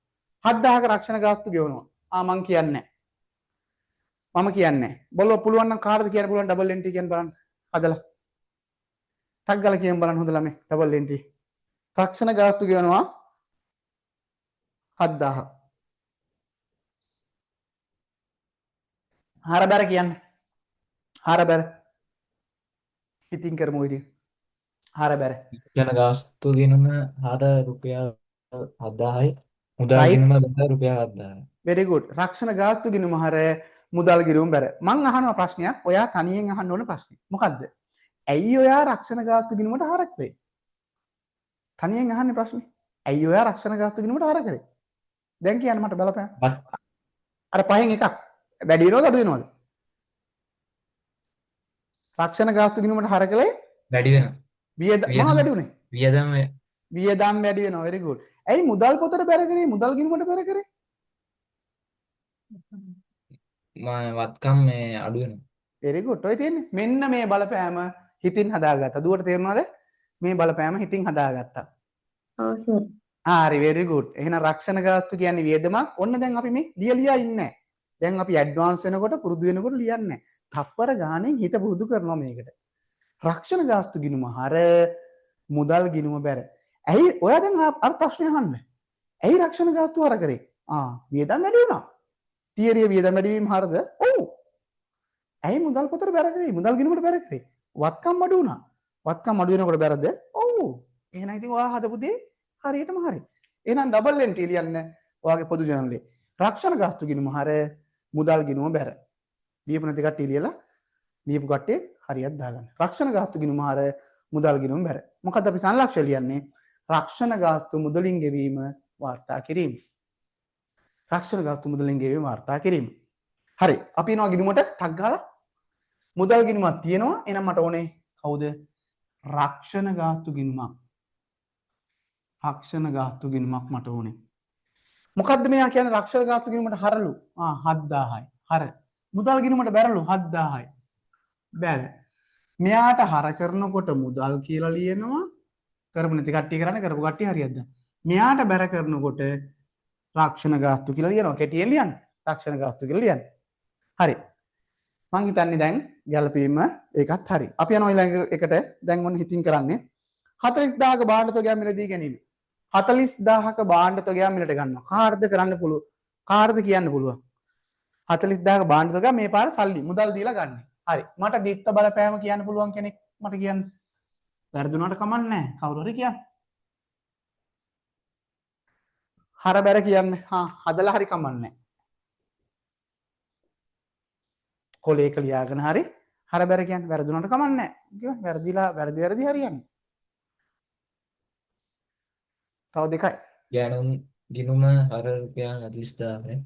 7000ක රක්ෂණ ගාස්තු ගෙවනවා. මං කියන්නේ නැහැ. මම කියන්නේ නැහැ. බලව පුළුවන් නම් කාටද කියන්න පුළුවන් ඩබල් එන්ට්‍රි කියන්න බලන්න. හදලා. ටක් ගාලා කියමු බලන්න හොඳ ළමයි ඩබල් එන්ට්‍රි. රක්ෂණ ගාස්තු ගෙවනවා 7000. හර බැර කියන්නේ. හර බැර. ඉතින් කරමු ඉතින්. හර බැර. යන ගාස්තු ගිණුම හර රුපියල් 7000යි. මුදල් right ගිණුම බැර රුපියල් 7000යි. very good. රක්ෂණ ගාස්තු ගිණුම හර මුදල් ගිණුම බැර. මං අහනවා ප්‍රශ්නයක්. ඔයා තනියෙන් අහන්න ඕන ප්‍රශ්නේ. මොකද්ද? ඇයි ඔයා රක්ෂණ ගාස්තු ගිණුමට හර කරේ? තනියෙන් අහන්නේ ප්‍රශ්නේ. ඇයි ඔයා රක්ෂණ ගාස්තු ගිණුමට හර කරේ? දැන් කියන්න මට බලපෑම්. අර පහෙන් එකක් වැඩි වෙනවද අඩු වෙනවද? රක්ෂණ ගාස්තු ගිණුමට හර කළේ වැඩි වෙනවා. මොනවද වැඩි උනේ? වියදම් වියදම් වැඩි වෙනවා. very good. ඇයි මුදල් පොතට බැර කරේ? මුදල් ගිණුමට බැර කරේ? වත්කම් මේ අඩු වෙනවා. very good. ඔය තියෙන්නේ. මෙන්න මේ බලපෑම හිතින් හදාගත්තා. දුවට තේරුණාද? මේ බලපෑම හිතින් හදාගත්තා. ඔව් සර්. හරි very good. එහෙනම් රක්ෂණ ගාස්තු කියන්නේ වියදමක්. ඔන්න දැන් අපි මේ ලියලියා ඉන්නේ. දැන් අපි ඇඩ්වාන්ස් වෙනකොට පුරුදු වෙනකොට ලියන්නේ. තප්පර ගානෙන් හිත පුරුදු කරනවා මේකට. රක්ෂණ ගාස්තු ගිණුම හර මුදල් ගිණුම බැර. ඇයි ඔයා දැන් අර ප්‍රශ්නේ අහන්න. ඇයි රක්ෂණ ගාස්තු හර කරේ? වියදම් වැඩි වුණා. තියරිය වියදම් වැඩි වීම හරද? ඔව්. ඇයි මුදල් පොතට බැර කරේ? මුදල් ගිණුමට බැර කරේ. වත්කම් අඩු වුණා. වත්කම් අඩු වෙනකොට බැරද? ඔව්. එහෙනම් ඉතින් ඔයා හදපු දේ හරියටම හරි. එහෙනම් ඩබල් එන්ට්‍රි ලියන්න ඔයාගේ පොදු ජර්නලේ. රක්ෂණ ගාස්තු ගිණුම හර මුදල් ගිණුම බැර. ලියපු නැති කට්ටිය ලියලා ලියපු කට්ටිය හරියට දාගන්න. රක්ෂණ ගාස්තු ගිණුම හර මුදල් ගිණුම බැර. මොකද අපි සංලක්ෂය ලියන්නේ? රක්ෂණ ගාස්තු මුදලින් ගෙවීම වාර්තා කිරීම. රක්ෂණ ගාස්තු මුදලින් ගෙවීම වාර්තා කිරීම. හරි. අපි එනවා ගිණුමට ටක් ගාලා. මුදල් ගිණුමක් තියෙනවා. එහෙනම් මට ඕනේ කවුද? රක්ෂණ ගාස්තු ගිණුමක්. රක්ෂණ ගාස්තු ගිණුමක් මට ඕනේ. මොකද්ද මෙයා කියන්නේ රක්ෂණ ගාස්තු ගිණුමට හරලු 7000යි. හර. මුදල් ගිණුමට බැරලු 7000යි. බැර. මෙයාට හර කරනකොට මුදල් කියලා ලියනවා. කරපු නැති කට්ටිය කරන්නේ කරපු කට්ටිය හරියක්ද? මෙයාට බැර කරනකොට රක්ෂණ ගාස්තු කියලා ලියනවා. කෙටියෙන් ලියන්න. රක්ෂණ ගාස්තු කියලා ලියන්න. හරි. මං හිතන්නේ දැන් ගැළපීම ඒකත් හරි. අපි යනවා ඊළඟ එකට. දැන් ඔන්න හිතින් කරන්නේ 40000ක භාණ්ඩ තොගයක් මිලදී ගැනීම. 40000ක භාණ්ඩ තොගයක් මිලට ගන්නවා. කාටද කරන්න පුළුවන්? කාටද කියන්න පුළුවන්? 40000ක භාණ්ඩ තොගයක් මේ පාර සල්ලි මුදල් දීලා ගන්න. හරි. මට දිත්ත බලපෑම කියන්න පුළුවන් කෙනෙක් මට කියන්න. වැරදුනට කමක් නැහැ. කවුරු හරි කියන්න. හර බැර කියන්න. හදලා හරි කමක් නැහැ. කොලේක ලියාගෙන හරි හර බැර කියන්න. වැරදුනට කමක් නැහැ. කිව්වා වැරදිලා වැරදි හරියන්නේ. තව දෙකයි. ගැනුම් ගිණුම හර රුපියල් 40000යි.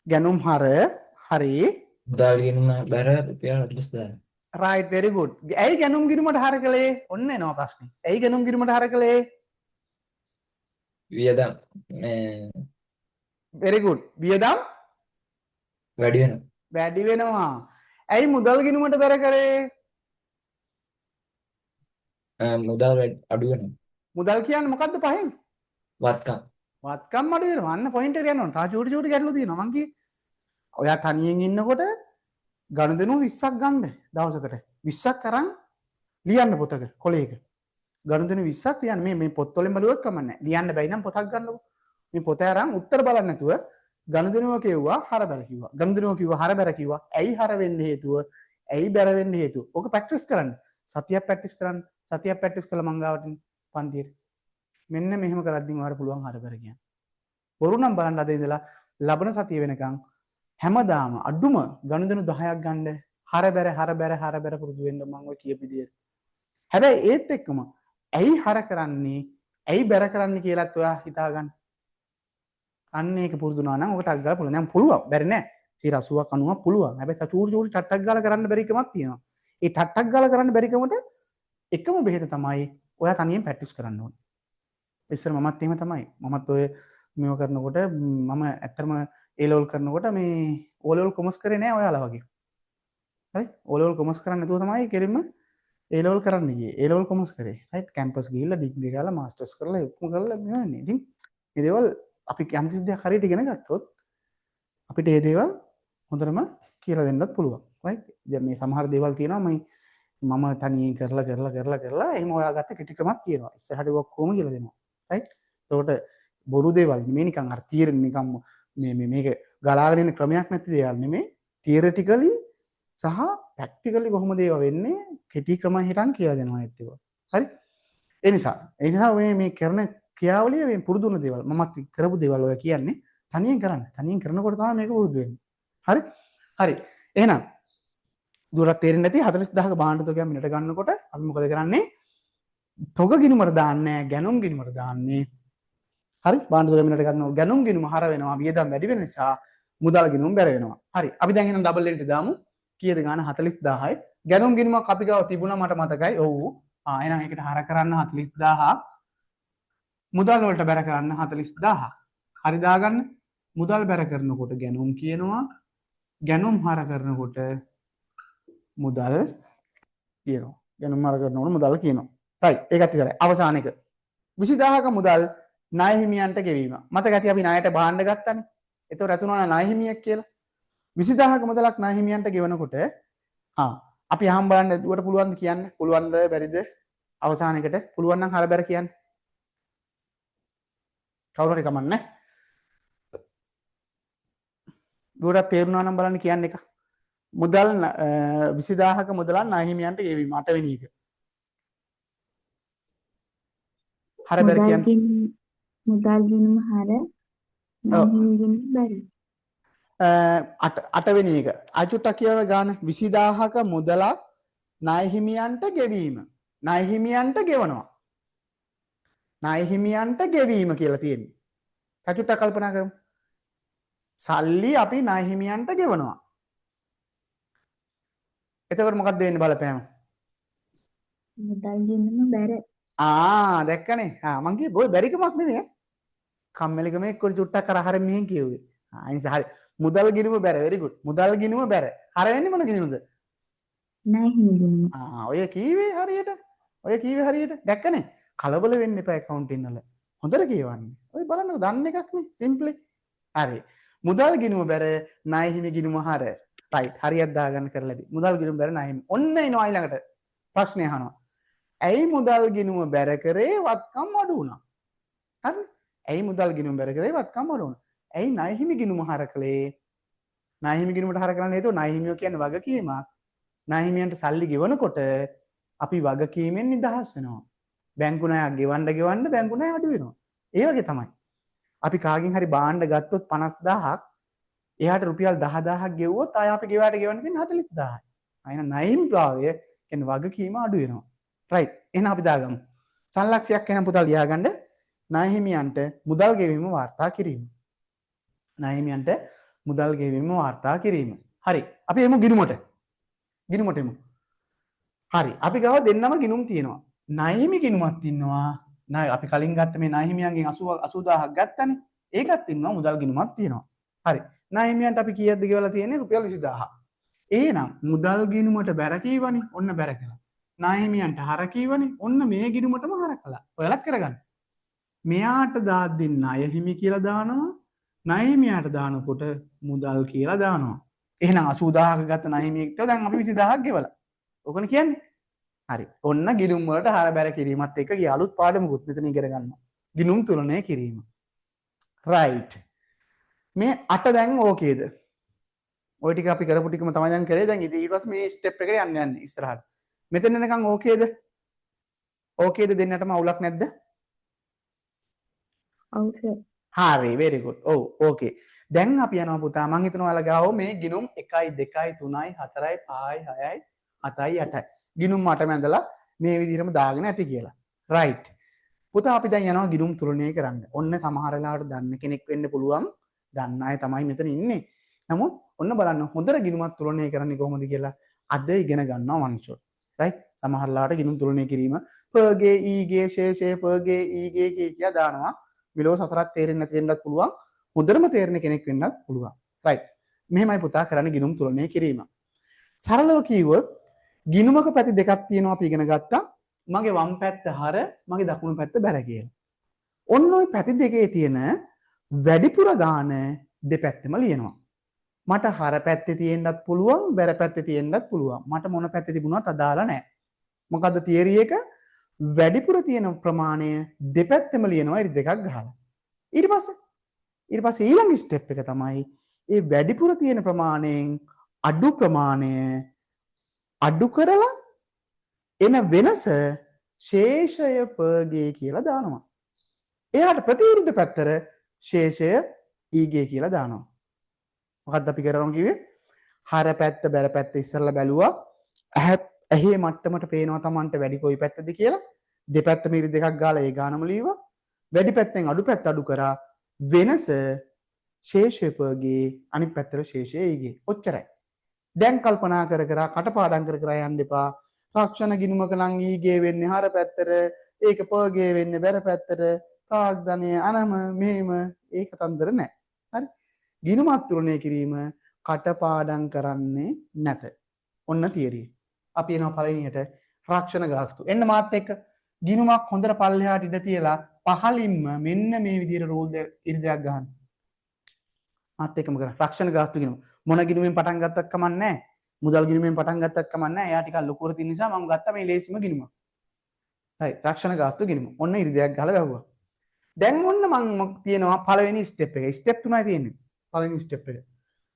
ගැනුම් හර හරි. මුදල් ගිණුම බැර රුපියල් 40000යි. right very good. ඇයි ගැනුම් ගිණුමට හර කළේ? ඔන්න එනවා ප්‍රශ්නේ. ඇයි ගැනුම් ගිණුමට හර කළේ? වියදම් very good. වියදම් වැඩි වෙනවා. වැඩි වෙනවා. ඇයි මුදල් ගිණුමට බැර කරේ? මුදල් අඩු වෙනවා. මුදල් කියන්නේ මොකද්ද පහෙන්? වත්කම්. වත්කම් අඩු වෙනවා. අන්න පොයින්ට් එකට යන්න ඕන. තා චූටි චූටි ගැටලු තියෙනවා. මං කියේ ඔයා තනියෙන් ඉන්නකොට ගණුදෙනු 20ක් ගන්න දවසකට. 20ක් අරන් ලියන්න පොතක කොලේක. ගණුදෙනු 20ක් ලියන්න. මේ පොත්වලින් බලුවත් කමක් නැහැ. ලියන්න බැයි නම් පොතක් ගන්නකො. මේ පොත අරන් උත්තර බලන්න නැතුව ගණුදෙනුව කිව්වා හර බැර කිව්වා. ගණුදෙනුව කිව්වා හර බැර කිව්වා. ඇයි හර වෙන්න හේතුව? ඇයි බැර වෙන්න හේතුව? ඕක ප්‍රැක්ටිස් කරන්න. සතියක් ප්‍රැක්ටිස් කරන්න. සතියක් ප්‍රැක්ටිස් කළා මං ගාවට පන්තියේ. මෙන්න මෙහෙම කරද්දී ඔයාලට පුළුවන් හර බැර කියන්න. වරු නම් බලන්න අද ඉඳලා ලබන සතිය වෙනකන් හැමදාම අඩුම ගණුදෙනු 10ක් ගන්න හර බැර පුරුදු වෙන්න මම ඔය කියපු විදියට. හැබැයි ඒත් එක්කම ඇයි හර කරන්නේ ඇයි බැර කරන්නේ කියලාත් ඔයා හිතාගන්න. අන්න ඒක පුරුදු වුණා නම් ඔකට අග්ගල පුළුවන්. දැන් පුළුවන්. බැරි නෑ. 80ක් 90ක් පුළුවන්. හැබැයි චූටි චූටි ටට්ටක් ගාලා කරන්න බැරි කමක් තියෙනවා. ඒ ටට්ටක් ගාලා කරන්න බැරි කමට එකම බෙහෙත තමයි ඔයා තනියෙන් ප්‍රැක්ටිස් කරන්න ඕනේ. ඉස්සර මමත් එහෙම තමයි. මමත් ඔය මේව කරනකොට මම ඇත්තටම A level කරනකොට මේ O level කොමර්ස් කරේ නෑ ඔයාලා වගේ. හරි? O level කොමර්ස් කරන්නේ නැතුව තමයි කෙලින්ම A level කරන්න ගියේ. A level කොමර්ස් කරේ. රයිට්? කැම්පස් ගිහිල්ලා ඩිග්‍රී කරලා මාස්ටර්ස් කරලා ඔක්කොම කරලා මෙවන්නේ. ඉතින් මේ දේවල් අපි යම්කිසි දෙයක් හරියට ඉගෙන ගත්තොත් අපිට ඒ දේවල් හොඳටම කියලා දෙන්නත් පුළුවන්. රයිට්? දැන් මේ සමහර දේවල් තියෙනවා මම තනියෙන් කරලා එහෙම හොයාගත්ත කෙටි ක්‍රමක් තියෙනවා. ඉස්සරහට ඔක්කොම කියලා දෙනවා. රයිට්? එතකොට බොරු දේවල් නෙමෙයි නිකන් අර තියරි නිකන් මේක ගලාගෙන එන ක්‍රමයක් නැති දේවල් නෙමෙයි. තියරිටිකලි සහ ප්‍රැක්ටිකලි කොහොමද ඒවා වෙන්නේ කෙටි ක්‍රම හිටන් කියලා දෙනවා ඒත් ඒවා. හරි? ඒ නිසා මේ කරන ක්‍රියාවලිය මේ පුරුදු වෙන දේවල් මමත් කරපු දේවල් ඔය කියන්නේ තනියෙන් කරන්න. තනියෙන් කරනකොට තමයි මේක පුරුදු වෙන්නේ. හරි? හරි. එහෙනම් දුරක් තේරෙන්නේ නැති 40000ක භාණ්ඩ තොගයක් මිලට ගන්නකොට අපි මොකද කරන්නේ? තොග ගිණුමට දාන්නේ ගැනුම් ගිණුමට දාන්නේ. හරි? භාණ්ඩ තොග මිලට ගන්නකොට ගැනුම් ගිණුම හර වෙනවා. වියදම් වැඩි වෙන නිසා මුදල් ගිණුම බැර වෙනවා. හරි. අපි දැන් එහෙනම් ඩබල් එන්ට්‍රි දාමු. කීයද ගාන 40000යි. ගැනුම් ගිණුමක් අපි ගාව තිබුණා මට මතකයි. ඔව්. එහෙනම් ඒකට හර කරන්න 40000ක්. මුදල් වලට බැර කරන්න 40000ක්. හරි දාගන්න. මුදල් බැර කරනකොට ගැනුම් කියනවා. ගැනුම් හර කරනකොට මුදල් කියනවා. ගැනුම් හර කරනකොට මුදල් කියනවා. රයිට්. ඒකත් ඉවරයි. අවසාන එක. 20000ක මුදල් ණය හිමියන්ට ගෙවීම. මතක ඇති අපි ණයට භාණ්ඩ ගත්තානේ. ඒතකොට ඇතුණා ණය හිමියෙක් කියලා. 20000ක මුදලක් ණය හිමියන්ට ගෙවනකොට අපි අහම් බලන්න දුවට පුළුවන්ද කියන්න? පුළුවන්ද බැරිද? අවසානයකට පුළුවන් නම් හර බැර කියන්න. කවුරු හරි කමන්නේ. දුවට තේරුණා නම් බලන්න කියන්න එක. මුදල් 20000ක මුදලක් ණය හිමියන්ට ගෙවීම 8 වෙනි එක. හර බැර කියන්න. මුදල් ගිණුම හර ණය හිමියන්ගෙන් බැර. 8 වෙනි එක. අචුට්ටක් කියන ගාන 20000ක මුදලක් ණය හිමියන්ට ගෙවීම. ණය හිමියන්ට ගෙවනවා. ණය හිමියන්ට ගෙවීම කියලා තියෙන්නේ. අචුට්ටක් කල්පනා කරමු. සල්ලි අපි ණය හිමියන්ට ගෙවනවා. එතකොට මොකක්ද වෙන්නේ බලපෑම? මුදල් ගිණුම බැර. දැක්කනේ. මං කිව්වේ බොයි බැරිකමක් නෙමෙයි. කම්මැලිකම එක්ක චුට්ටක් කර හරිය මෙහෙන් කිව්වේ. අනිසා හරි. මුදල් ගිණුම බැර. very good. මුදල් ගිණුම බැර. හර වෙන්නේ මොන ගිණුමද? ණය හිමියන්ගෙන්. ඔය කීවේ හරියට. ඔය කීවේ හරියට. දැක්කනේ. කලබල වෙන්න එපා accounting වල. හොඳට කියවන්නේ. ඔය බලන්නකො දන්න එකක් නේ. simply. හරි. මුදල් ගිණුම බැර ණය හිමි ගිණුම හර. right. හරියට දාගන්න කරලාදී. මුදල් ගිණුම බැර ණය හිමි. ඔන්න එනවා ඊළඟට. ප්‍රශ්නේ අහනවා. ඇයි මුදල් ගිණුම බැර කරේ වත්කම් අඩු වුණා? හරි? ඇයි මුදල් ගිණුම බැර කරේ වත්කම් අඩු වුණා? ඇයි ණය හිමි ගිණුම හර කළේ? ණය හිමි ගිණුමට හර කරන්න හේතුව ණය හිමියෝ කියන්නේ වගකීමක්. ණය හිමියන්ට සල්ලි ගෙවනකොට අපි වගකීමෙන් නිදහස් වෙනවා. බැංකු ණයක් ගෙවන්න බැංකු ණය අඩු වෙනවා. ඒ වගේ තමයි. අපි කාගෙන් හරි භාණ්ඩ ගත්තොත් 50000ක් එයාට රුපියල් 10000ක් ගෙවුවොත් ආය අපි ගෙවාට ගෙවන්න තියෙන 40000යි. අයින ණය හිමිභාවය කියන්නේ වගකීම අඩු වෙනවා. රයිට්. එහෙනම් අපි දාගමු. සංලක්ෂයක් වෙන පුතල් ලියාගන්න ණය හිමියන්ට මුදල් ගෙවීම වාර්තා කිරීම. ණය හිමියන්ට මුදල් ගෙවීම වාර්තා කිරීම. හරි. අපි එමු ගිණුමට. ගිණුමට එමු. හරි. අපි ගාව දෙන්නම ගිණුම් තියෙනවා. ණය හිමි ගිණුමක් ඉන්නවා. ණය අපි කලින් ගත්ත මේ ණය හිමියන්ගෙන් 80000ක් ගත්තනේ. ඒකත් ඉන්නවා මුදල් ගිණුමක් තියෙනවා. හරි. ණය හිමියන්ට අපි කීයක්ද ගෙවලා තියෙන්නේ? රුපියල් 20000ක්. එහෙනම් මුදල් ගිණුමට බැර කීවනේ. ඔන්න බැර කළා. ණය හිමියන්ට හර කීවනේ. ඔන්න මේ ගිණුමටම හර කළා. ඔයාලක් කරගන්න. මෙයාට දාද්දී ණය හිමි කියලා දානවා. ණය හිමියාට දානකොට මුදල් කියලා දානවා. එහෙනම් 80000ක ගත්ත ණය හිමියෙක්ට දැන් අපි 20000ක් ගෙවලා. ඕකනේ කියන්නේ. හරි. ඔන්න ගිණුම් වලට හර බැර කිරීමත් එක්ක ගිය අලුත් පාඩමකුත් මෙතන ඉගෙන ගන්නවා. ගිණුම් තුලනය කිරීම. right. මේ 8 දැන් ඕකේද? ওই ටික අපි කරපු ටිකම තමයි දැන් කරේ. දැන් ඊට පස්සේ මේ ස්ටෙප් එකට යන්නේ ඉස්සරහට. මෙතන එනකන් ඕකේද? ඕකේද දෙන්නටම අවුලක් නැද්ද? ඔව් සර්. හරි very good. ඔව් ඕකේ. දැන් අපි යනවා පුතා. මං හිතනවා ඔයාලා ගාව මේ ගිණුම් 1 2 3 4 5 6 7යි 8යි. ගිණුම් 8 මැදලා මේ විදිහටම දාගෙන ඇති කියලා. right. පුතා අපි දැන් යනවා ගිණුම් තුලනය කරන්න. ඔන්න සමහර වෙලාවට දන්න කෙනෙක් වෙන්න පුළුවන්. දන්න අය තමයි මෙතන ඉන්නේ. නමුත් ඔන්න බලන්න හොඳට ගිණුමක් තුලනය කරන්නේ කොහොමද කියලා අද ඉගෙන ගන්නවා one shot. right. සමහර වෙලාවට ගිණුම් තුලනය කිරීම පගේ ඊගේ ශේෂේ පගේ ඊගේ කියා දානවා. මෙලෝ සසරත් තේරෙන්නේ නැති වෙන්නත් පුළුවන්. හොඳටම තේරෙන කෙනෙක් වෙන්නත් පුළුවන්. රයිට්. මෙහෙමයි පුතා කරන්නේ ගිණුම් තුලනය කිරීම. සරලව කිව්වොත් ගිණුමක පැති දෙකක් තියෙනවා අපි ඉගෙන ගත්තා. මගේ වම් පැත්ත හර, මගේ දකුණු පැත්ත බැර කියලා. ඔන්න ඔය පැති දෙකේ තියෙන වැඩිපුර ගාන දෙපැත්තෙම ලියනවා. මට හර පැත්තේ තියෙන්නත් පුළුවන්, බැර පැත්තේ තියෙන්නත් පුළුවන්. මට මොන පැත්තේ තිබුණත් අදාළ නැහැ. මොකද්ද තියරි එක? වැඩිපුර තියෙන ප්‍රමාණය දෙපැත්තෙම ලියනවා ඉරි දෙකක් ගහලා. ඊට පස්සේ ඊළඟ ස්ටෙප් එක තමයි ඒ වැඩිපුර තියෙන ප්‍රමාණයෙන් අඩු ප්‍රමාණය අඩු කරලා එන වෙනස ශේෂය පගේ කියලා දානවා. එයාට ප්‍රතිවිරුද්ධ පැත්තට ශේෂය ඊගේ කියලා දානවා. මොකක්ද අපි කරනවා කිව්වේ? හර පැත්ත බැර පැත්ත ඉස්සරලා බැලුවා. ඇහි මට්ටමට පේනවා Tamanට වැඩි කොයි පැත්තද කියලා. දෙපැත්තම ඉරි දෙකක් ගාලා ඒ ගානම ලියුවා. වැඩි පැත්තෙන් අඩු පැත්ත අඩු කරා වෙනස ශේෂය පගේ අනිත් පැත්තට ශේෂය ඊගේ. ඔච්චරයි. දැන් කල්පනා කර කර කටපාඩම් කර කර යන්න එපා. රක්ෂණ ගිණුමක නම් ඊගේ වෙන්නේ හර පැත්තට, ඒක පගේ වෙන්නේ බැර පැත්තට. ප්‍රාග්ධනය අනම මෙහෙම ඒ කතන්දර නැහැ. හරි? ගිණුමක් තුලනය කිරීම කටපාඩම් කරන්නේ නැත. ඔන්න තියරිය. අපි එනවා පළවෙනියට රක්ෂණ ගාස්තු. එන්න මාත් එක්ක ගිණුමක් හොඳට පල්ලෙහාට ඉඳ තියලා පහලින්ම මෙන්න මේ විදිහට රෝල් ඉරි දෙකක් ගන්න. මාත් එක්කම කරා. රක්ෂණ ගාස්තු ගිණුම. මොන ගිණුමෙන් පටන් ගත්තත් කමක් නැහැ. මුදල් ගිණුමෙන් පටන් ගත්තත් කමක් නැහැ. එයා ටිකක් ලොකුවට තියෙන නිසා මම ගත්තා මේ ලේසිම ගිණුම. හරි. රක්ෂණ ගාස්තු ගිණුම. ඔන්න ඉරි දෙකක් ගහලා වැහුවා. දැන් ඔන්න මම තියෙනවා පළවෙනි ස්ටෙප් එක. ස්ටෙප් තුනයි තියෙන්නේ. පළවෙනි ස්ටෙප් එක.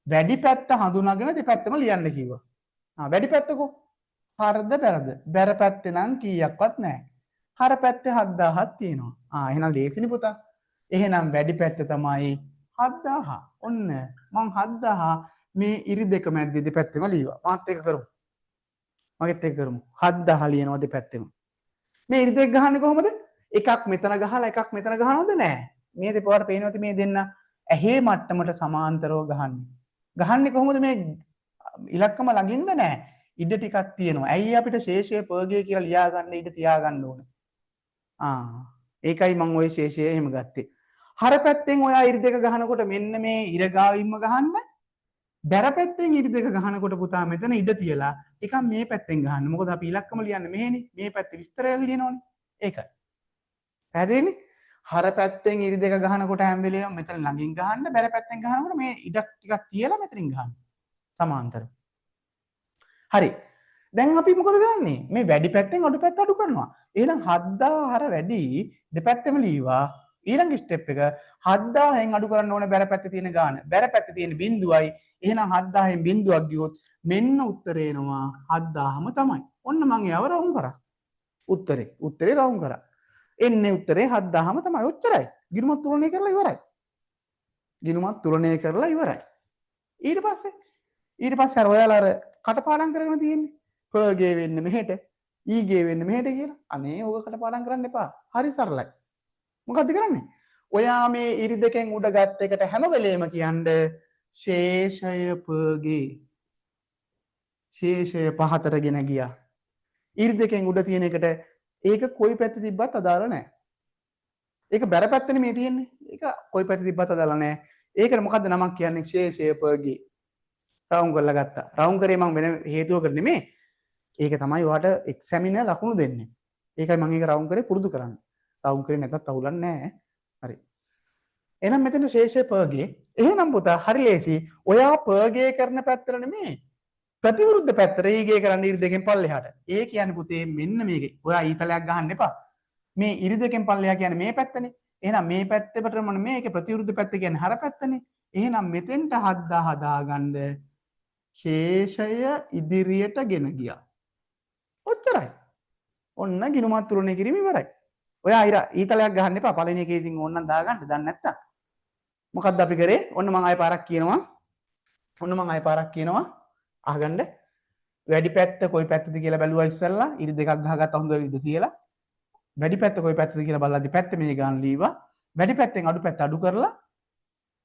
වැඩි පැත්ත හඳුනාගෙන දෙපැත්තම ලියන්න කිව්වා. වැඩි පැත්තකෝ හරද බැරද? බැර පැත්තේ නම් කීයක්වත් නැහැ. හර පැත්තේ 7000ක් තියෙනවා. එහෙනම් ලේසිනේ පුතා. එහෙනම් වැඩි පැත්ත තමයි 7000. ඔන්න මං 7000 මේ ඉරි දෙක මැද්දේ දෙපැත්තෙම ලියුවා. මාත් එක කරමු. මගෙත් එක කරමු. 7000 ලියනවා දෙපැත්තෙම. මේ ඉරි දෙක ගහන්නේ කොහොමද? එකක් මෙතන ගහලා එකක් මෙතන ගහනවද? නැහැ. මේ දෙපාරට පේනවද මේ දෙන්න ඇහි මට්ටමට සමාන්තරව ගහන්නේ. ගහන්නේ කොහොමද? මේ ඉලක්කම ළඟින්ද? නැහැ. ඉඩ ටිකක් තියෙනවා. ඇයි අපිට ශේෂය පගේ කියලා ලියා ගන්න ඉඩ තියා ගන්න ඕනේ. ඒකයි මම ওই ශේෂය එහෙම ගත්තේ. හර පැත්තෙන් ඔයා ඉරි දෙක ගහනකොට මෙන්න මේ ඉර ගාවින්ම ගහන්න. බැර පැත්තෙන් ඉරි දෙක ගහනකොට පුතා මෙතන ඉඩ තියලා එකක් මේ පැත්තෙන් ගහන්න. මොකද අපි ඉලක්කම ලියන්නේ මෙහෙනේ. මේ පැත්තේ විස්තරය ලියනවනේ. ඒකයි. පැහැදිලිනේ? හර පැත්තෙන් ඉරි දෙක ගහනකොට හැම වෙලේම මෙතන ළඟින් ගහන්න. බැර පැත්තෙන් ගහනකොට මේ ඉඩ ටිකක් තියලා මෙතනින් ගහන්න. සමාන්තරව. හරි. දැන් අපි මොකද කරන්නේ? මේ වැඩි පැත්තෙන් අඩු පැත්ත අඩු කරනවා. එහෙනම් 7000 හර වැඩි දෙපැත්තෙම ලීවා. ඊළඟ ස්ටෙප් එක 7000න් අඩු කරන්න ඕනේ බැර පැත්තේ තියෙන ගාන. බැර පැත්තේ තියෙන බිඳුවයි. එහෙනම් 7000න් බිඳුවක් ගියොත් මෙන්න උත්තරේ එනවා 7000ම තමයි. ඔන්න මම ඒව රවුම් කරා. උත්තරේ රවුම් කරා. එන්නේ උත්තරේ 7000ම තමයි. ඔච්චරයි. ගිණුමක් තුලනය කරලා ඉවරයි. ඊට පස්සේ අර ඔයාලා අර කටපාඩම් කරගෙන තියෙන්නේ. පගේ වෙන්නේ මෙහෙට, ඊගේ වෙන්නේ මෙහෙට කියලා. අනේ ඕක කටපාඩම් කරන්න එපා. හරි සරලයි. මොකද්ද කරන්නේ? ඔයා මේ ඉරි දෙකෙන් උඩ ගත් එකට හැම වෙලේම කියන්නේ ශේෂය පගේ. ශේෂය පහතට ගෙන ගියා. ඉරි දෙකෙන් උඩ තියෙන එකට ඒක කොයි පැත්තේ තිබ්බත් අදාළ නැහැ. ඒක බැර පැත්තනේ මේ තියෙන්නේ. ඒක කොයි පැත්තේ තිබ්බත් අදාළ නැහැ. ඒකට මොකද්ද නමක් කියන්නේ? ශේෂය පගේ. රවුම් කරලා ගත්තා. රවුම් කරේ මම වෙන හේතුවකට නෙමෙයි. ඒක තමයි ඔයාට එක්සැමිනර් ලකුණු දෙන්නේ. ඒකයි මම ඒක රවුම් කරේ පුරුදු කරන්නේ. රවුම් කරේ නැතත් අවුලක් නැහැ. හරි. එහෙනම් මෙතන ශේෂය පගේ. එහෙනම් පුතා හරි ලේසි. ඔයා පගේ කරන පැත්තට නෙමෙයි. ප්‍රතිවිරුද්ධ පැත්තට ඊගේ කරන්න ඉරි දෙකෙන් පල්ලෙහාට. ඒ කියන්නේ පුතේ මෙන්න මේකේ. ඔයා ඊතලයක් ගහන්න එපා. මේ ඉරි දෙකෙන් පල්ලෙහා කියන්නේ මේ පැත්තනේ. එහෙනම් මේ පැත්තට මොන මේකේ ප්‍රතිවිරුද්ධ පැත්ත කියන්නේ හර පැත්තනේ. එහෙනම් මෙතෙන්ට 7000 දාගන්න ශේෂය ඉදිරියට ගෙන ගියා. ඔච්චරයි. ඔන්න ගිණුමක් තුලනය කිරීම ඉවරයි. ඔයා ඊතලයක් ගහන්න එපා. පළවෙනි එකේ ඉතින් ඕනනම් දාගන්න. දන්නේ නැත්තම්. මොකද්ද අපි කරේ? ඔන්න මම ආයෙ පාරක් කියනවා. අහගන්න. වැඩි පැත්ත කොයි පැත්තද කියලා බැලුවා ඉස්සෙල්ලා. ඉරි දෙකක් ගහගත්තා හොඳ ඉඳ තියලා. වැඩි පැත්ත කොයි පැත්තද කියලා බලද්දි පැත්ත මේ ගන්න ලීවා. වැඩි පැත්තෙන් අඩු පැත්ත අඩු කරලා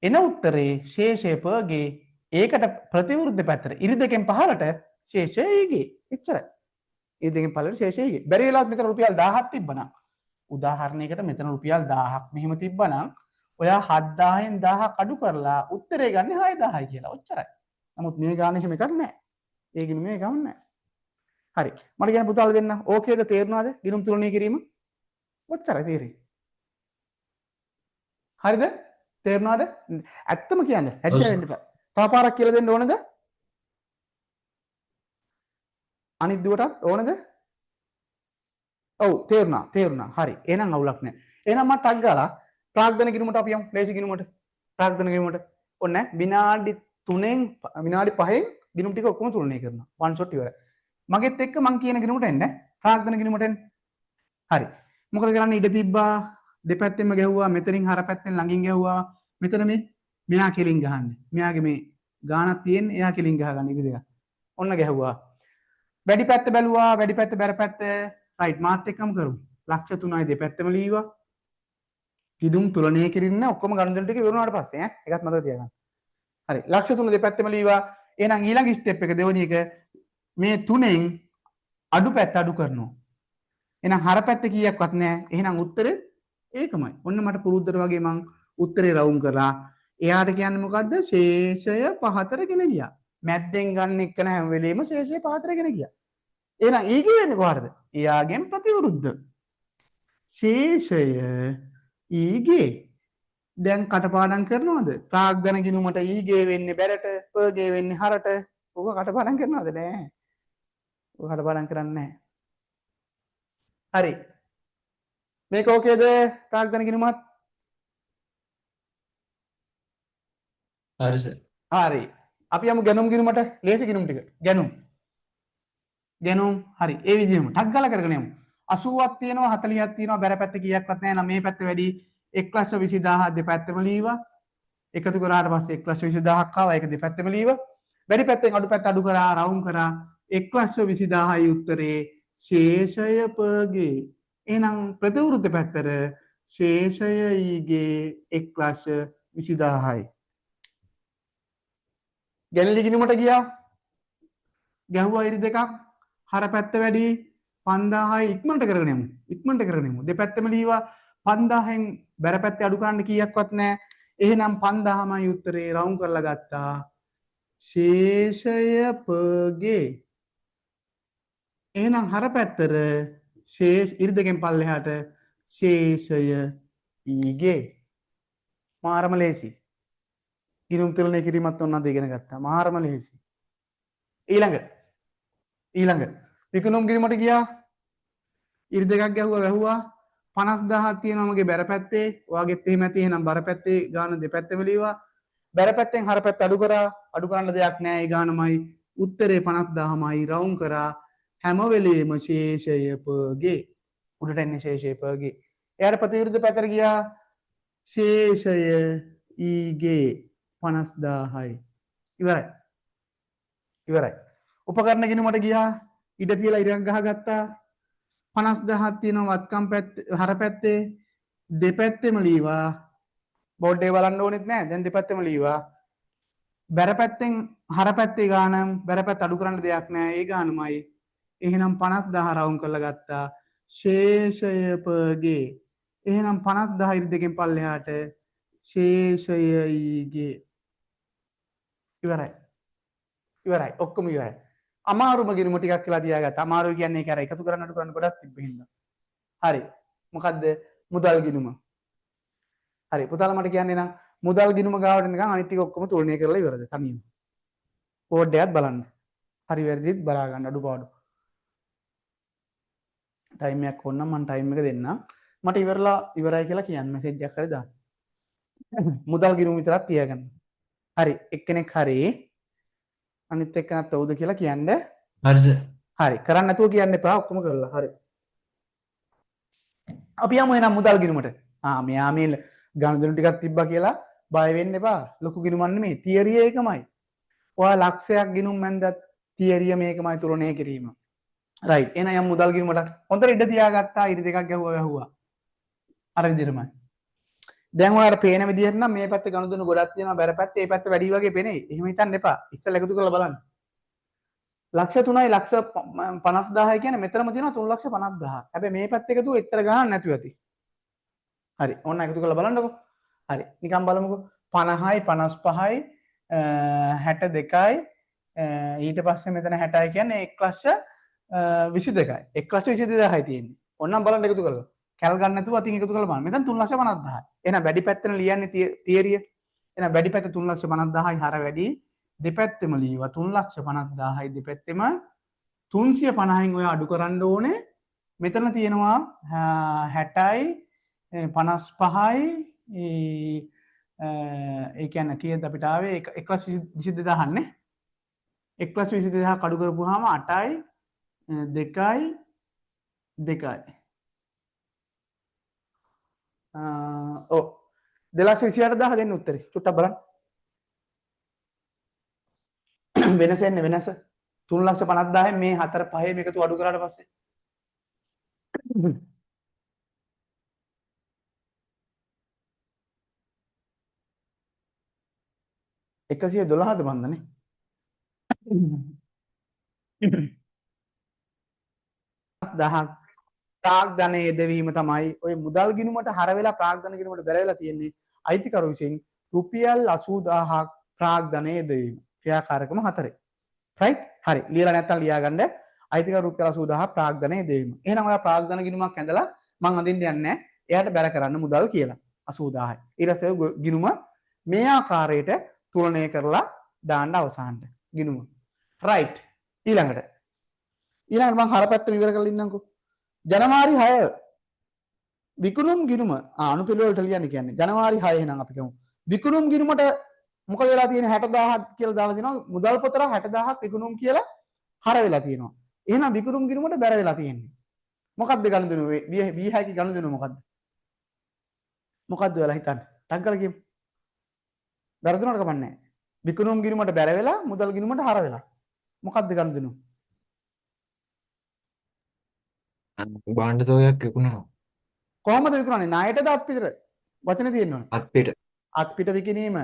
එන උත්තරේ ශේෂය පගේ ඒකට ප්‍රතිවිරුද්ධ පැත්තට ඉරි දෙකෙන් පහළට ශේෂය ඊගේ. එච්චරයි. ඉරි දෙකෙන් පහළට ශේෂය ඊගේ. බැරි වෙලාවත් මෙතන රුපියල් 1000ක් තිබ්බනම් උදාහරණයකට මෙතන රුපියල් 1000ක් මෙහෙම තිබ්බනම් ඔයා 7000න් 1000ක් අඩු කරලා උත්තරේ ගන්න 6000යි කියලා. ඔච්චරයි. නමුත් මේ ගාන එහෙම එකක් නැහැ. ඒ ගිණුමේ ගමන් නැහැ. හරි. මට කියන්න පුතාලා දෙන්න. ඕකේද තේරුණාද? ගිණුම් තුලනය කිරීම. ඔච්චරයි තේරෙන්නේ. හරිද? තේරුණාද? ඇත්තම කියන්නේ. හැදියා වෙන්න එපා. තව පාරක් කියලා දෙන්න ඕනද? අනිත් දුවටත් ඕනද? ඔව් තේරුණා. හරි. එහෙනම් අවුලක් නැහැ. එහෙනම් මම ටග් ගාලා ප්‍රාග්ධන ගිණුමට අපි යමු. ලේසි ගිණුමට. ප්‍රාග්ධන ගිණුමට. ඔන්න විනාඩි 3න් විනාඩි 5න් ගිණුම් ටික ඔක්කොම තුලනය කරනවා. වන් ෂොට් ඉවරයි. මගෙත් එක්ක මං කියන ගිණුමට එන්න. ප්‍රාග්ධන ගිණුමට එන්න. හරි. මොකද කරන්නේ? ඉඩ තිබ්බා. දෙපැත්තෙන්ම ගැහුවා. මෙතනින් හර පැත්තෙන් ළඟින් ගැහුවා. මෙතන මේ මෙයා කෙලින් ගහන්නේ. මෙයාගේ මේ ගානක් තියෙන්නේ. එයා කෙලින් ගහගන්න ඉතින් දෙක. ඔන්න ගැහුවා. වැඩි පැත්ත බැලුවා. වැඩි පැත්ත බැර පැත්ත. රයිට් මාත් එක්කම කරමු. ලක්ෂ 3යි දෙපැත්තම ලීවා. ගිණුම් තුලනය කිරින්න ඔක්කොම ගණන් ටික ඉවරුනාට පස්සේ ඒකත් මතක තියාගන්න. හරි. ලක්ෂ 3 දෙපැත්තම ලීවා. එහෙනම් ඊළඟ ස්ටෙප් එක දෙවෙනි එක මේ 3න් අඩු පැත්ත අඩු කරනවා. එහෙනම් හර පැත්ත කීයක්වත් නැහැ. එහෙනම් උත්තරේ ඒකමයි. ඔන්න මට පුරුද්දට වගේ මං උත්තරේ රවුම් කරලා එයාට කියන්නේ මොකද්ද? ශේෂය පහතර ගෙන ගියා. මැද්දෙන් ගන්න එක නෑ හැම වෙලෙම ශේෂය පහතර ගෙන ගියා. එහෙනම් ඊගේ වෙන්නේ කොහටද? එයාගෙන් ප්‍රතිවිරුද්ධ. ශේෂය ඊගේ දැන් කටපාඩම් කරනවද? ප්‍රාග්ධන ගිණුමට ඊගේ වෙන්නේ බැරට, පගේ වෙන්නේ හරට. ඔක කටපාඩම් කරනවද? නෑ. ඔක කටපාඩම් කරන්නේ නෑ. හරි. මේක ඕකේද? ප්‍රාග්ධන ගිණුමත්? හරි සර්. හරි. අපි යමු ගැනුම් ගිණුමට. ලේසි ගිණුම් ටික. ගැනුම්. හරි. ඒ විදිහම ටක් ගාලා කරගෙන යමු. 80ක් තියෙනවා 40ක් තියෙනවා බැර පැත්ත කීයක්වත් නැහැ. නම් මේ පැත්ත වැඩි 1,20,000 දෙපැත්තම ලීවා. එකතු කරාට පස්සේ 1,20,000ක් ආවා. ඒක දෙපැත්තම ලීවා. වැඩි පැත්තෙන් අඩු පැත්ත අඩු කරා රවුම් කරා 1,20,000යි උත්තරේ ශේෂය පගේ. එහෙනම් ප්‍රතිවිරුද්ධ පැත්තට ශේෂය ඊගේ 1,20,000යි. ගැනලි ගිණුමට ගියා. ගැහුවා ඉරි දෙකක්. හර පැත්ත වැඩි 5000යි ඉක්මනට කරගෙන යමු. දෙපැත්තම ලීවා 5000න් බැර පැත්තේ අඩු කරන්න කීයක්වත් නැහැ. එහෙනම් 5000මයි උත්තරේ රවුම් කරලා ගත්තා. ශේෂය පගේ. එහෙනම් හර පැත්තට ශේෂ ඉරි දෙකෙන් පල්ලෙහාට ශේෂය ඊගේ. මාරම ලේසි. ගිණුම් තුලනය කිරීමත් ඔන්න අද ඉගෙන ගත්තා. මාරම ලේසි. ඊළඟ විකුණුම් ගිණුමට ගියා. ඉරි දෙකක් ගැහුවා 50000ක් තියෙනවා මගේ බැර පැත්තේ. ඔයාගෙත් එහෙම ඇති. එහෙනම් බර පැත්තේ ගාන දෙපැත්තම ලීවා. බැර පැත්තෙන් හර පැත්ත අඩු කරා. අඩු කරන්න දෙයක් නැහැ. ඒ ගානමයි උත්තරේ 50000මයි රවුම් කරා. හැම වෙලේම ශේෂය පගේ. උඩට එන්නේ ශේෂය පගේ. එයාට ප්‍රතිවිරුද්ධ පැත්තට ගියා. ශේෂය ඊගේ 50000යි. ඉවරයි. උපකරණ ගිණුමට ගියා. ඉඩ තියලා ඉරක් ගහගත්තා. 50000ක් තියෙනවා වත්කම් පැත්තේ හර පැත්තේ දෙපැත්තෙම ලීවා. බෝඩ් එක බලන්න ඕනෙත් නැහැ. දැන් දෙපැත්තෙම ලීවා. බැර පැත්තෙන් හර පැත්තේ ගානම් බැර පැත්ත අඩු කරන්න දෙයක් නැහැ. ඒ ගානමයි. එහෙනම් 50000 රවුම් කරලා ගත්තා. ශේෂය පගේ. එහෙනම් 50000 ඉරි දෙකෙන් පල්ලෙහාට ශේෂය ඊගේ. ඉවරයි. ඔක්කොම ඉවරයි. අමාරුම ගිණුම ටිකක් කියලා තියාගත්තා. අමාරු කියන්නේ ඒක අර එකතු කරන්න අඩු කරන්න ගොඩක් තිබ්බ හින්දා. හරි. මොකද්ද? මුදල් ගිණුම. හරි. පුතාලා මට කියන්නේ නම් මුදල් ගිණුම ගාවට නිකන් අනිත් ටික ඔක්කොම තුලනය කරලා ඉවරද තනියම. කෝඩ් එකත් බලන්න. හරි වැරදිත් බලා ගන්න අඩුපාඩු. ටයිම් එකක් ඕන නම් මම ටයිම් එක දෙන්නම්. මට ඉවරයි කියලා කියන්න මෙසේජ් එකක් හරි දාන්න. මුදල් ගිණුම විතරක් තියාගන්න. හරි. එක්කෙනෙක් හරි අනිත් එක්කනත් ඔව්ද කියලා කියන්න. හරි සර්. හරි. කරන්න නැතුව කියන්න එපා. ඔක්කොම කරලා. හරි. අපි යමු එහෙනම් මුදල් ගිණුමට. මෙයා මේ ගණදෙනු ටිකක් තිබ්බා කියලා බය වෙන්න එපා. ලොකු ගිණුමක් නෙමෙයි. තියරිය ඒකමයි. ඔයා ලක්ෂයක් ගිණුම් මැන්දත් තියරිය මේකමයි තුලනය කිරීම. රයිට්. එහෙනම් යමු මුදල් ගිණුමට. හොඳට ඉඩ තියාගත්තා. ඉරි දෙකක් ගැහුවා. අර විදිහටමයි. දැන් ඔයාලට පේන විදිහට නම් මේ පැත්තේ ගණදෙනු ගොඩක් තියෙනවා. බැර පැත්තේ මේ පැත්ත වැඩි වගේ පේනේ. එහෙම හිතන්න එපා. ඉස්සෙල්ලා එකතු කරලා බලන්න. ලක්ෂ 3යි ලක්ෂ 50000යි කියන්නේ මෙතනම තියෙනවා 3,50,000. හැබැයි මේ පැත්ත එකතු එච්චර ගණන් නැතුව ඇති. හරි. ඕන්න එකතු කරලා බලන්නකෝ. හරි. නිකන් බලමුකෝ. 50යි 55යි 62යි ඊට පස්සේ මෙතන 60යි කියන්නේ 1,22යි. 1,22,000යි තියෙන්නේ. ඕන්නම් බලන්න එකතු කරලා. කැල් ගන්න නැතුව අතින් එකතු කරලා බලන්න. මෙතන 3,50,000. එහෙනම් වැඩි පැත්තෙන් ලියන්නේ තියරිය. එහෙනම් වැඩි පැත්ත 3,50,000යි හර වැඩි. දෙපැත්තෙම ලීවා 3,50,000යි දෙපැත්තෙම 350න් ඔය අඩු කරන්න ඕනේ. මෙතන තියෙනවා 60යි 55යි ඒ කියන්නේ කීයද අපිට ආවේ 1,22,000 නේ. 1,22,000 අඩු කරපුවාම 8යි 2යි 2යි. ඔව් 2,28,000 දෙන්න උත්තරේ. චුට්ටක් බලන්න. වෙනස එන්නේ වෙනස 3,50,000න් මේ 4 5 මේකතු අඩු කරාට පස්සේ 112ද බන්දනේ. දහක් ප්‍රාග්ධනය යෙදවීම තමයි ඔය මුදල් ගිණුමට හර වෙලා ප්‍රාග්ධන ගිණුමට බැර වෙලා තියෙන්නේ අයිතිකරු විසින් රුපියල් 80000ක් ප්‍රාග්ධනය යෙදවීම ක්‍රියාකාරකම 4. රයිට් හරි ලියලා නැත්තම් ලියාගන්න අයිතිකරු රුපියල් 80000 ප්‍රාග්ධනය යෙදවීම. එහෙනම් ඔයා ප්‍රාග්ධන ගිණුමක් ඇඳලා මං අඳින්න යන්නේ නැහැ. එයාට බැර කරන්න මුදල් කියලා 80000යි. ඊට පස්සේ ගිණුම මේ ආකාරයට තුලනය කරලා දාන්න අවසානට ගිණුම. රයිට් ඊළඟට මං හරපැත්තම ඉවර කරලා ඉන්නම්කෝ. ජනවාරි 6 විකුණුම් ගිණුම අනුපිළිවෙලට ලියන්න කියන්නේ ජනවාරි 6 එහෙනම් අපි කියමු. විකුණුම් ගිණුමට මොකද වෙලා තියෙන්නේ 60000ක් කියලා දාලා දෙනවා. මුදල් පොතට 60000ක් විකුණුම් කියලා හර වෙලා තියෙනවා. එහෙනම් විකුණුම් ගිණුමට බැර වෙලා තියෙන්නේ. මොකක්ද ගනුදෙනු V6 කි ගනුදෙනු මොකක්ද? මොකක්ද ඔයාලා හිතන්නේ? ටක් ගාලා කියමු. වැරදුනට කමන්නේ නැහැ. විකුණුම් ගිණුමට බැර වෙලා මුදල් ගිණුමට හර වෙලා. මොකක්ද ගනුදෙනු? භාණ්ඩ තෝගයක් විකුණනවා. කොහොමද විකුණන්නේ? ණයටද අත්පිටට? වචනේ තියෙනවනේ. අත්පිට. අත්පිට විකිණීම.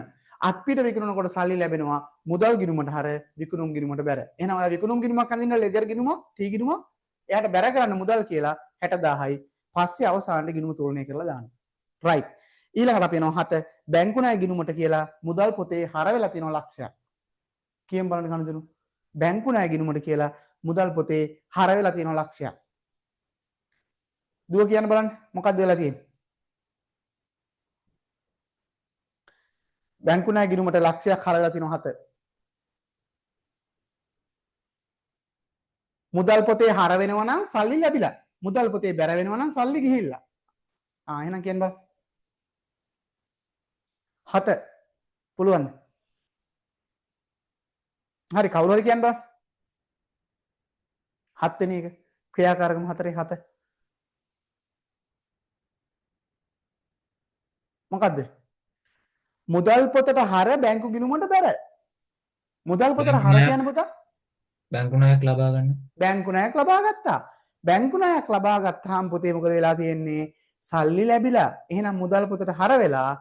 අත්පිට විකුණනකොට සල්ලි ලැබෙනවා මුදල් ගිණුමට හර විකුණුම් ගිණුමට බැර. එහෙනම් ඔයා විකුණුම් ගිණුමක් අඳින්න ලෙදර් ගිණුමක්, ටී ගිණුමක් එයාට බැර කරන්න මුදල් කියලා 60000යි. පස්සේ අවසානයේ ගිණුම තුලනය කරලා දාන්න. රයිට්. ඊළඟට අපි යනවා 7 බැංකු ණය ගිණුමට කියලා මුදල් පොතේ හර වෙලා තියෙනවා ලක්ෂයක්. කියමු බලන්න ගනුදෙනු. බැංකු ණය ගිණුමට කියලා මුදල් පොතේ හර වෙලා තියෙනවා ලක්ෂයක්. දුව කියන්න බලන්න මොකක්ද වෙලා තියෙන්නේ? බැංකු ණය ගිණුමට ලක්ෂයක් හරලා තිනවා 7. මුදල් පොතේ හර වෙනවා නම් සල්ලි ලැබිලා. මුදල් පොතේ බැර වෙනවා නම් සල්ලි ගිහිල්ලා. එහෙනම් කියන්න බලන්න. 7 පුළුවන්ද? හරි කවුරු හරි කියන්න බලන්න. 7 වෙනි එක ක්‍රියාකාරකම 4 7. මොකද්ද? මුදල් පොතට හර බැංකු ගිණුමට බැර. මුදල් පොතට හර කියන පුතා බැංකු ණයක් ලබා ගන්න. බැංකු ණයක් ලබා ගත්තා. බැංකු ණයක් ලබා ගත්තාම පුතේ මොකද වෙලා තියෙන්නේ? සල්ලි ලැබිලා. එහෙනම් මුදල් පොතට හර වෙලා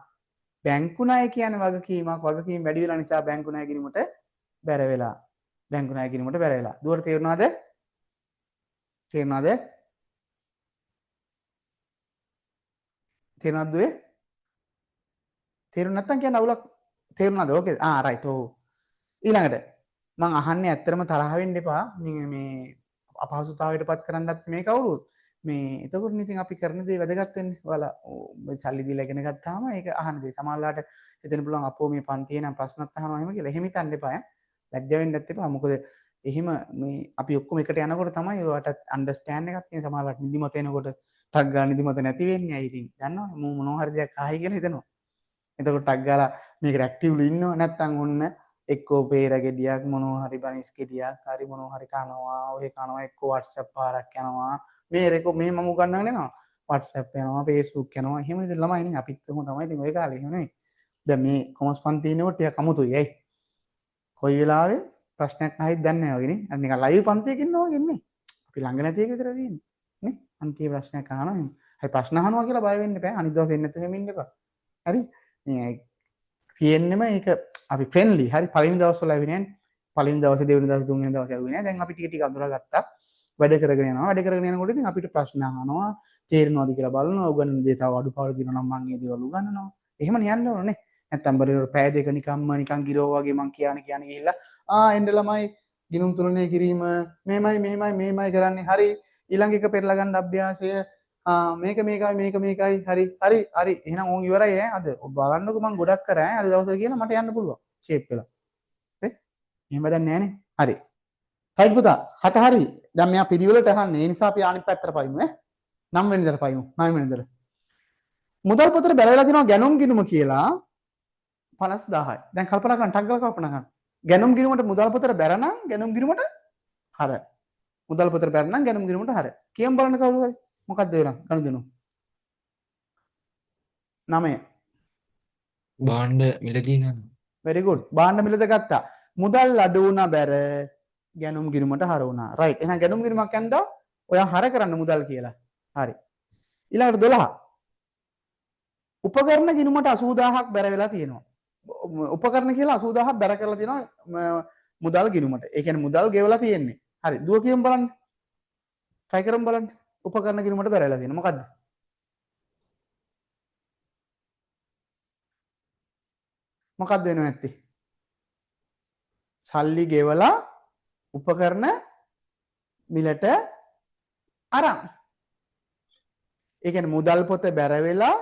බැංකු ණය කියන්නේ වගකීමක්. වගකීම් වැඩි වෙලා නිසා බැංකු ණය ගිණුමට බැර වෙලා. බැංකු ණය ගිණුමට බැර වෙලා. දුවට තේරුණාද? තේරුණාද? තේරුණාද දුවේ? තේරුම් නැත්තම් කියන්න අවුලක් තේරුණාද? ඕකේ. රයිට්. ඔව්. ඊළඟට මම අහන්නේ ඇත්තටම තරහ වෙන්න එපා. මේ අපහසුතාවයටපත් කරන්නත් මේ කවුරුත්. මේ එතකොට ඉතින් අපි කරන දේ වැදගත් වෙන්නේ. ඔයාලා සල්ලි දීලා ඉගෙන ගත්තාම ඒක අහන දේ. සමහරලාට හිතෙන්න පුළුවන් අපෝ මේ පන්තියේ නම් ප්‍රශ්නත් අහනවා එහෙම කියලා. එහෙම හිතන්න එපා ඈ. ලැජ්ජ වෙන්නත් එපා. මොකද එහෙම මේ අපි ඔක්කොම එකට යනකොට තමයි ඔයාලට අන්ඩර්ස්ටෑන්ඩ් එකක් තියෙන. සමහරලාට නිදිමත එනකොට ටක් ගාලා නිදිමත නැති වෙන්නේ. ඇයි ඉතින් දන්නවනේ මම මොනවා හරි දෙයක් අහයි කියලා හිතනවා. එතකොට ටක් ගාලා මේකට ඇක්ටිව්ලි ඉන්නව නැත්නම් ඔන්න එක්කෝ පේර ගෙඩියක් මොනවා හරි බනිස් ගෙඩියක් හරි මොනවා හරි කනවා ඔය කනවා එක්කෝ WhatsApp පාරක් යනවා මේ රෙකෝ මේ මම උගන්වගෙන යනවා WhatsApp යනවා Facebook යනවා එහෙම ඉතින් ළමයි ඉන්නේ අපිත් උම තමයි ඉතින් ඔය කාලේ එහෙම නෙමෙයි දැන් මේ කොමර්ස් පන්තියේ ඉන්නකොට ටිකක් අමුතුයි ඇයි කොයි වෙලාවෙ ප්‍රශ්නයක් නැහිද දන්නේ නැහැ වගේ නේ අර නිකන් ලයිව් පන්තියක ඉන්නවා වගේ ඉන්නේ අපි ළඟ නැති එක විතර තියෙන්නේ නේ පන්තියේ ප්‍රශ්නයක් අහනවා එහෙම හරි ප්‍රශ්න අහනවා කියලා බය වෙන්න එපා අනිත් දවසේ එන්න නැතුව එහෙම ඉන්න එපා හරි තියෙන්නෙම ඒක අපි ෆ්‍රෙන්ඩ්ලි හරි පළවෙනි දවස්වල ඇවිනේ පළවෙනි දවසේ දෙවෙනි දවසේ තුන්වෙනි දවසේ ආවේ නෑ. දැන් අපි ටික ටික අඳුරගත්තා. වැඩ කරගෙන යනවා. වැඩ කරගෙන යනකොට ඉතින් අපිට ප්‍රශ්න අහනවා, තේරෙනවද කියලා බලනවා. උගන්නන දේ තව අඩුපාඩු තියෙනවා නම් මම ඒ දේවල් උගන්වනවා. එහෙම නියන්න ඕනේ. නැත්තම් බරිවර පැය දෙක නිකන් ගිරෝ වගේ මං කියන්නේ ගිහිල්ලා එන්න ළමයි ගිනුම් තුලනය කිරීම මේමයි කරන්නේ. හරි ඊළඟ එක පෙරලා ගන්න අභ්‍යාසය මේකයි හරි එහෙනම් ඕන් ඉවරයි ඈ අද බලන්නකෝ මං ගොඩක් කරා අද දවසේ කියලා මට යන්න පුළුවන් ෂේප් වෙලා හරි එහෙම වැඩක් නෑනේ හරි හරි පුතා හත හරි දැන් මෙයා පිළිවෙලට අහන්නේ ඒ නිසා අපි අනිත් පැත්තට පයිමු ඈ 9 වෙනිදාට පයිමු 9 වෙනිදාට මුදල් පොතට බැලලා තිනවා ගැනුම් ගිණුම කියලා 50000යි දැන් කල්පනා කරන්න ටක් ගාලා කල්පනා කරන්න ගැනුම් ගිණුමට මුදල් පොතට බැර නම් ගැනුම් ගිණුමට හර මුදල් පොතට බැර නම් ගැනුම් ගිණුමට හර කියම් බලන්න කවුරු හරි මොකක්ද වෙලා ගනුදෙනු 9 බාණ්ඩ මිලදී ගන්න. very good බාණ්ඩ මිලද ගත්තා මුදල් අඩු වුණා බැර ගැනුම් ගිණුමට හර වුණා right එහෙනම් ගැනුම් ගිණුමක් යන්දා ඔයා හර කරන්න මුදල් කියලා හරි ඊළඟට 12 උපකරණ ගිණුමට 80000ක් බැර වෙලා තියෙනවා උපකරණ කියලා 80000ක් බැර කරලා තියෙනවා මුදල් ගිණුමට ඒ කියන්නේ මුදල් ගෙවලා තියෙන්නේ හරි දුව කියමු බලන්න try කරමු බලන්න උපකරණ ගිණුමට බැර වෙලා තියෙනවා මොකද්ද මොකක්ද වෙනව ඇත්තේ සල්ලි ගෙවලා උපකරණ මිලට අරන් ඒ කියන්නේ මුදල් පොත බැර වෙලා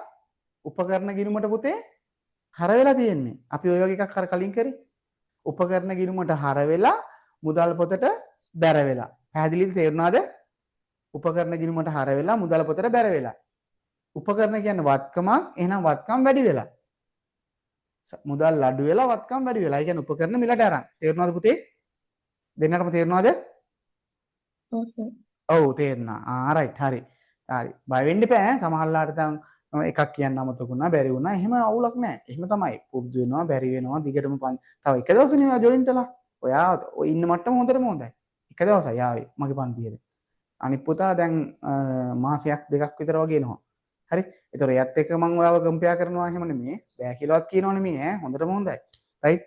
උපකරණ ගිණුමට පුතේ හර වෙලා තියෙන්නේ අපි ওই වගේ එකක් අර කලින් කරේ උපකරණ ගිණුමට හර වෙලා මුදල් පොතට බැර වෙලා පැහැදිලිද තේරුණාද උපකරණ ගිණුමට හර වෙලා මුදල් පොතට බැර වෙලා උපකරණ කියන්නේ වත්කමක් එහෙනම් වත්කම් වැඩි වෙලා මුදල් අඩු වෙලා වත්කම් වැඩි වෙලා. ඒ කියන්නේ උපකරණ මිලට අරන්. තේරුණාද පුතේ? දෙන්නටම තේරුණාද? ඔව් සර්. ඔව් තේරුණා. රයිට් හරි. හරි. බය වෙන්න එපා. සමහරලාට දැන් එකක් කියන්න අමතක වුණා, බැරි වුණා. එහෙම අවුලක් නැහැ. එහෙම තමයි. පුරුදු වෙනවා, බැරි වෙනවා, දිගටම තව එක දවසනේ ඔයා ජොයින් වෙලා. ඔයා ඔය ඉන්න මට්ටම හොඳටම හොඳයි. එක දවසයි ආවේ මගේ පන්තියේ. අනිත් පුතා දැන් මාසයක් දෙකක් විතර වගේ එනවා. හරි ඒතර එයත් එක්ක මම ඔයාව කම්පෙයාර් කරනවා එහෙම නෙමෙයි බෑ කියලාවත් කියනව නෙමෙයි ඈ හොඳටම හොඳයි රයිට්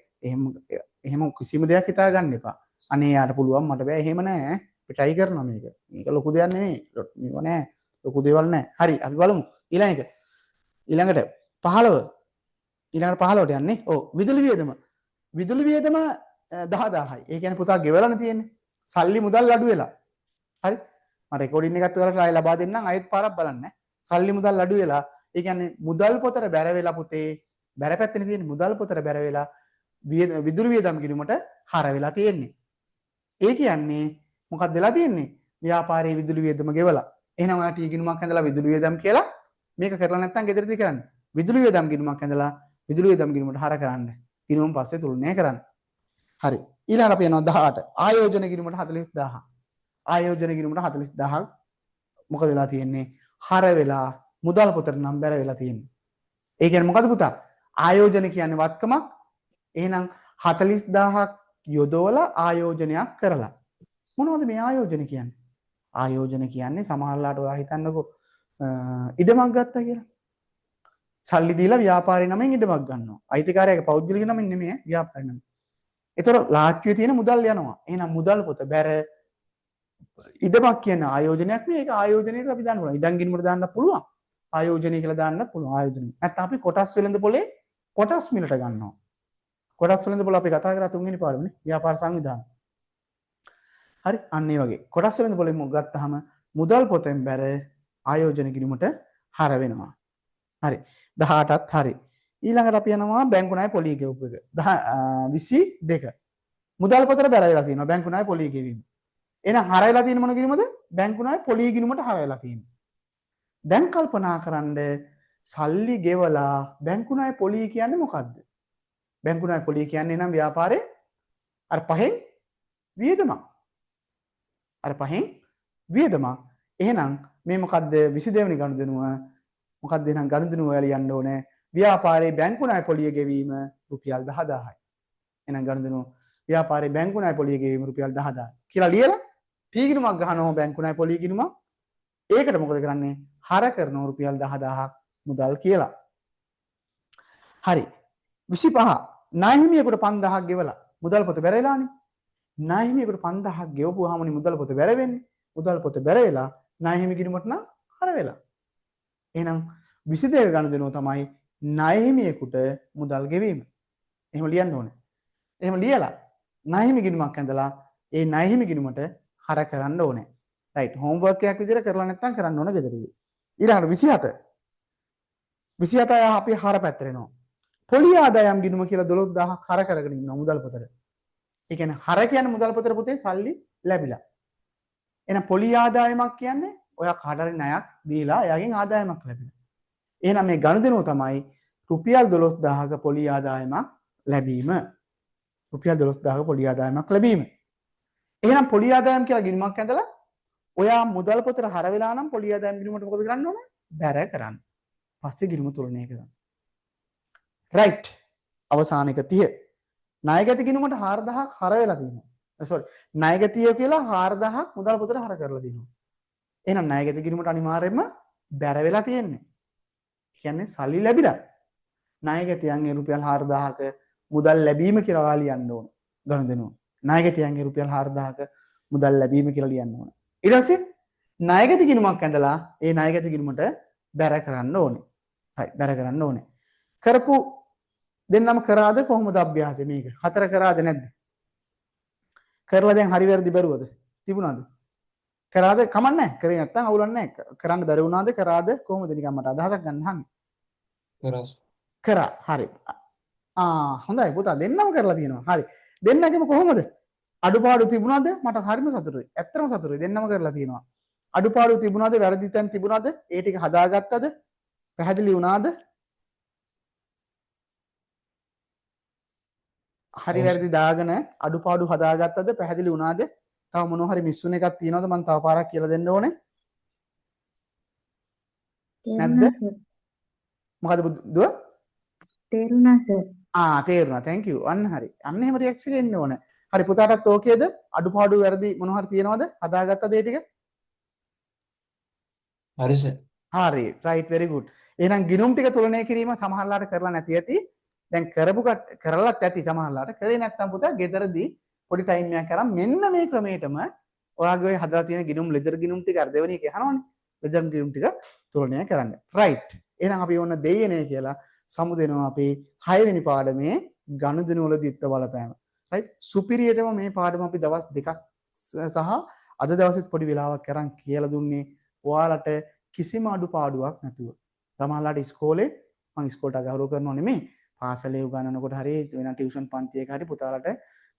එහෙම කිසිම දෙයක් හිතා ගන්න එපා අනේ යාට පුළුවන් මට බෑ එහෙම නෑ අපි try කරනවා මේක ලොකු දෙයක් නෙමෙයි මේක නෑ ලොකු දේවල් නෑ හරි අපි බලමු ඊළඟට 15 ඊළඟට 15ට යන්නේ ඔව් විදුලි වියදම 10000යි ඒ කියන්නේ පුතා ගෙවලානේ තියෙන්නේ සල්ලි මුදල් අඩු වෙලා හරි මම රෙකෝඩින් එකත් ඔයාලට ආයෙ ලබා දෙන්නම් ආයෙත් පාරක් බලන්න සල්ලි මුදල් අඩු වෙලා ඒ කියන්නේ මුදල් පොතට බැර වෙලා පුතේ බැර පැත්තේ තියෙන මුදල් පොතට බැර වෙලා විදුලි වියදම් ගිණුමට හර වෙලා තියෙන්නේ. ඒ කියන්නේ මොකක්ද වෙලා තියෙන්නේ? ව්‍යාපාරයේ විදුලි වියදම ගෙවලා. එහෙනම් ඔයා ටී ගිණුමක් ඇඳලා විදුලි වියදම් කියලා මේක කරලා නැත්නම් ගෙදරදී කරන්න. විදුලි වියදම් ගිණුමක් ඇඳලා විදුලි වියදම් ගිණුමට හර කරන්න. ගිණුම පස්සේ තුලනය කරන්න. හරි. ඊළඟට අපි යනවා 18. ආයෝජන ගිණුමට 40000. ආයෝජන ගිණුමට 40000ක් මොකද වෙලා තියෙන්නේ? හර වෙලා මුදල් පොතට නම් බැර වෙලා තියෙන්නේ. ඒ කියන්නේ මොකද පුතා? ආයෝජන කියන්නේ වත්කමක්. එහෙනම් 40000ක් යොදවලා ආයෝජනයක් කරලා. මොනවද මේ ආයෝජන කියන්නේ? ආයෝජන කියන්නේ සමහරලාට ඔයා හිතන්නකෝ ඉඩමක් ගත්තා කියලා. සල්ලි දීලා ව්‍යාපාරේ නමෙන් ඉඩමක් ගන්නවා. අයිතිකාරයාගේ පෞද්ගලික නමෙන් නෙමෙයි ව්‍යාපාරේ නමෙන්. ඒතර ලාච්චුවේ තියෙන මුදල් යනවා. එහෙනම් මුදල් පොත බැර ඉඩමක් කියන ආයෝජනයක් නේ ඒක ආයෝජනයකට අපි දාන්න පුළුවන්. ඉඩම් ගිණුමට දාන්න පුළුවන්. ආයෝජනය කියලා දාන්න පුළුවන් ආයෝජනය. නැත්නම් අපි කොටස් වෙළඳ පොලේ කොටස් මිලට ගන්නවා. කොටස් වෙළඳ පොල අපි කතා කරා තුන්වෙනි පාඩමනේ ව්‍යාපාර සංවිධාන. හරි අන්න ඒ වගේ. කොටස් වෙළඳ පොලෙන් මොකක් ගත්තාම මුදල් පොතෙන් බැර ආයෝජන ගිණුමට හර වෙනවා. හරි. 18ත් හරි. ඊළඟට අපි යනවා බැංකු ණය පොලිය ගෙවපු එක. 22. මුදල් පොතට බැර වෙලා තියෙනවා බැංකු ණය පොලිය ගෙවීම. එහෙනම් හර වෙලා තියෙන මොන ගිණුමද? බැංකු ණය පොලිය ගිණුමට හර වෙලා තියෙනවා. දැන් කල්පනා කරන්න සල්ලි ගෙවලා බැංකු ණය පොලිය කියන්නේ මොකද්ද? බැංකු ණය පොලිය කියන්නේ නම් ව්‍යාපාරේ අර පහෙන් වියදමක්. අර පහෙන් වියදමක්. එහෙනම් මේ මොකද්ද 22 වෙනි ගනුදෙනුව? මොකද්ද එහෙනම් ගනුදෙනුව වල යන්න ඕනේ ව්‍යාපාරේ බැංකු ණය පොලිය ගෙවීම රුපියල් 10000යි. එහෙනම් ගනුදෙනුව ව්‍යාපාරේ බැංකු ණය පොලිය ගෙවීම රුපියල් 10000යි කියලා ලියලා පීගිණුමක් ගහනවා බැංකු ණය පොලිය ගිණුමක්. ඒකට මොකද කරන්නේ? හර කරනවා රුපියල් 10000ක් මුදල් කියලා. හරි. 25 ණය හිමියෙකුට 5000ක් ගෙවලා මුදල් පොත බැරෙලානේ. ණය හිමියෙකුට 5000ක් ගෙවපුවාමනේ මුදල් පොත බැර වෙන්නේ. මුදල් පොත බැර වෙලා ණය හිමි ගිණුමට නම් හර වෙලා. එහෙනම් 22 ගනුදෙනුව තමයි ණය හිමියෙකුට මුදල් ගෙවීම. එහෙම ලියන්න ඕනේ. එහෙම ලියලා ණය හිමි ගිණුමක් ඇඳලා ඒ ණය හිමි ගිණුමට හර කරන්න ඕනේ. රයිට්. හෝම්වර්ක් එකක් විදිහට කරලා නැත්නම් කරන්න ඕන ගෙදරදී. ඊළඟට 27. 27 අපි හර පැත්තට එනවා. පොලි ආදායම් ගිණුම කියලා 12000ක් හර කරගෙන ඉන්නවා මුදල් පොතට. ඒ කියන්නේ හර කියන්නේ මුදල් පොතට පුතේ සල්ලි ලැබිලා. එහෙනම් පොලි ආදායමක් කියන්නේ ඔයා කාට හරි ණයක් දීලා එයාගෙන් ආදායමක් ලැබෙනවා. එහෙනම් මේ ගනුදෙනුව තමයි රුපියල් 12000ක පොලි ආදායමක් ලැබීම. රුපියල් 12000ක පොලි ආදායමක් ලැබීම. එහෙනම් පොලි ආදායම් කියලා ගිණුමක් ඇඳලා ඔයා මුදල් පොතට හර වෙලා නම් පොලි ආදායම් ගිණුමට මොකද කරන්න ඕන? බැර කරන්න. පස්සේ ගිණුම තුලනය කරන්න. රයිට්. අවසාන එක 30. ණයගැති ගිණුමට 4000ක් හර වෙලා තියෙනවා. සෝරි. ණයගැතිය කියලා 4000ක් මුදල් පොතට හර කරලා තියෙනවා. එහෙනම් ණයගැති ගිණුමට අනිවාර්යයෙන්ම බැර වෙලා තියෙන්නේ. කියන්නේ සල්ලි ලැබිලා. ණයගැතියන්ගේ රුපියල් 4000ක මුදල් ලැබීම කියලා ඔයා ලියන්න ඕන. ගනුදෙනුව. ණයගැතියන්ගේ රුපියල් 4000ක මුදල් ලැබීම කියලා ලියන්න ඕන. ඊට පස්සේ ණයගැති ගිණුමක් ඇඳලා ඒ ණයගැති ගිණුමට බැර කරන්න ඕනේ. හරි බැර කරන්න ඕනේ. කරපු දෙන්නම කරාද කොහොමද අභ්‍යාසය මේක? 4 කරාද නැද්ද? කරලා දැන් හරි වැරදි බැලුවද? තිබුණාද? කරාද? කමන්නේ. කරේ නැත්තම් අවුලක් නැහැ. කරන්න බැරි වුණාද? කරාද? කොහොමද නිකන් මට අදහසක් ගන්න අහන්නේ. කරස්. කරා. හරි. හොඳයි පුතා දෙන්නම කරලා තියෙනවා. හරි. දෙන්නගෙම කොහොමද? අඩුපාඩු තිබුණාද? මට හරිම සතුටුයි. ඇත්තටම සතුටුයි. දෙන්නම කරලා තියෙනවා. අඩුපාඩු තිබුණාද? වැරදි තැන් තිබුණාද? ඒ ටික හදාගත්තද? පැහැදිලි වුණාද? හරි වැරදි දාගෙන අඩුපාඩු හදාගත්තද? පැහැදිලි වුණාද? තව මොනවා හරි මිස් වුණ එකක් තියෙනවද? මම තව පාරක් කියලා දෙන්න ඕනේ. නැද්ද? මොකද දුව? තේරුණා සර්. තේරුණා. thank you. අන්න හරි. අන්න එහෙම රියැක්ෂන් එන්න ඕන. හරි පුතාටත් ඕකේද? අඩුපාඩු වැරදි මොනවා හරි තියෙනවද? හදාගත්තද ඒ ටික? හරි සර්. හරි. right very good. එහෙනම් ගිණුම් ටික තුලනය කිරීම සමහරලාට කරලා නැති ඇති. දැන් කරලත් ඇති සමහරලාට. කරේ නැත්නම් පුතා ගෙදරදී පොඩි ටයිම් එකක් අරන් මෙන්න මේ ක්‍රමයටම ඔයාගේ ඔය හදලා තියෙන ගිණුම් ලෙජර් ගිණුම් ටික අර දෙවෙනි එක අහනවනේ. ලෙජර් ගිණුම් ටික තුලනය කරන්න. right. එහෙනම් අපි ඕන දෙයනේ කියලා සමු දෙනවා අපේ 6 වෙනි පාඩමේ ගනුදෙනු වල දිත්ත බලපෑම. right. සුපිරියටම මේ පාඩම අපි දවස් 2ක් සහ අද දවසෙත් පොඩි වෙලාවක් කරන් කියලා දුන්නේ ඔයාලට කිසිම අඩුපාඩුවක් නැතුව. තමයිලාට ඉස්කෝලේ මම ඉස්කෝලට ගෞරව කරනව නෙමෙයි. පාසලේ උගන්වනකොට හරි වෙන ටියුෂන් පන්තියක හරි පුතාලට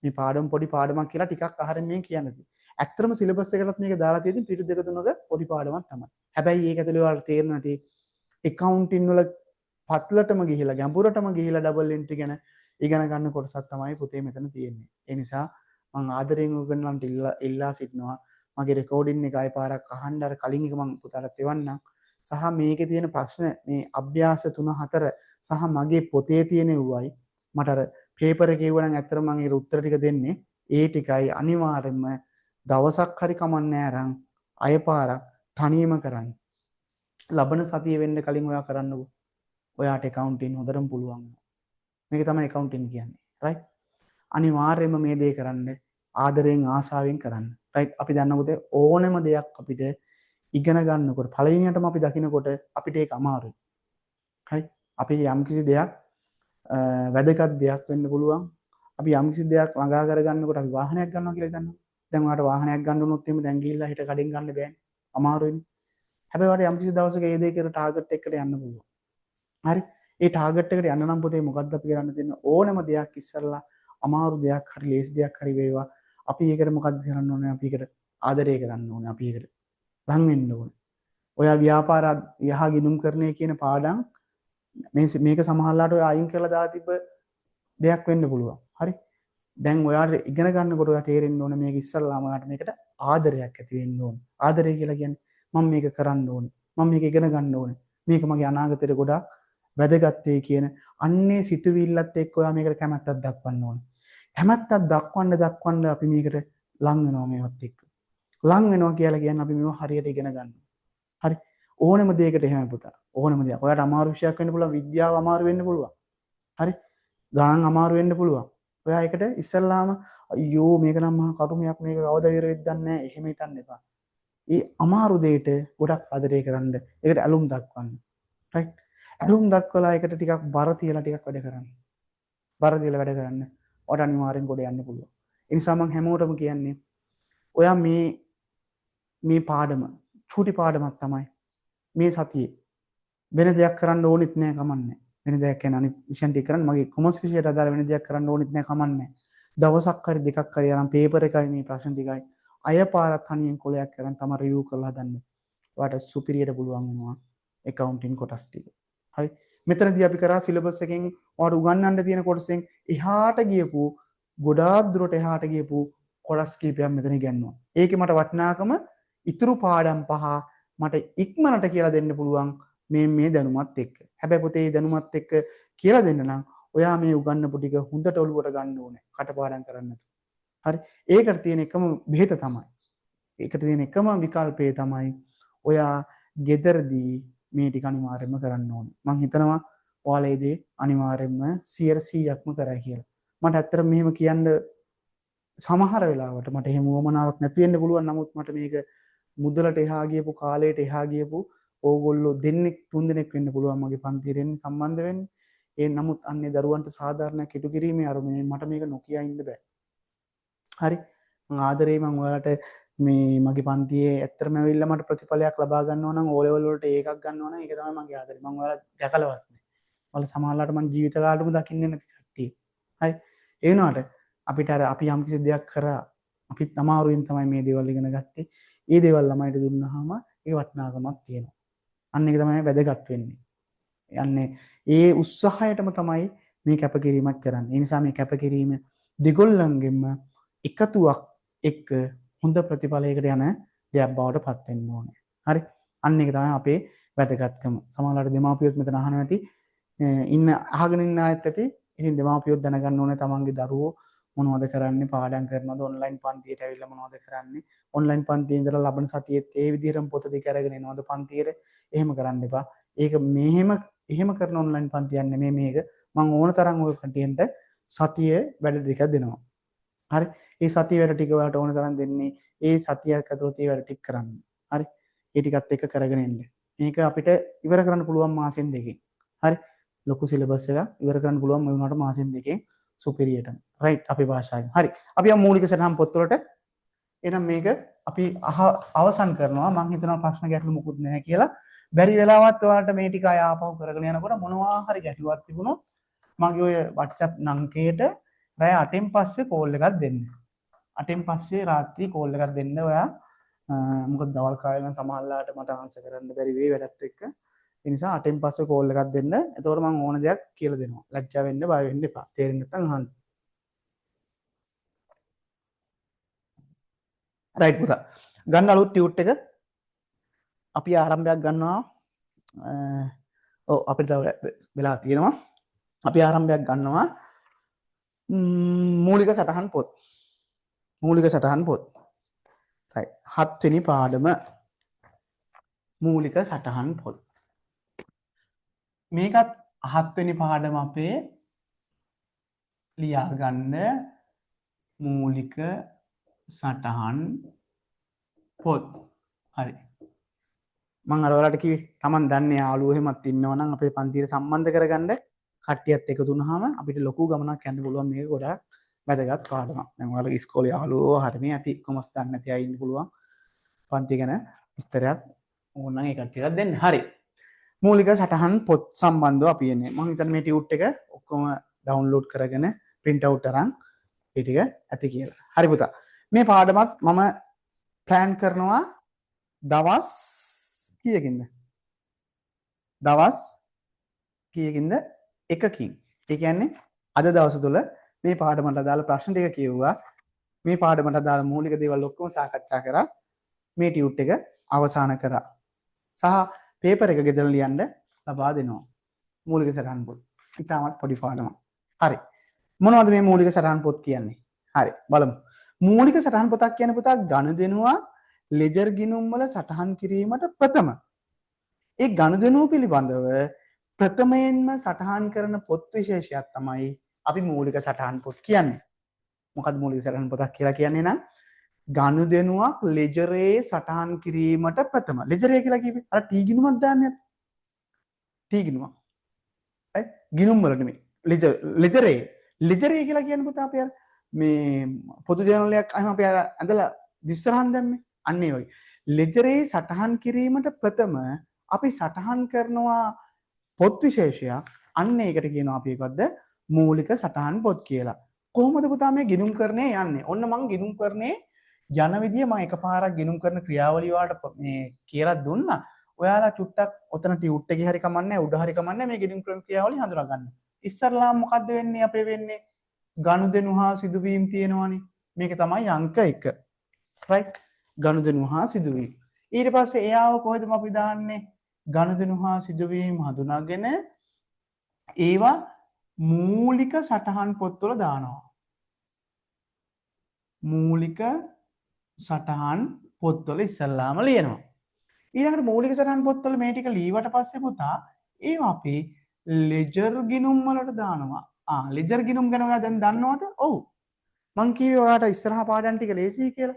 මේ පාඩම පොඩි පාඩමක් කියලා ටිකක් අහරින් මේ කියන්නේ. ඇත්තටම සිලබස් එකටත් මේක දාලා තියෙන්නේ පිටු දෙක තුනක පොඩි පාඩමක් තමයි. හැබැයි ඒක ඇතුලේ ඔයාලට තේරෙන්නේ නැති accounting වල පත්ලටම ගිහිලා ගැඹුරටම ගිහිලා ඩබල් එන්ට්‍රි ගැන ඉගෙන ගන්න කොටසක් තමයි පුතේ මෙතන තියෙන්නේ. ඒ නිසා මම ආදරයෙන් උගන්වන්නට ඉල්ලා සිටිනවා. මගේ රෙකෝඩින් එක ආයෙ පාරක් අහන්න අර කලින් එක මම පුතාලට එවන්නම්. සහ මේකේ තියෙන ප්‍රශ්න මේ අභ්‍යාස 3 4 සහ මගේ පොතේ තියෙන උවයි මට අර පේපර් එකේ ඉවනම් ඇත්තටම මම ඒකට උත්තර ටික දෙන්නේ. ඒ ටිකයි අනිවාර්යයෙන්ම දවසක් හරි කමන්නේ අරන් අය පාරක් තනියම කරන්න. ලබන සතිය වෙන්න කලින් ඔයා කරන්නකෝ. ඔයාට accounting හොඳටම පුළුවන්. මේක තමයි accounting කියන්නේ. right? අනිවාර්යයෙන්ම මේ දේ කරන්න ආදරයෙන් ආසාවෙන් කරන්න. right? අපි දන්නකොට ඕනම දෙයක් අපිට ඉගෙන ගන්නකොට පළවෙනියටම අපි දකිනකොට අපිට ඒක අමාරුයි. හරි? අපි යම්කිසි දෙයක් වැදගත් දෙයක් වෙන්න පුළුවන්. අපි යම්කිසි දෙයක් ළඟා කරගන්නකොට අපි වාහනයක් ගන්නවා කියලා හිතන්න. දැන් ඔයාලට වාහනයක් ගන්න උනොත් එimhe දැන් ගිහිල්ලා හිට කඩෙන් ගන්න බෑනේ. අමාරුයිනේ. හැබැයි ඔයාලට යම්කිසි දවසක ඒ දේ කරලා ටාගට් එකකට යන්න පුළුවන්. හරි? ඒ ටාගට් එකට යන්න නම් පුතේ මොකද්ද අපි කරන්න තියෙන්නේ? ඕනම දෙයක් ඉස්සරලා අමාරු දෙයක් හරි ලේසි දෙයක් හරි වේවා. අපි ඒකට මොකද්ද කරන්න ඕනේ? අපි ඒකට ආදරය කරන්න ඕනේ. අපි ඒකට ලං වෙන්න ඕනේ. ඔයා ව්‍යාපාර යහ ගිණුම් කරන්නේ කියන පාඩම් මේක සමහරලාට ඔය අයින් කරලා දාලා තිබ්බ දෙයක් වෙන්න පුළුවන්. හරි? දැන් ඔයාට ඉගෙන ගන්නකොට ඔයා තේරෙන්න ඕනේ මේක ඉස්සල්ලාම ඔයාට මේකට ආදරයක් ඇති වෙන්න ඕනේ. ආදරය කියලා කියන්නේ මම මේක කරන්න ඕනේ. මම මේක ඉගෙන ගන්න ඕනේ. මේක මගේ අනාගතයට ගොඩාක් වැදගත් වෙයි කියන අන්නේ සිතුවිල්ලත් එක්ක ඔයා මේකට කැමැත්තක් දක්වන්න ඕනේ. කැමැත්තක් දක්වන්න අපි මේකට ලං වෙනවා මේවත් එක්ක. ලං වෙනවා කියලා කියන්නේ අපි මේව හරියට ඉගෙන ගන්නවා. හරි? ඕනම දෙයකට එහෙම පුතා. ඕනම දෙයක්. ඔයාට අමාරු විෂයක් වෙන්න පුළුවන්. විද්‍යාව අමාරු වෙන්න පුළුවන්. හරි? ගණන් අමාරු වෙන්න පුළුවන්. ඔයා ඒකට ඉස්සල්ලාම අයියෝ මේක නම් මහා කරුමයක් මේක කවද විරෙද්ද නැහැ එහෙම හිතන්න එපා. ඒ අමාරු දෙයට ගොඩක් ආදරය කරන්න. ඒකට ඇලුම් දක්වන්න. රයිට්. ඇලුම් දක්වලා ඒකට ටිකක් බර තියලා ටිකක් වැඩ කරන්න. බර තියලා වැඩ කරන්න. ඔයාට අනිවාර්යෙන් ගොඩ යන්න පුළුවන්. ඒ නිසා මම හැමෝටම කියන්නේ ඔයා මේ පාඩම චූටි පාඩමක් තමයි මේ සතියේ වෙන දෙයක් කරන්න ඕනෙත් නෑ කමන්නේ. වෙන දෙයක් කියන්නේ අනිත් විෂයන් ටික කරන්න මගේ කොමර්ස් විෂයට අදාළ වෙන දෙයක් කරන්න ඕනෙත් නෑ කමන්නේ. දවසක් හරි දෙකක් හරි අරන් පේපර් එකයි මේ ප්‍රශ්න ටිකයි අය පාරක් තනියෙන් කොලයක් කරන් තමයි රිවිව් කරලා හදන්න. ඔයාලට සුපිරියට පුළුවන් වෙනවා accounting කොටස් ටික. හරි. මෙතනදී අපි කරා සිලබස් එකෙන් ඔයාලට උගන්වන්න තියෙන කොටසෙන් එහාට ගියපු ගොඩාක් දුරට එහාට ගියපු කොටස් කීපයක් මෙතන ඉගෙනුවා. ඒකේ මට වටිනාකම ඉතුරු පාඩම් පහ මට ඉක්මනට කියලා දෙන්න පුළුවන් මේ දැනුමත් එක්ක. හැබැයි පුතේ මේ දැනුමත් එක්ක කියලා දෙන්න නම් ඔයා මේ උගන්වපු ටික හොඳට ඔලුවට ගන්න ඕනේ. කටපාඩම් කරන්න නැතුව. හරි. ඒකට තියෙන එකම බෙහෙත තමයි. ඒකට තියෙන එකම විකල්පය තමයි ඔයා ගෙදරදී මේ ටික අනිවාර්යයෙන්ම කරන්න ඕනේ. මම හිතනවා ඔයාලා ඒ දේ අනිවාර්යයෙන්ම 100%ක්ම කරයි කියලා. මට ඇත්තට මෙහෙම කියන්න සමහර වෙලාවට මට එහෙම වමනාවක් නැති වෙන්න පුළුවන්. නමුත් මට මේක මුදලට එහා ගියපු කාලයට එහා ගියපු ඕගොල්ලෝ දෙන්නෙක් තුන් දෙනෙක් වෙන්න පුළුවන් මගේ පන්තියට එන්නේ සම්බන්ධ වෙන්නේ. ඒ නමුත් අන්නේ දරුවන්ට සාධාරණයක් ඉටු කිරීමේ අරමුණෙන් මට මේක නොකිය ඉන්න බෑ. හරි. මම ආදරේ මම ඔයාලට මේ මගේ පන්තියේ ඇත්තටම ඇවිල්ලා මට ප්‍රතිඵලයක් ලබා ගන්නවා නම් O level වලට ඒකක් ගන්නවා නම් ඒක තමයි මගේ ආදරේ. මම ඔයාලා දැකලවත් නෑ. ඔයාලා සමහරලාට මම ජීවිත කාලෙම දකින්නේ නැති කට්ටිය. හරි. ඒ වුණාට අපිට අර අපි යම් කිසි දෙයක් කරා අපිත් අමාරුවෙන් තමයි මේ දේවල් ඉගෙන ගත්තේ. ඒ දේවල් ළමයිට දුන්නාම ඒ වටිනාකමක් තියෙනවා. අන්න ඒක තමයි වැදගත් වෙන්නේ. යන්නේ ඒ උත්සාහයටම තමයි මේ කැපකිරීමක් කරන්නේ. ඒ නිසා මේ කැපකිරීම දෙගොල්ලන්ගෙම එකතුවක් එක්ක හොඳ ප්‍රතිඵලයකට යන දෙයක් බවට පත් වෙන්න ඕනේ. හරි. අන්න ඒක තමයි අපේ වැදගත්කම. සමහරවිට දෙමාපියොත් මෙතන අහනවා ඇති අහගෙන ඉන්න අයත් ඇති. ඉතින් දෙමාපියොත් දැනගන්න ඕනේ තමන්ගේ දරුවෝ මොනවද කරන්නේ පාඩම් කරනවද ඔන්ලයින් පන්තියට ඇවිල්ලා මොනවද කරන්නේ ඔන්ලයින් පන්තියේ ඉඳලා ලබන සතියේත් ඒ විදිහටම පොත දෙක අරගෙන එනවද පන්තියට එහෙම කරන්න එපා. ඒක එහෙම කරන ඔන්ලයින් පන්තියක් නෙමෙයි මේක. මම ඕන තරම් ඔය කටියෙන්ට සතිය වැඩ ටිකක් දෙනවා. හරි. ඒ සතිය වැඩ ටික ඔයාලට ඕන තරම් දෙන්නේ ඒ සතියක් ඇතුළත ඒ වැඩ ටික කරන්න. හරි. ඒ ටිකත් එක්ක කරගෙන එන්න. මේක අපිට ඉවර කරන්න පුළුවන් මාසෙන් දෙකකින්. හරි. ලොකු සිලබස් එකක් ඉවර කරන්න පුළුවන් මේ වුණාට මාසෙන් දෙකකින් සුපිරියටම. රයිට්. අපේ භාෂාවෙන්. හරි. අපි යමු මූලික සටහන් පොත්වලට. එහෙනම් මේක අපි අවසන් කරනවා. මම හිතනවා ප්‍රශ්න ගැටලු මුකුත් නැහැ කියලා. බැරි වෙලාවත් ඔයාලට මේ ටික අය ආපහු කරගෙන යනකොට මොනවා හරි ගැටලුවක් තිබුණොත් මගේ ඔය WhatsApp නංකයට රෑ 8න් පස්සේ කෝල් එකක් දෙන්න. 8න් පස්සේ රාත්‍රී කෝල් එකක් දෙන්න ඔයා. මොකද දවල් කාලේ නම් සමහරලාට මට ආන්සර් කරන්න බැරි වෙයි වැඩත් එක්ක. ඒ නිසා 8න් පස්සේ කෝල් එකක් දෙන්න. එතකොට මම ඕන දෙයක් කියලා දෙනවා. ලැජ්ජා වෙන්න බය වෙන්න එපා. තේරෙන්නේ නැත්නම් අහන්න. රයිට් පුතා. ගන්න අලුත් ටියුට් එක අපි ආරම්භයක් ගන්නවා. ඔව් අපිට තව වෙලා තියෙනවා. අපි ආරම්භයක් ගන්නවා. මූලික සටහන් පොත්. මූලික සටහන් පොත්. රයිට්. 7 වෙනි පාඩම මූලික සටහන් පොත්. මේකත් 7 වෙනි පාඩම අපේ ලියා ගන්න මූලික සටහන් පොත්. හරි. මම අර ඔයාලට කිව්වේ Taman දන්නේ යාළුවෝ එහෙමත් ඉන්නවා නම් අපේ පන්තියට සම්බන්ධ කරගන්න කට්ටියත් එකතු වුණාම අපිට ලොකු ගමනක් යන්න පුළුවන්. මේක ගොඩාක් වැදගත් පාඩමක්. දැන් ඔයාලගේ ඉස්කෝලේ යාළුවෝ හරිනේ ඇති කොමස් දන්නේ නැති අය ඉන්න පුළුවන්. පන්ති ගැන විස්තරයක් ඕනනම් ඒ කට්ටියට දෙන්න. හරි. මූලික සටහන් පොත් සම්බන්ධව අපි එන්නේ. මම හිතන්නේ මේ ටියුට් එක ඔක්කොම ඩවුන්ලෝඩ් කරගෙන print out අරන් ඒ ටික ඇති කියලා. හරි පුතා. මේ පාඩමත් මම ප්ලෑන් කරනවා දවස් කීයකින්ද? දවස් කීයකින්ද? එකකින්. ඒ කියන්නේ අද දවස තුල මේ පාඩමට අදාළ ප්‍රශ්න ටික කියවුවා. මේ පාඩමට අදාළ මූලික දේවල් ඔක්කොම සාකච්ඡා කරා. මේ ටියුට් එක අවසන් කරා. සහ පේපර් එක ගෙදර ලියන්න ලබා දෙනවා. මූලික සටහන් පොත්. ඉතාමත් පොඩි පාඩමක්. හරි. මොනවද මේ මූලික සටහන් පොත් කියන්නේ? හරි බලමු. මූලික සටහන් පොතක් කියන පුතා ගණුදෙනුවා ලෙජර් ගිණුම් වල සටහන් කිරීමට ප්‍රථම. ඒ ගණුදෙනුව පිළිබඳව ප්‍රථමයෙන්ම සටහන් කරන පොත් විශේෂයක් තමයි අපි මූලික සටහන් පොත් කියන්නේ. මොකක්ද මූලික සටහන් පොතක් කියලා කියන්නේ නම් ගනුදෙනුවක් ලෙජරේ සටහන් කිරීමට ප්‍රථම ලෙජරේ කියලා කිව්වේ අර ටී ගිණුමක් දාන්නේ ටී ගිණුමක් ගිණුම් වල නෙමෙයි ලෙජරේ කියලා කියන්නේ පුතා අපි අර මේ පොදු ජර්නලයක් අහම අපි අර ඇඳලා දිස්සරහන් දැම්මේ අන්න ඒ වගේ ලෙජරේ සටහන් කිරීමට ප්‍රථම අපි සටහන් කරනවා පොත් විශේෂයක් අන්න ඒකට කියනවා අපි ඒකක්ද මූලික සටහන් පොත් කියලා. කොහොමද පුතා මේ ගිණුම් කරන්නේ යන්නේ? ඔන්න මම ගිණුම් කරන්නේ යන විදිය මම එකපාරක් ගිණුම් කරන ක්‍රියාවලිය වලට මේ කියලා දුන්නා. ඔයාලා චුට්ටක් ඔතන ටියුට් එකේ හරි කමන්නේ උඩ හරි කමන්නේ මේ ගිණුම් කරන ක්‍රියාවලිය හඳුනා ගන්න. ඉස්සරලා මොකද්ද වෙන්නේ අපේ වෙන්නේ? ගනුදෙනු හා සිදුවීම් තියෙනවානේ. මේක තමයි අංක 1. right? ගනුදෙනු හා සිදුවීම්. ඊට පස්සේ එයාව කොහෙද අපි දාන්නේ? ගනුදෙනු හා සිදුවීම් හඳුනාගෙන ඒවා මූලික සටහන් පොත්වල දානවා. මූලික සටහන් පොත්වල ඉස්සල්ලාම ලියනවා. ඊළඟට මූලික සටහන් පොත්වල මේ ටික ලීවට පස්සේ පුතා ඒවා අපි ලෙජර් ගිණුම් වලට දානවා. ලෙජර් ගිණුම් ගැන ඔයා දැන් දන්නවද? ඔව්. මං කිව්වේ ඔයාට ඉස්සරහා පාඩම් ටික ලේසියි කියලා.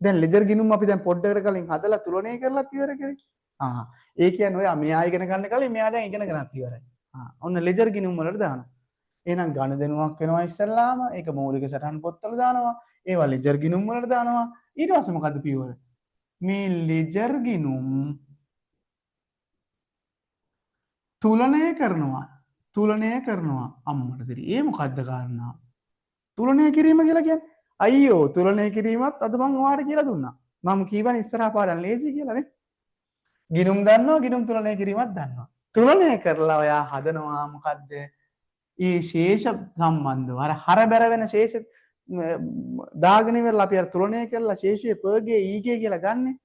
දැන් ලෙජර් ගිණුම් අපි දැන් පොඩ්ඩකට කලින් හදලා තුලනය කරලා ඉවර කරේ. ඒ කියන්නේ ඔයා මෙයා ඉගෙන ගන්න කලින් මෙයා දැන් ඉගෙන ගන්නත් ඉවරයි. ඔන්න ලෙජර් ගිණුම් වලට දානවා. එහෙනම් ගනුදෙනුවක් වෙනවා ඉස්සල්ලාම ඒක මූලික සටහන් පොත්වල දානවා. ඒවා ලෙජර් ගිණුම් වලට දානවා. ඊට පස්සේ මොකද්ද පියවර? මේ ලෙජර් ගිණුම් තුලනය කරනවා අම්මට දෙරි. ඒ මොකද්ද කාරණා? තුලනය කිරීම කියලා කියන්නේ අයියෝ තුලනය කිරීමත් අද මම ඔයාලට කියලා දුන්නා. මම කීවනේ ඉස්සරහා පාඩම් ලේසි කියලා නේ. ගිණුම් දන්නවා ගිණුම් තුලනය කිරීමත් දන්නවා. තුලනය කරලා ඔයා හදනවා මොකද්ද? ඒ ශේෂ සම්බන්ධව අර හර බැර වෙන ශේෂ දාගෙන ඉවරලා අපි අර තුලනය කරලා ශේෂයේ පගේ ඊගේ කියලා ගන්නෙ.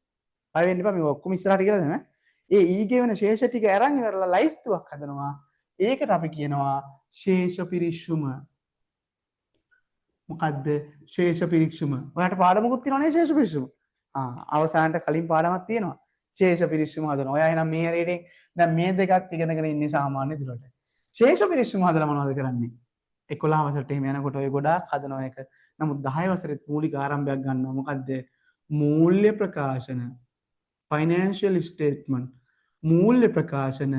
අය වෙන්න එපා මේ ඔක්කොම ඉස්සරහට කියලා දෙන්න. ඒ ඊගේ වෙන ශේෂ ටික අරන් ඉවරලා ලයිස්තුවක් හදනවා. ඒකට අපි කියනවා ශේෂ පිරික්සුම. මොකද්ද ශේෂ පිරික්සුම? ඔයාලට පාඩමකුත් තියෙනවනේ ශේෂ පිරික්සුම. අවසානට කලින් පාඩමක් තියෙනවා. ශේෂ පිරික්සුම හදනවා. ඔයා එහෙනම් මේ හරියට දැන් මේ දෙකත් ඉගෙනගෙන ඉන්නේ සාමාන්‍ය දුරට. ශේෂ පිරික්සුම හදලා මොනවද කරන්නේ? 11 වසරට එහෙම යනකොට ඔය ගොඩාක් හදනවා ඒක. නමුත් 10 වසරේ මූලික ආරම්භයක් ගන්නවා. මොකද්ද? මූල්‍ය ප්‍රකාශන. Financial statement. මූල්‍ය ප්‍රකාශන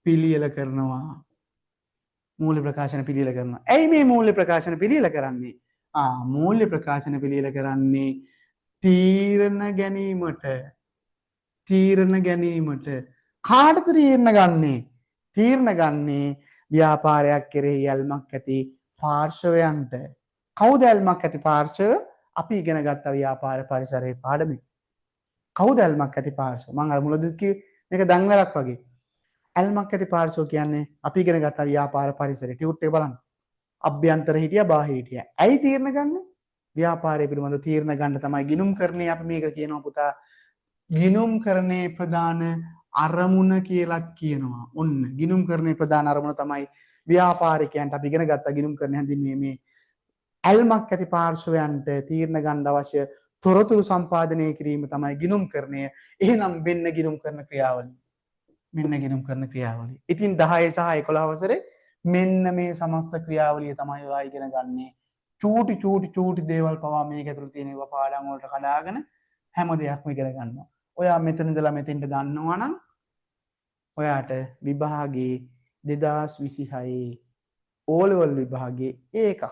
පිළියෙල කරනවා. මූල්‍ය ප්‍රකාශන පිළියෙල කරනවා. ඇයි මේ මූල්‍ය ප්‍රකාශන පිළියෙල කරන්නේ? මූල්‍ය ප්‍රකාශන පිළියෙල කරන්නේ තීරණ ගැනීමට. කාටද තීරණ ගන්නේ? තීරණ ගන්නේ ව්‍යාපාරයක් කෙරෙහි ඇල්මක් ඇති පාර්ශවයන්ට. කවුද ඇල්මක් ඇති පාර්ශව? අපි ඉගෙන ගත්ත ව්‍යාපාර පරිසරයේ පාඩමේ. කවුද ඇල්මක් ඇති පාර්ශව? මම අර මුලදී කිව්වේ මේක දන්වැලක් වගේ. ඇල්මක් ඇති පාර්ශව කියන්නේ අපි ඉගෙන ගත්ත ව්‍යාපාර පරිසරය. ටියුට් එක බලන්න. අභ්‍යන්තර හිටියා බාහිර හිටියා. ඇයි තීරණ ගන්න? ව්‍යාපාරය පිළිබඳ තීරණ ගන්න තමයි ගිණුම් කරන්නේ. අපි මේක කියනවා පුතා ගිණුම් කරන්නේ ප්‍රධාන අරමුණ කියලාත් කියනවා. ඔන්න ගිණුම් කරන්නේ ප්‍රධාන අරමුණ තමයි ව්‍යාපාරිකයන්ට අපි ඉගෙන ගත්ත ගිණුම් කරන්න හැඳින්වීමේ මේ ඇල්මක් ඇති පාර්ශවයන්ට තීරණ ගන්න අවශ්‍ය තොරතුරු සම්පාදනය කිරීම තමයි ගිණුම් කරණය. එහෙනම් මෙන්න ගිණුම් කරන ක්‍රියාවලිය. ඉතින් 10 සහ 11 වසරේ මෙන්න මේ සමස්ත ක්‍රියාවලිය තමයි ඔයා ඉගෙන ගන්නේ. චූටි දේවල් පවා මේක ඇතුළේ තියෙන ඒවා පාඩම් වලට කඩාගෙන හැම දෙයක්ම ඉගෙන ගන්නවා. ඔයා මෙතන ඉඳලා මෙතෙන්ට දන්නවා නම් ඔයාට විභාගේ 2026 O level විභාගේ ඒකක්.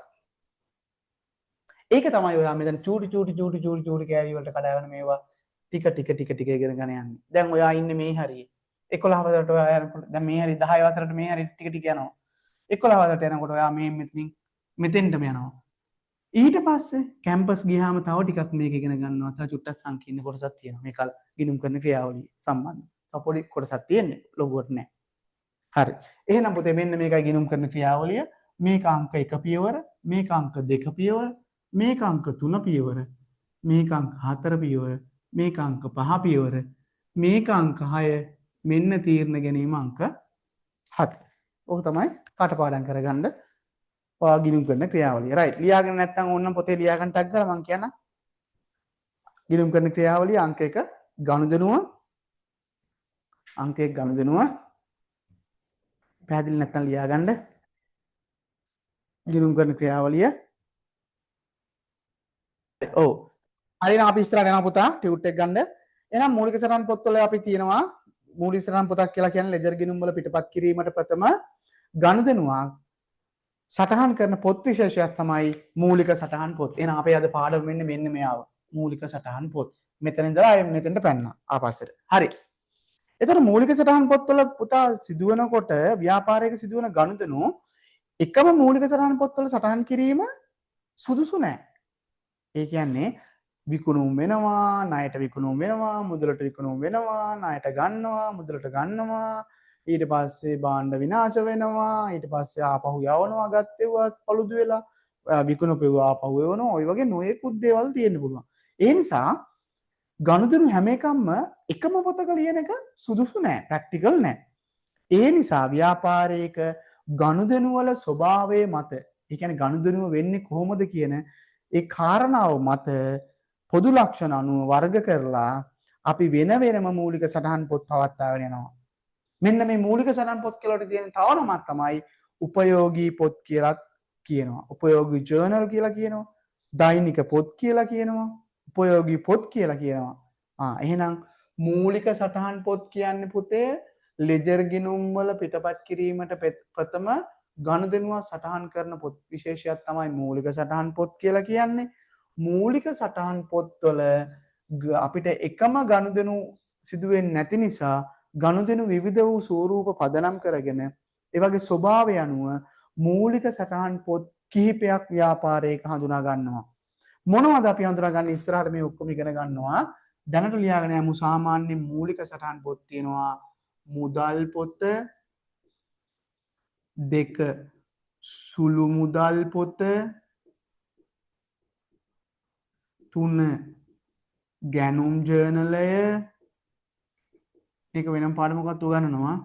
ඒක තමයි ඔයා මෙතන චූටි කෑලි වලට කඩාගෙන මේවා ටික ඉගෙන ගන්න යන්නේ. දැන් ඔයා ඉන්නේ මේ හරියේ 11 වසරට ඔයා යනකොට දැන් මේ හරිය 10 වසරට මේ හරිය ටික යනවා. 11 වසරට යනකොට ඔයා මේ මෙතෙන්ටම යනවා. ඊට පස්සේ කැම්පස් ගියාම තව ටිකක් මේක ඉගෙන ගන්නවා. තව චුට්ටක් සංකීර්ණ කොටසක් තියෙනවා. මේක ගිණුම් කරන ක්‍රියාවලිය සම්බන්ධ. තව පොඩි කොටසක් තියෙන්නේ. ලොකුවට නෑ. හරි. එහෙනම් පුතේ මෙන්න මේකයි ගිණුම් කරන ක්‍රියාවලිය. මේක අංක 1 පියවර, මේක අංක 2 පියවර, මේක අංක 3 පියවර, මේක අංක 4 පියවර, මේක අංක 5 පියවර, මේක අංක 6, මෙන්න තීරණ ගැනීම අංක 7. ඕක තමයි කටපාඩම් කරගන්න ඔයා ගිණුම් කරන ක්‍රියාවලිය. රයිට්. ලියාගෙන නැත්නම් ඕනනම් පොතේ ලියා ගන්න ටක් ගාලා මම කියන්න. ගිණුම් කරන ක්‍රියාවලිය අංක 1 ගනුදෙනුව. අංක 1 ගනුදෙනුව. පැහැදිලි නැත්නම් ලියා ගන්න. ගිණුම් කරන ක්‍රියාවලිය. ඔව්. හරි එහෙනම් අපි ඉස්සරහට යනවා පුතා ටියුට් එක ගන්න. එහෙනම් මූලික සටහන් පොත්වල අපි තියෙනවා මූලික සටහන් පොතක් කියලා කියන්නේ ලෙජර් ගිණුම් වල පිටපත් කිරීමට ප්‍රථම ගනුදෙනුවක් සටහන් කරන පොත් විශේෂයක් තමයි මූලික සටහන් පොත්. එහෙනම් අපේ අද පාඩම වෙන්නේ මෙන්න මෙයාව. මූලික සටහන් පොත්. මෙතන ඉඳලා මෙතෙන්ට පැන්නා ආපස්සට. හරි. එතකොට මූලික සටහන් පොත්වල පුතා සිදුවනකොට ව්‍යාපාරයක සිදුවන ගනුදෙනු එකම මූලික සටහන් පොත්වල සටහන් කිරීම සුදුසු නෑ. ඒ කියන්නේ විකුණුම් වෙනවා, ණයට විකුණුම් වෙනවා, මුදලට විකුණුම් වෙනවා, ණයට ගන්නවා, මුදලට ගන්නවා, ඊට පස්සේ භාණ්ඩ විනාශ වෙනවා, ඊට පස්සේ ආපහු යවනවා ගත්තේවත් පළුදු වෙලා, විකුණුපෙව ආපහු එවනවා. ওই වගේ නොයෙකුත් දේවල් තියෙන්න පුළුවන්. ඒ නිසා ගනුදෙනු හැම එකක්ම එකම පොතක ලියන එක සුදුසු නෑ, ප්‍රැක්ටිකල් නෑ. ඒ නිසා ව්‍යාපාරයක ගනුදෙනු වල ස්වභාවය මත, ඒ කියන්නේ ගනුදෙනුව වෙන්නේ කොහොමද කියන ඒ කාරණාව මත පොදු ලක්ෂණ අනුව වර්ග කරලා අපි වෙන වෙනම මූලික සටහන් පොත් පවත්වාගෙන යනවා. මෙන්න මේ මූලික සටහන් පොත් කියලා තියෙන තව නමක් තමයි උපයෝගී පොත් කියලා කියනවා. උපයෝගී ජර්නල් කියලා කියනවා. දෛනික පොත් කියලා කියනවා. උපයෝගී පොත් කියලා කියනවා. එහෙනම් මූලික සටහන් පොත් කියන්නේ පුතේ ලෙජර් ගිණුම් වල පිටපත් කිරීමට ප්‍රථම ගනුදෙනුව සටහන් කරන පොත් විශේෂයක් තමයි මූලික සටහන් පොත් කියලා කියන්නේ. මූලික සටහන් පොත්වල අපිට එකම ගනුදෙනු සිදුවෙන්නේ නැති නිසා ගනුදෙනු විවිධ වූ ස්වරූප පදනම් කරගෙන ඒ වගේ ස්වභාවය අනුව මූලික සටහන් පොත් කිහිපයක් ව්‍යාපාරයක හඳුනා ගන්නවා. මොනවද අපි හඳුනාගන්නේ? ඉස්සරහට මේ ඔක්කොම ඉගෙන ගන්නවා. දැනට ලියාගෙන යමු. සාමාන්‍ය මූලික සටහන් පොත් තියෙනවා මුදල් පොත, 2 සුළු මුදල් පොත, 3 ගැනුම් ජර්නලය, මේක වෙනම පාඩමකත් උගන්වනවා.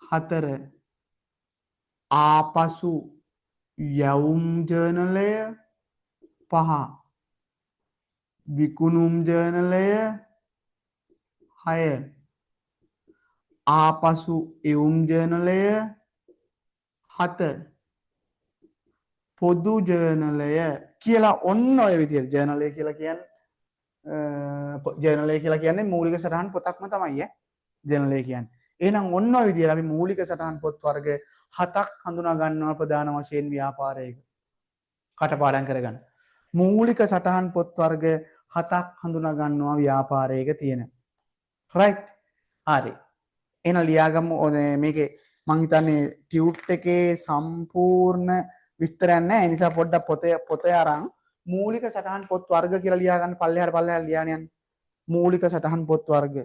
4 ආපසු යවුම් ජර්නලය, 5 විකුණුම් ජර්නලය, 6 ආපසු එවුම් ජර්නලය, 7 පොදු ජර්නලය කියලා ඔන්න ඔය විදිහට ජර්නලය කියලා කියන්නේ ජර්නලය කියලා කියන්නේ මූලික සටහන් පොතක්ම තමයි ජර්නලය කියන්නේ. එහෙනම් ඔන්න ඔය විදිහට අපි මූලික සටහන් පොත් වර්ග 7ක් හඳුනා ගන්නවා ප්‍රධාන වශයෙන් ව්‍යාපාරයක. කටපාඩම් කරගන්න. මූලික සටහන් පොත් වර්ග 7ක් හඳුනා ගන්නවා ව්‍යාපාරයක තියෙන. රයිට්? හරි. එහෙනම් ලියාගමු මේකේ මං හිතන්නේ ටියුට් එකේ සම්පූර්ණ විස්තරයක් නැහැ. ඒ නිසා පොඩ්ඩක් පොතේ අරන් මූලික සටහන් පොත් වර්ග කියලා ලියා ගන්න පල්ලෙහාට ලියාගෙන යන්න. මූලික සටහන් පොත් වර්ග.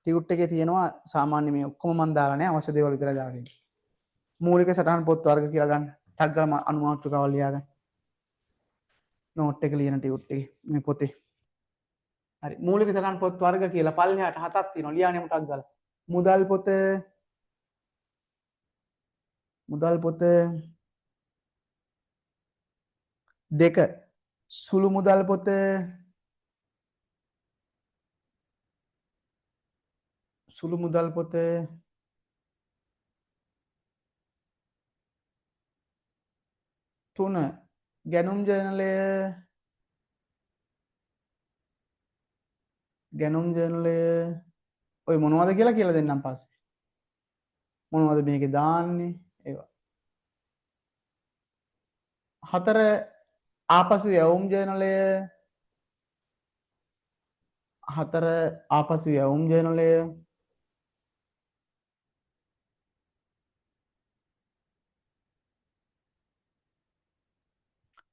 ටියුට් එකේ තියෙනවා සාමාන්‍ය මේ ඔක්කොම මන් දාලා නැහැ. අවශ්‍ය දේවල් විතරයි දාගෙන. මූලික සටහන් පොත් වර්ග කියලා ගන්න. ටග් ගාලා අනුමාත්‍රකවල් ලියා ගන්න. නෝට් එක ලියන ටියුට් එකේ මේ පොතේ. හරි. මූලික සටහන් පොත් වර්ග කියලා පල්ලෙහාට 7ක් තියෙනවා. ලියාගෙන යමු ටග් ගාලා. මුදල් පොත, 2 සුළු මුදල් පොත, 3 ගැනුම් ජර්නලය, ඔය මොනවද කියලා දෙන්නම් පස්සේ. මොනවද මේකේ දාන්නේ ඒවා. 4 ආපසු යවුම් ජර්නලය,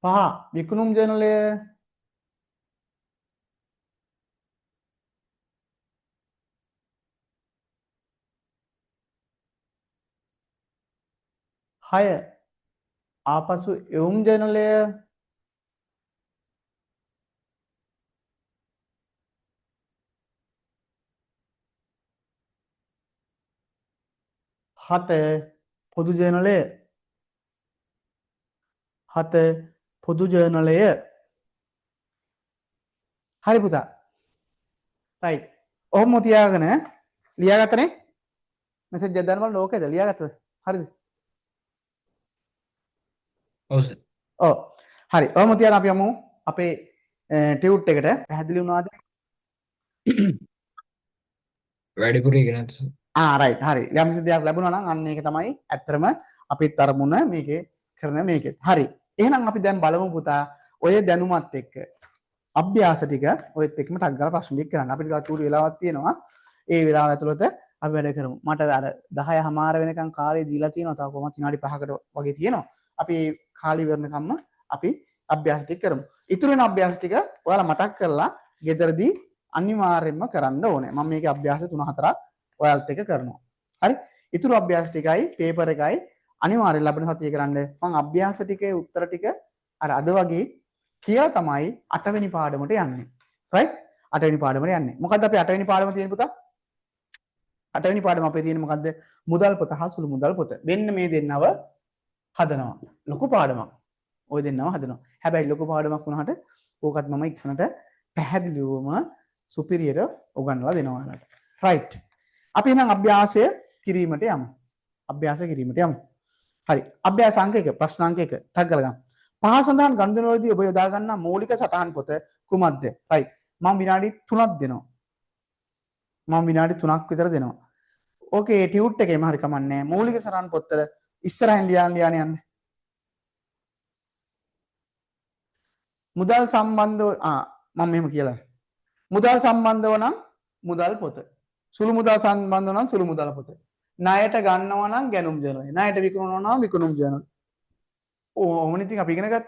5 විකුණුම් ජර්නලය, 6 ආපසු එවුම් ජර්නලය, 7 පොදු ජර්නලය, 7 පොදු ජර්නලය. හරි පුතා. රයිට්. ඔහොම තියාගෙන ලියාගත්තනේ? මෙසේජ් එක දාන්න බලන්න ඕකේද? ලියාගත්තද? හරිද? ඔව් සර්. ඔව්. හරි. ඔහොම තියලා අපි යමු අපේ ටියුට් එකට. පැහැදිලි වුණාද? වැඩිපුර ඉගෙන ගන්න සර්. රයිට් හරි. යම්කිසි දෙයක් ලැබුණා නම් අන්න ඒක තමයි ඇත්තටම අපිත් අරමුණ මේකේ කරන මේකෙත්. හරි. එහෙනම් අපි දැන් බලමු පුතා ඔය දැනුමත් එක්ක අභ්‍යාස ටික ඔයත් එක්කම ටක් ගාලා ප්‍රශ්න ටික කරන්න. අපිට තව චූටි වෙලාවක් තියෙනවා. ඒ වෙලාව ඇතුළත අපි වැඩ කරමු. මට අර 10:00 වෙනකන් කාලය දීලා තියෙනවා. තව කොහොමද විනාඩි 5කට වගේ තියෙනවා. අපි කාලය ඉවරනකම්ම අපි අභ්‍යාස ටික කරමු. ඉතුරු වෙන අභ්‍යාස ටික ඔයාලා මතක් කරලා ගෙදරදී අනිවාර්යයෙන්ම කරන්න ඕනේ. මම මේකේ අභ්‍යාස 3-4ක් ඔයාලත් එක්ක කරනවා. හරි? ඉතුරු අභ්‍යාස ටිකයි පේපර් එකයි අනිවාර්යයෙන් ලැබෙන සතියේ කරන්න. මම අභ්‍යාස ටිකේ උත්තර ටික අර අද වගේ කියලා තමයි 8 වෙනි පාඩමට යන්නේ. රයිට්? 8 වෙනි පාඩමට යන්නේ. මොකද්ද අපි 8 වෙනි පාඩම තියෙන පුතා? 8 වෙනි පාඩම අපේ තියෙන්නේ මොකද්ද? මුදල් පොත හා සුළු මුදල් පොත. මෙන්න මේ දෙන්නව හදනවා. ලොකු පාඩමක්. ওই දෙන්නව හදනවා. හැබැයි ලොකු පාඩමක් වුණාට ඕකත් මම ඉක්මනට පැහැදිලිවම සුපිරියර උගන්වලා දෙනවා ඔයාලට. රයිට්. අපි එහෙනම් අභ්‍යාසය කිරීමට යමු. අභ්‍යාස කිරීමට යමු. හරි. අභ්‍යාස අංක 1 ප්‍රශ්න අංක 1 ටක් ගාලා ගන්න. පහ සඳහන් ගණිතවලදී ඔබ යොදා ගන්නා මූලික සටහන් පොත කුමක්ද? රයිට්. මම විනාඩි 3ක් දෙනවා. මම විනාඩි 3ක් විතර දෙනවා. ඕකේ ටියුට් එකේම හරි කමන්නේ. මූලික සටහන් පොතේ ඉස්සරහින් ලියන්න යන්න. මුදල් සම්බන්ධව මම මෙහෙම කියලා. මුදල් සම්බන්ධව නම් මුදල් පොත. සුළු මුදල් සම්බන්ධව නම් සුළු මුදල් පොත. ණයට ගන්නවා නම් ගැනුම් ජර්නල්. ණයට විකුණනවා නම් විකුණුම් ජර්නල්. ඕමනේ ඉතින් අපි ඉගෙන ගත්තා.